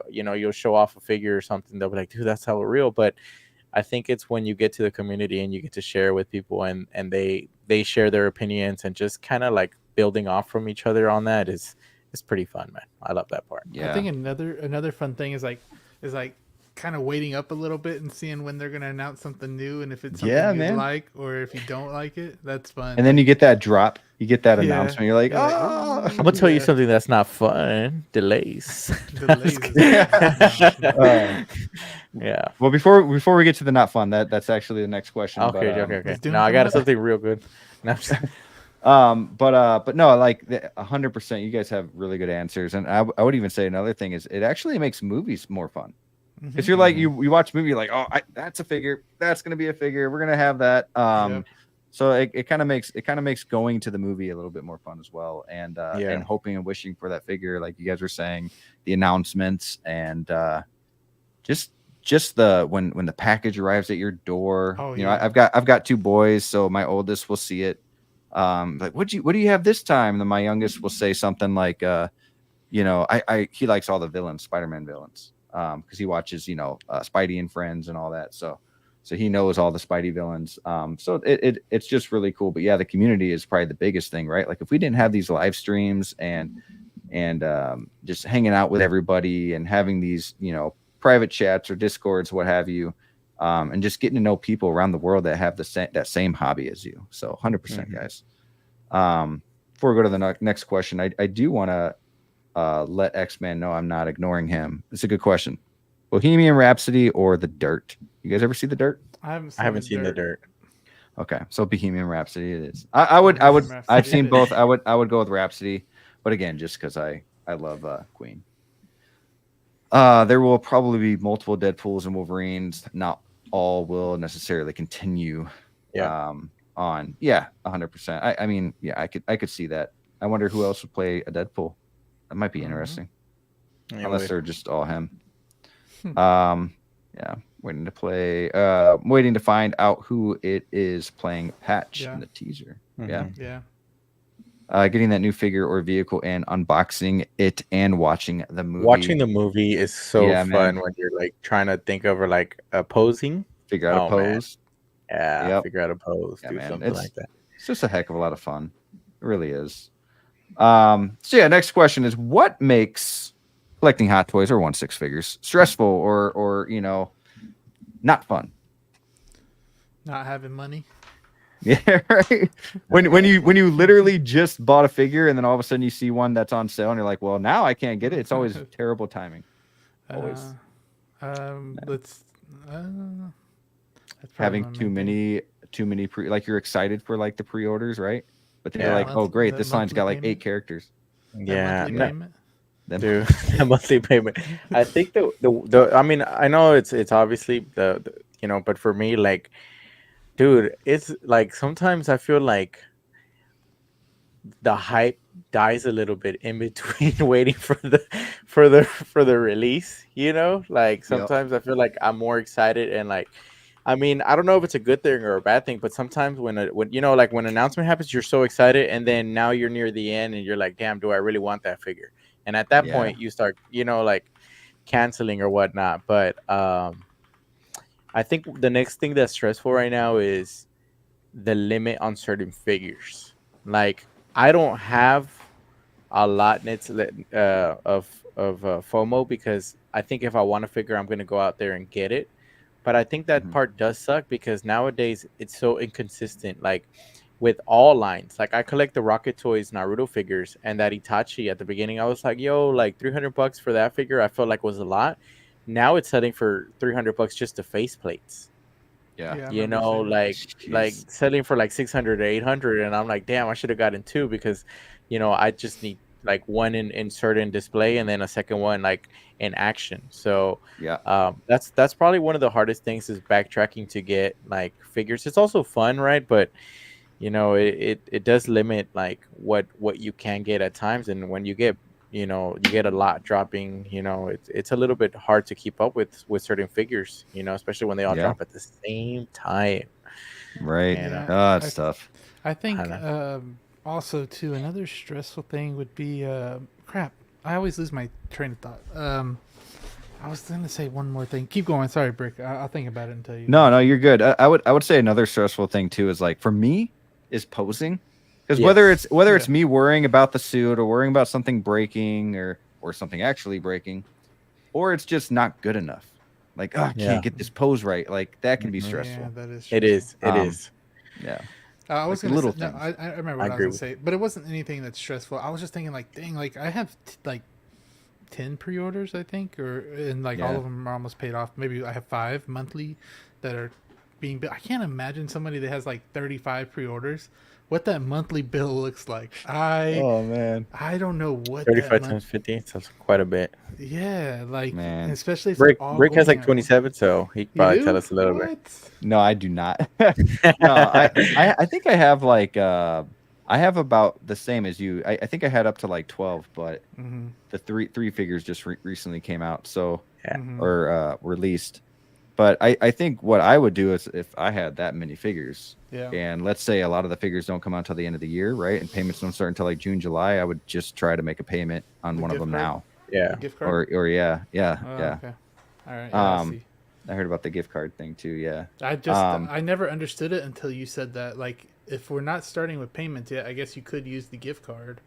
you'll show off a figure or something, they'll be like, dude, that's hella real. But I think it's when you get to the community and you get to share with people and they share their opinions and just kind of like building off from each other on that is pretty fun, man. I love that part. I think another fun thing is like kind of waiting up a little bit and seeing when they're gonna announce something new, and if it's something you like or if you don't like it, that's fun. And then you get that drop, you get that announcement. You're like, oh, I'm gonna tell you something that's not fun. Delays. Yeah. Well, before we get to the not fun, that's actually the next question. Okay, okay. No, I got something real good. No, but no, like 100%, you guys have really good answers, and I would even say another thing is it actually makes movies more fun. Because you're like you watch a movie, you're like, oh, that's a figure, that's gonna be a figure, we're gonna have that. So it kind of makes going to the movie a little bit more fun as well, and hoping and wishing for that figure, like you guys were saying, the announcements and just the when the package arrives at your door. I've got 2 boys, so my oldest will see it. Like what do you have this time? And then my youngest will say something like, he likes all the villains, Spider-Man villains, because he watches, Spidey and Friends and all that. So he knows all the Spidey villains. So it's just really cool. But yeah, the community is probably the biggest thing, right? Like if we didn't have these live streams and just hanging out with everybody and having these, private chats or Discords, what have you, and just getting to know people around the world that have that same hobby as you. So 100%, guys. Before we go to the next question, I do want to let X-Man know I'm not ignoring him. It's a good question. Bohemian Rhapsody or The Dirt? You guys ever see The Dirt? I haven't seen The Dirt. Okay, so Bohemian Rhapsody it is. I've seen both. I would go with Rhapsody, but again, just because I love Queen. There will probably be multiple Deadpools and Wolverines. Not all will necessarily continue. On 100%. I mean, I could see that. I wonder who else would play a Deadpool. That might be interesting. Unless they're just all him. Waiting to find out who it is playing Patch in the teaser. Getting that new figure or vehicle and unboxing it and watching the movie. Watching the movie is so fun when you're like trying to think of like a posing. Figure out a pose. Figure out a pose. Do something like that. It's just a heck of a lot of fun. It really is. Next question is, what makes collecting Hot Toys or 1/6 figures stressful or not fun? Not having money. Yeah, right. When you literally just bought a figure and then all of a sudden you see one that's on sale and you're like, well, now I can't get it. It's always terrible timing. Always. Having too many like you're excited for like the pre-orders, right? But then you're like, oh great, this line's got like 8 characters. Yeah. Dude, a monthly payment. I think the I mean, I know it's obviously the but for me, like, dude, it's like sometimes I feel like the hype dies a little bit in between waiting for the release, like sometimes I feel like I'm more excited and like, I mean, I don't know if it's a good thing or a bad thing, but sometimes when an announcement happens, you're so excited and then now you're near the end and you're like, damn, do I really want that figure? And at that point you start, like canceling or whatnot. But I think the next thing that's stressful right now is the limit on certain figures. Like I don't have a lot of FOMO because I think if I want a figure, I'm going to go out there and get it. But I think that part does suck because nowadays it's so inconsistent. Like with all lines, like I collect the Rocket Toys Naruto figures and that Itachi at the beginning. I was like, yo, like $300 for that figure. I felt like was a lot. Now it's selling for $300 just the face plates. Yeah. Like selling for like 600 or 800. And I'm like, damn, I should have gotten 2 because, I just need like one in certain display and then a second one like in action. So that's probably one of the hardest things is backtracking to get like figures. It's also fun, right? But you know, it does limit like what you can get at times, and when you get you get a lot dropping, it's a little bit hard to keep up with certain figures, especially when they all drop at the same time. Right. And, It's tough. I think also too another stressful thing would be crap. I always lose my train of thought. I was going to say one more thing. Keep going. Sorry, Brick. I'll think about it and tell you. No, you're good. I would say another stressful thing too is like for me is posing, because whether it's me worrying about the suit or worrying about something breaking or something actually breaking, or it's just not good enough. Like, I can't get this pose right. Like that can be stressful. Yeah, that is. It is. It is. Yeah. I was like gonna say, no, I remember what I was gonna say, but it wasn't anything that's stressful. I was just thinking like, dang, like I have like 10 pre-orders, I think, and all of them are almost paid off. Maybe I have 5 monthly that are being built. I can't imagine somebody that has like 35 pre-orders, what that monthly bill looks like. Oh man, I don't know what 35 times 50, that's quite a bit. Yeah, like man, especially if Rick has like 27, so he can probably tell us a little bit. No, I do not. No, I think I have like I have about the same as you. I think I had up to like 12, but the three figures just recently came out, so or released. But I think what I would do is if I had that many figures, and let's say a lot of the figures don't come out until the end of the year, right? And payments don't start until like June, July, I would just try to make a payment on one of them now. Yeah. Gift card? Or yeah. Okay. All right. I heard about the gift card thing too. Yeah. I never understood it until you said that. Like, if we're not starting with payments yet, I guess you could use the gift card.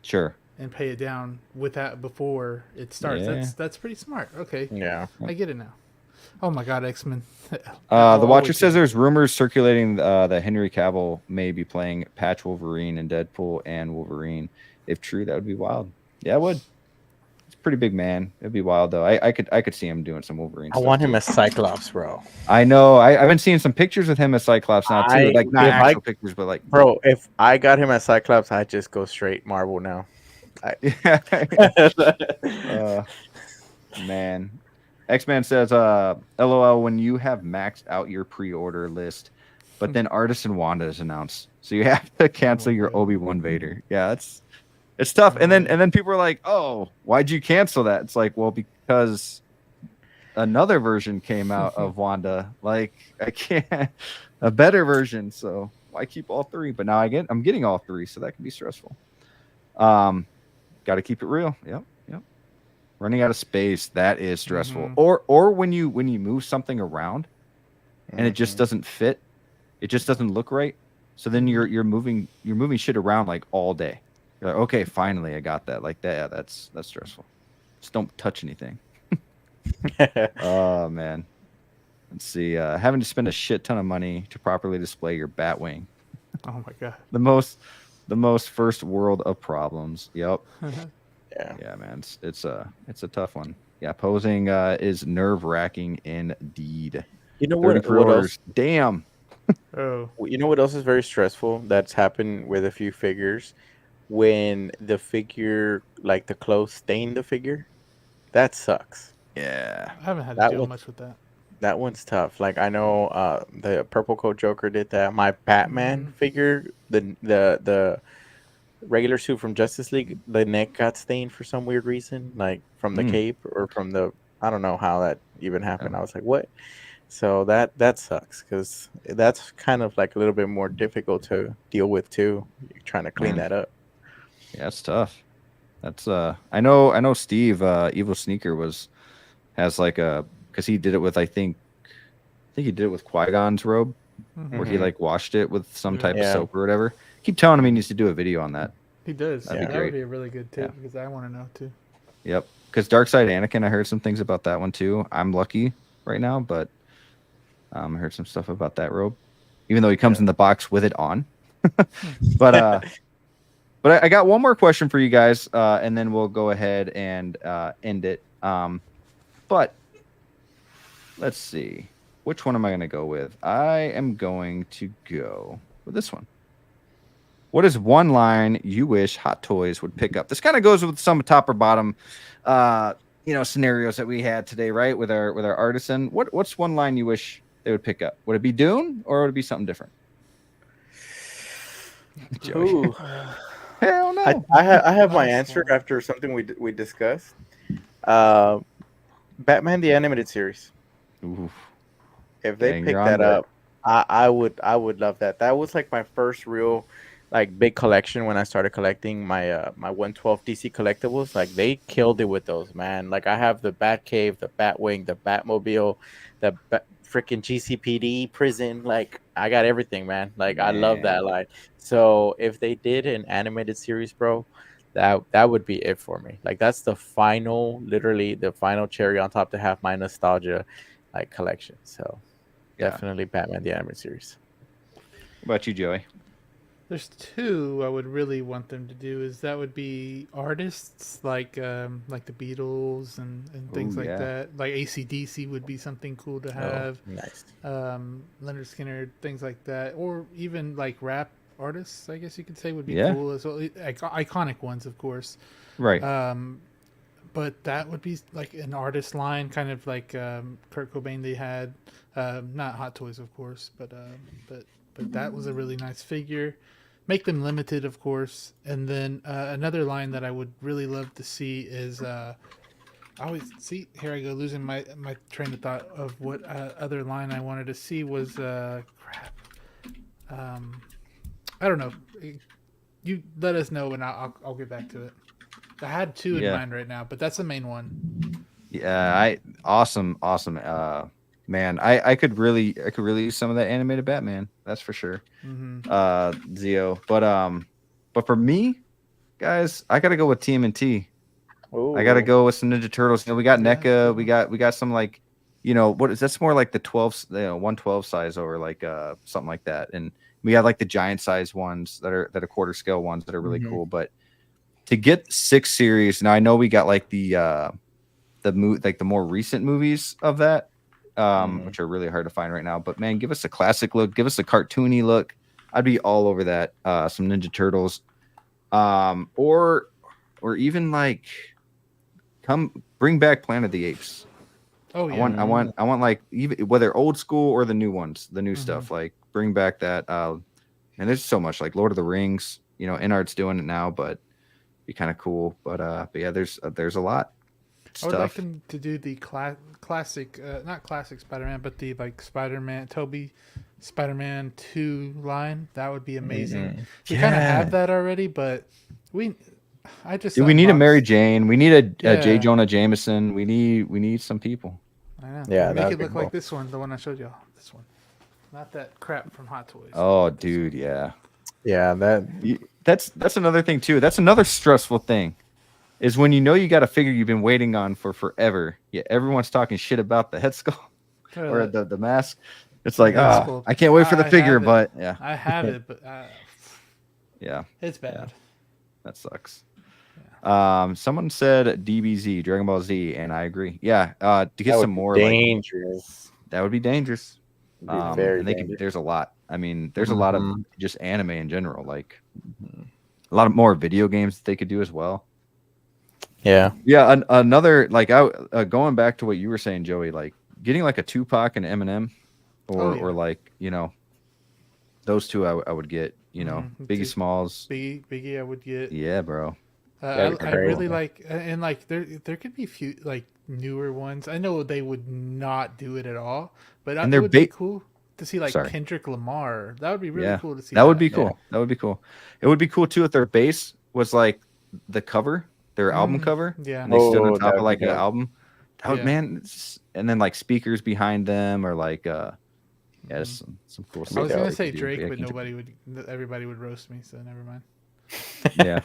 Sure. And pay it down with that before it starts. Yeah. That's pretty smart. Okay. Yeah. I get it now. Oh my God, X-Men. The Watcher says there's rumors circulating that Henry Cavill may be playing Patch Wolverine in Deadpool and Wolverine. If true, that would be wild. Yeah, it would. It's a pretty big man. It'd be wild though. I could see him doing some Wolverine. I want him as Cyclops, bro. I know. I've been seeing some pictures with him as Cyclops now too. Like not actual pictures, but like. Bro, if I got him as Cyclops, I'd just go straight Marvel now. Man. X-Man says, LOL, when you have maxed out your pre-order list, but then Artisan Wanda is announced, so you have to cancel your Obi-Wan Vader. Yeah, it's tough. And then people are like, oh, why'd you cancel that? It's like, well, because another version came out of Wanda. Like, I can't, a better version, so why keep all 3? But now I'm getting all 3, so that can be stressful. Got to keep it real. Yep. Running out of space, that is stressful. Or when you move something around and it just doesn't fit, it just doesn't look right. So then you're moving shit around like all day. You're like, okay, finally I got that. Like that, that's stressful. Just don't touch anything. Oh man. Let's see. Having to spend a shit ton of money to properly display your Batwing. Oh my God. The most first world of problems. Yep. Yeah, man, it's a tough one. Yeah, posing is nerve-wracking indeed. You know what else? Damn. You know what else is very stressful? That's happened with a few figures. When the figure, like the clothes, stain the figure, that sucks. Yeah, I haven't had to deal much with that. That one's tough. Like I know the Purple Coat Joker did that. My Batman figure, the regular suit from Justice League, the neck got stained for some weird reason, like from the cape or from the, I don't know how that even happened. I was like, what? So that sucks, because that's kind of like a little bit more difficult to deal with too. You're trying to clean that up. Yeah, it's tough. That's I know Steve Evil Sneaker has like because he did it with I think he did it with Qui-Gon's robe, where he like washed it with some type of soap or whatever. Keep telling him he needs to do a video on that. He does. That'd be that great. Would be a really good tip, because I want to know too. Yep. Because Darkseid Anakin, I heard some things about that one too. I'm lucky right now, but I heard some stuff about that robe, even though he comes in the box with it on. But I got one more question for you guys, and then we'll go ahead and end it. But let's see. Which one am I going to go with? I am going to go with this one. What is one line you wish Hot Toys would pick up? This kind of goes with some top or bottom, scenarios that we had today, right? With our Artisan. What's one line you wish they would pick up? Would it be Dune or would it be something different? Ooh. Hell no. I have my answer after something we discussed. Batman the Animated Series. Ooh. If they pick that up, I would love that. That was like my first real like big collection when I started collecting my my 112 DC collectibles. Like they killed it with those, man. Like I have the Batcave, the Batwing, the Batmobile, the freaking GCPD prison. Like I got everything, man. Like I love that line. So if they did an animated series, bro, that would be it for me. Like that's literally the final cherry on top to have my nostalgia like collection. So definitely Batman the Animated Series. What about you, Joey? There's two I would really want them to do. That would be artists like the Beatles and things like that. Like AC/DC would be something cool to have. Nice. Leonard Skinner, things like that, or even like rap artists, I guess you could say, would be cool as well. Iconic ones, of course. Right. But that would be like an artist line, kind of like Kurt Cobain. They had not Hot Toys, of course, but that was a really nice figure. Make them limited, of course. And then another line that I would really love to see is here I go losing my train of thought of what other line I wanted to see was I don't know. You let us know and I'll get back to it. I had two in mind right now, but that's the main one. Yeah, awesome. Man, I could really use some of that animated Batman. That's for sure. Zio, but for me, guys, I gotta go with TMNT. Ooh. I gotta go with some Ninja Turtles. We got NECA. We got some like, what is that's more like the 112 size or like something like that. And we have like the giant size ones that are quarter scale ones that are really cool. But to get 6 series, now I know we got like the more recent movies of that. Which are really hard to find right now. But man, give us a classic look, give us a cartoony look. I'd be all over that. Some Ninja Turtles, or even like bring back Planet of the Apes. Oh yeah, I want like even whether old school or the new ones, the new stuff. Like bring back that. And there's so much like Lord of the Rings. Inart's doing it now, but be kind of cool. But yeah, there's a lot. I would like them to do the classic, not classic Spider-Man, but the like Spider-Man, Toby Spider-Man 2 line. That would be amazing. We kind of have that already, but we need a Mary Jane. We need a J. Jonah Jameson. We need some people. I know. Yeah, make it look like this one, the one I showed y'all. This one, not that crap from Hot Toys. Oh, dude, yeah. That's another thing too. That's another stressful thing. Is when you got a figure you've been waiting on for forever. Yeah, everyone's talking shit about the head skull or the mask. It's like, I can't wait for the figure, but yeah. I have it, but yeah, it's bad. Yeah. That sucks. Yeah. Someone said DBZ, Dragon Ball Z, and I agree. Yeah, to get some more dangerous. That would be dangerous. Very dangerous. There's a lot. I mean, there's a lot of just anime in general. Like a lot of more video games that they could do as well. Yeah. Another like going back to what you were saying, Joey, like getting like a Tupac and Eminem, or like those two I would get. Biggie Smalls, Biggie I would get. Yeah, bro. I really like, and like there could be few like newer ones. I know they would not do it at all, but it would be cool to see like Kendrick Lamar. That would be really cool to see. That would be cool. That would be cool. It would be cool too if their base was like the cover. Their album cover, and they stood on top of like an album. That would, man, and then like speakers behind them, or like, some cool stuff. I was gonna say Drake, but everybody would roast me, so never mind. Yeah,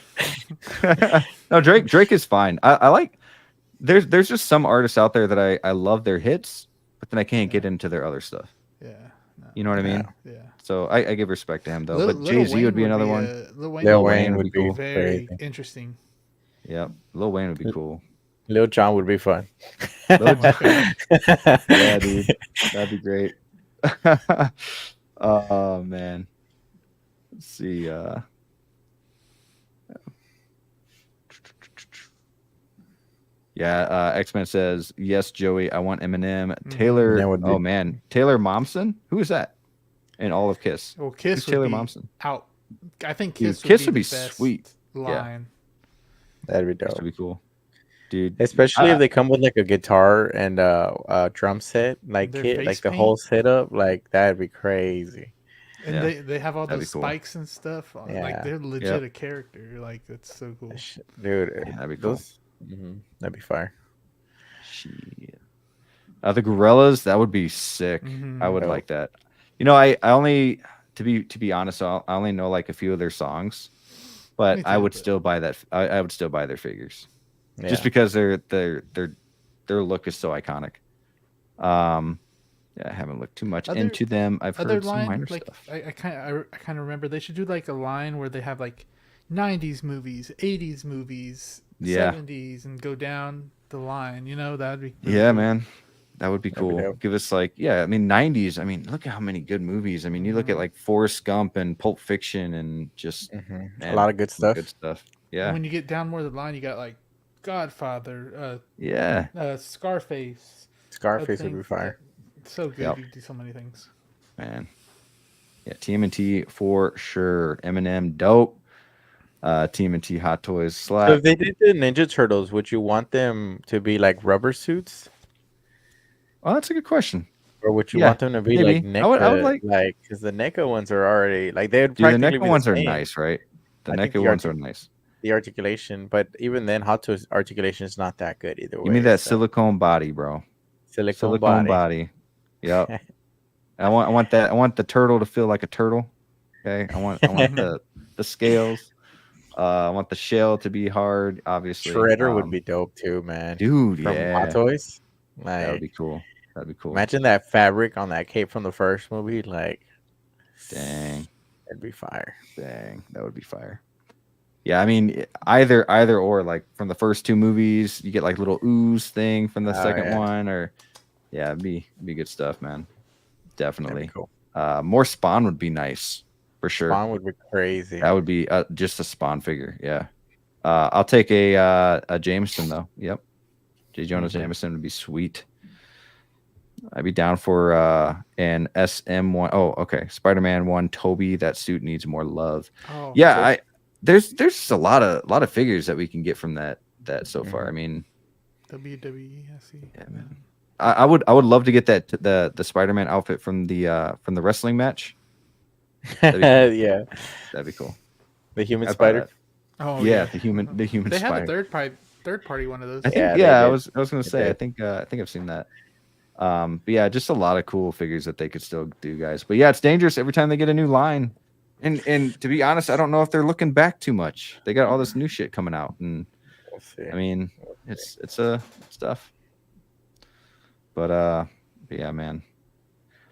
no, Drake is fine. I like. There's just some artists out there that I love their hits, but then I can't get into their other stuff. Yeah, you know what I mean. Yeah. So I give respect to him though. But Jay-Z would be another one. Lil Wayne would be cool. Very interesting. Yeah, Lil Wayne would be cool. Lil Jon would be fun. Yeah, dude, that'd be great. Oh man, let's see. Yeah, X-Men says, yes, Joey, I want Eminem. Mm-hmm. Taylor, That would be- oh man, Taylor Momsen? Who is that? In all of Kiss. Well, Kiss Who's would Taylor be Momsen? out. I think Dude, Kiss Kiss would would be be the best sweet. line. That'd be This dope. would be cool. Dude. Especially if they come with like a guitar and a drum set, like Their kit, face like the paint. whole setup, like that'd be crazy. And Yeah, they have all that'd those be cool. spikes and stuff. Like Yeah. they're legit a character. Like that's so cool. Dude, that'd be cool. That'd be fire. Shit. The Gorillas, that would be sick. Mhm. I would Dope. like that. You know, I only to be honest, I only know like a few of their songs, but Me I too, would but- still buy that. I would still buy their figures Yeah. just because their look is so iconic. Yeah, I haven't looked too much Other- into them. I've Other heard some line, minor like stuff. I kind of remember they should do like a line where they have like 90s movies, 80s movies, Yeah. 70s, and go down the line. You know, that'd be really Yeah, cool. man. That would be That'd be cool. dope. Give us like, yeah, I mean, 90s. I mean, look at how many good movies. I mean, you look at like Forrest Gump and Pulp Fiction and just A man, lot of good some stuff. Good stuff. And Yeah. when you get down more the line, you got like Godfather, Yeah. Scarface. Scarface would be things fire. that- So good. Yep. You do so many things. Man. Yeah, TMNT for sure. Eminem, dope. TMNT Hot Toys So slap. if they did the Ninja Turtles, would you want them to be like rubber suits, Oh, that's a good question. or would you Yeah, want them to be like maybe. NECA? I would like- because the NECA ones are already like they would Dude, the practically be NECA the ones are same, nice, right? The I think NECA the ones are nice. The articulation, but even then, Hot Toys articulation is not that good either way. Give me that so- silicone body, bro. silicone body. Yep. I want that. I want the turtle to feel like a turtle. Okay. I want the scales. I want the shell to be hard. Obviously, Shredder would be dope too, man. dude. From Yeah, Hot Toys, that would like be cool. That'd be cool. imagine that fabric on that cape from the first movie, like Dang, it'd be fire. dang, that would be fire. Yeah, I mean, either or. Like from the first two movies, you get like little ooze thing from the Oh, second yeah. one, or yeah, it'd be good stuff, man. That'd Definitely. be cool. More Spawn would be nice for sure. Spawn would be crazy. That would be just a Spawn figure. Yeah. I'll take a Jameson though. Yep. J. Jonah Jameson would be sweet. I'd be down for an SM1. Oh, okay. Spider-Man 1 Toby. That suit needs more love. Oh, Yeah, there's a lot of figures that we can get from that so far. I mean, WWE. I see. yeah, man. I would love to get that the Spider-Man outfit from the wrestling match. That'd be cool. Yeah, That'd be cool. the human I'd buy spider. that. Oh yeah, the human They spider. have a third party one of those. I think, Yeah, they yeah, I did. was gonna They say, I did. think I've seen that. But yeah, just a lot of cool figures that they could still do, guys. But yeah, it's dangerous every time they get a new line. And to be honest, I don't know if they're looking back too much. They got all this new shit coming out, and We'll see. I mean, it's stuff. But yeah, man.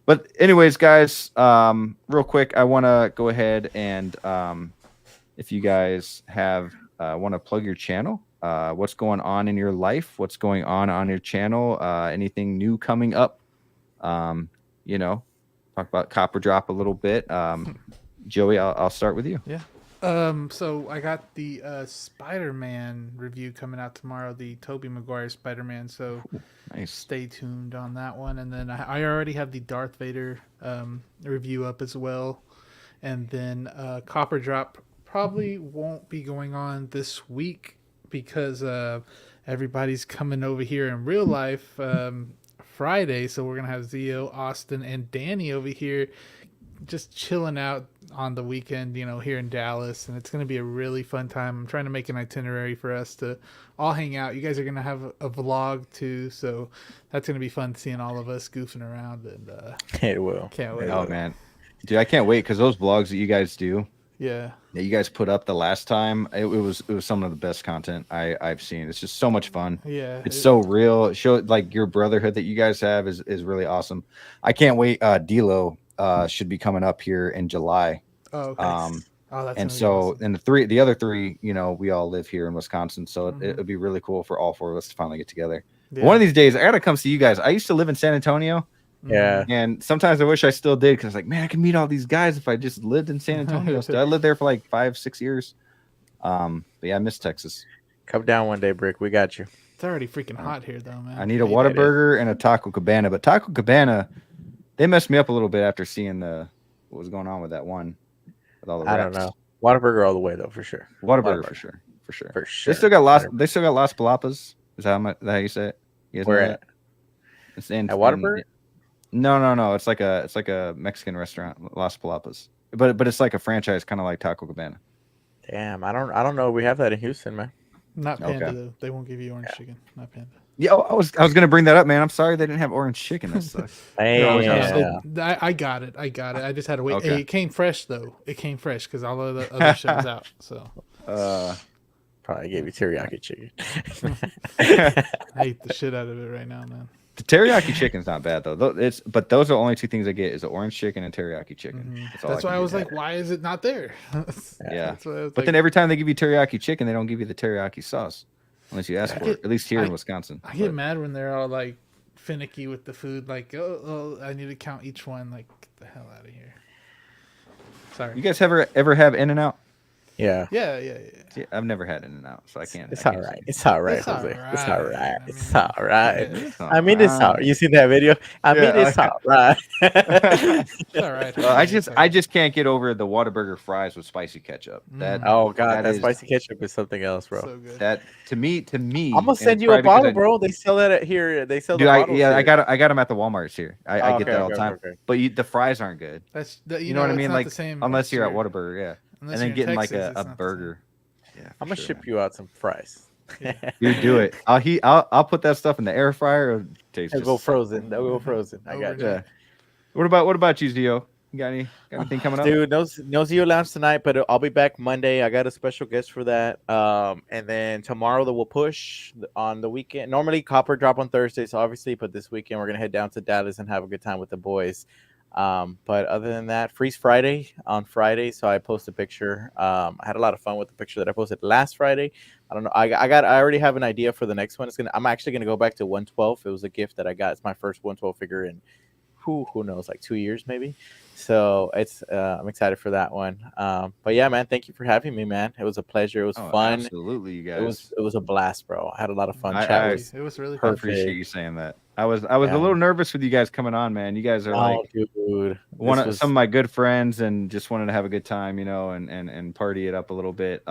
But anyways, guys, real quick, I want to go ahead and if you guys have want to plug your channel, what's going on in your life, what's going on your channel, anything new coming up, you know, talk about Copper Drop a little bit. Joey, I'll start with you. Yeah. So I got the Spider-Man review coming out tomorrow, the Tobey Maguire Spider-Man. So Nice. stay tuned on that one. And then I already have the Darth Vader review up as well. And then Copper Drop probably won't be going on this week because everybody's coming over here in real life Friday. So we're going to have Zio, Austin, and Danny over here just chilling out on the weekend, you know, here in Dallas, and it's going to be a really fun time. I'm trying to make an itinerary for us to all hang out. You guys are going to have a vlog too, so that's going to be fun seeing all of us goofing around, and It will. can't wait. Oh man, dude, I can't wait because those vlogs that you guys do, Yeah. that you guys put up the last time, it was some of the best content I've seen. It's just so much fun. Yeah. It's so real. It shows like your brotherhood that you guys have is really awesome. I can't wait. D'Lo should be coming up here in July. Oh, okay. Um, that's and gonna be so awesome. and the other three, you know, we all live here in Wisconsin, so it would be really cool for all four of us to finally get together. Yeah. One of these days, I gotta come see you guys. I used to live in San Antonio, Yeah. and sometimes I wish I still did because like, man, I could meet all these guys if I just lived in San Antonio. So I lived there for like 5-6 years. But yeah, I miss Texas. Come down one day, Brick. We got you. It's already freaking hot here, though, man. I need a Whataburger and a Taco Cabana, but Taco Cabana, they messed me up a little bit after seeing what was going on with that one with all the I wraps. don't know. Whataburger all the way though, for sure. Whataburger for sure. For sure. They still got Las Palapas. Is that how you say it? You guys know Where that? It's at Whataburger? No. It's like a Mexican restaurant, Las Palapas. But it's like a franchise, kind of like Taco Cabana. Damn, I don't know. We have that in Houston, man. Not Panda Okay. though. They won't give you orange chicken. Not Panda. Yeah, I was gonna bring that up, man. I'm sorry they didn't have orange chicken. That sucks. I got it. I just had to wait. Okay. Hey, it came fresh though. It came fresh because all of the other shit was out. So Probably gave you teriyaki chicken. I hate the shit out of it right now, man. The teriyaki chicken's not bad though. But those are the only two things I get is the orange chicken and teriyaki chicken. That's why I was like, why is it not there? Yeah. That's why I was But like, then every time they give you teriyaki chicken, they don't give you the teriyaki sauce unless you ask for it. At least here in Wisconsin. I get mad when they're all like finicky with the food. Like, oh, I need to count each one. Like, get the hell out of here. Sorry. You guys ever have In-N-Out? Yeah. Yeah. See, I've never had In-N-Out, so I can't. It's I all can't right. say. It's all right, It's Jose. all It's all right. right. I It's mean, all right. It's all I mean, it's all right. You seen that video? I mean, it's all right. It's all right. I just can't get over the Whataburger fries with spicy ketchup. That Oh god, that is- spicy ketchup is something else, bro. So good. that to me. I'm gonna send you a bottle, bro. They sell that at here. They sell Dude, the bottles. I here. got them at the Walmarts here. I get that all the time. Okay. But the fries aren't good. That's You know what I it's mean? not Like the same unless you're at atmosphere. Whataburger, yeah. Unless And then you're in getting Texas, like it's a not the burger. Yeah, I'm gonna ship you out some fries. You do it. I'll put that stuff in the air fryer. It'll taste They'll just- go frozen. They'll go frozen. I got you. Yeah. What about you, Zio? You got anything coming up? Dude, no Zio Lounge tonight, but I'll be back Monday. I got a special guest for that. And then tomorrow we'll push on the weekend. Normally Copper drop on Thursdays, obviously, but this weekend we're gonna head down to Dallas and have a good time with the boys. But other than that, Freeze Friday on Friday. So I posted a picture. I had a lot of fun with the picture that I posted last Friday. I don't know. I already have an idea for the next one. I'm actually gonna go back to 112. It was a gift that I got. It's my first 112 figure in who knows, like 2 years maybe. So it's I'm excited for that one. But yeah, man, thank you for having me, man. It was a pleasure. It was fun. Absolutely, you guys. It was a blast, bro. I had a lot of fun. It was really I fun. appreciate you saying that. I was a little nervous with you guys coming on, man. You guys are like dude, some of my good friends, and just wanted to have a good time, and party it up a little bit.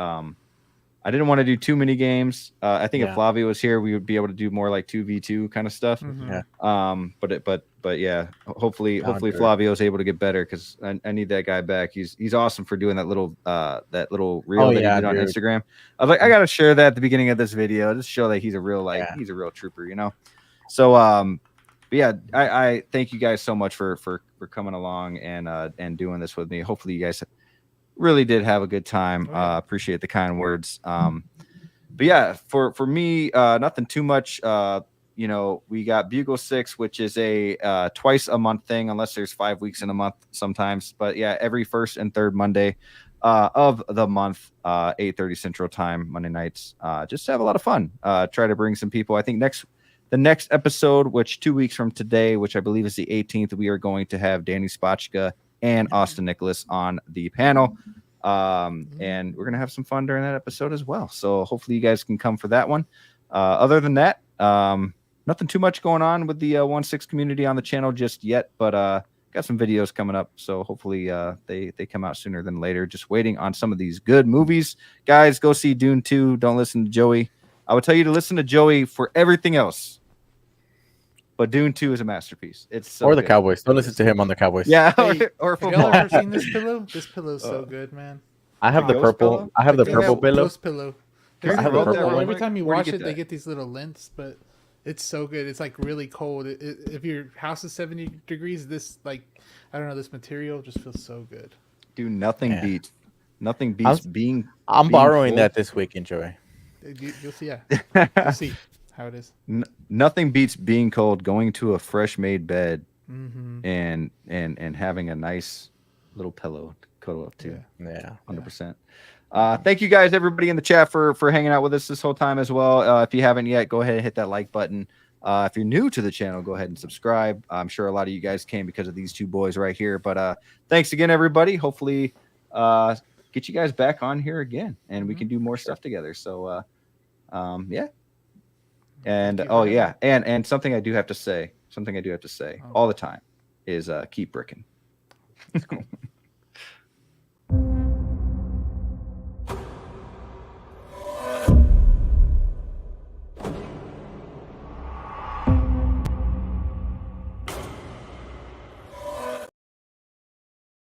I didn't want to do too many games. I think if Flavio was here, we would be able to do more like 2v2 kind of stuff. Mhm. Yeah. But yeah, hopefully Flavio is able to get better, because I need that guy back. He's awesome for doing that little reel that he did on Instagram. I was like, I gotta share that at the beginning of this video, just show that he's a real he's a real trooper, So but yeah, I thank you guys so much for coming along and doing this with me. Hopefully you guys really did have a good time. Appreciate the kind words. But yeah, for me, nothing too much. We got Bugle 6, which is a twice a month thing, unless there's 5 weeks in a month sometimes. But yeah, every first and third Monday of the month, 8:30 Central Time, Monday nights. Just to have a lot of fun. Try to bring some people. I think the next episode, which 2 weeks from today, which I believe is the 18th, we are going to have Danny Spotchka and Austin Nicholas on the panel. And we're going to have some fun during that episode as well. So hopefully you guys can come for that one. Other than that, nothing too much going on with the 1/6 community on the channel just yet, but got some videos coming up. So hopefully they come out sooner than later. Just waiting on some of these good movies. Guys, go see Dune 2. Don't listen to Joey. I would tell you to listen to Joey for everything else. But Dune 2 is a masterpiece. It's so or the good. Cowboys. Don't listen to him on the Cowboys. Yeah, Hey, or have football. y'all ever seen this pillow? This pillow's so good, man. I have the Ghost purple. pillow? I have the Yeah, purple pillow. Ghost pillow. Can I have the roll that purple real one. Every quick? time you Where'd wash get it, they that? get these little lengths, but it's so good. It's like really cold. If your house is 70 degrees, this this material just feels so good. Dude, nothing Yeah. beats being. I'm being borrowing cold. that this week. Enjoy. You'll see. Yeah, you'll see how it is. Nothing beats being cold, going to a fresh made bed, Mm-hmm. and having a nice little pillow to cuddle up to. Yeah. 100%. Thank you guys, everybody in the chat, for hanging out with us this whole time as well. If you haven't yet, go ahead and hit that like button. If you're new to the channel, go ahead and subscribe. I'm sure a lot of you guys came because of these two boys right here. But thanks again, everybody. Hopefully get you guys back on here again, and we can do more stuff together. So Yeah. And Thank you for having me. and something I do have to say Oh. all the time is keep bricking. That's cool.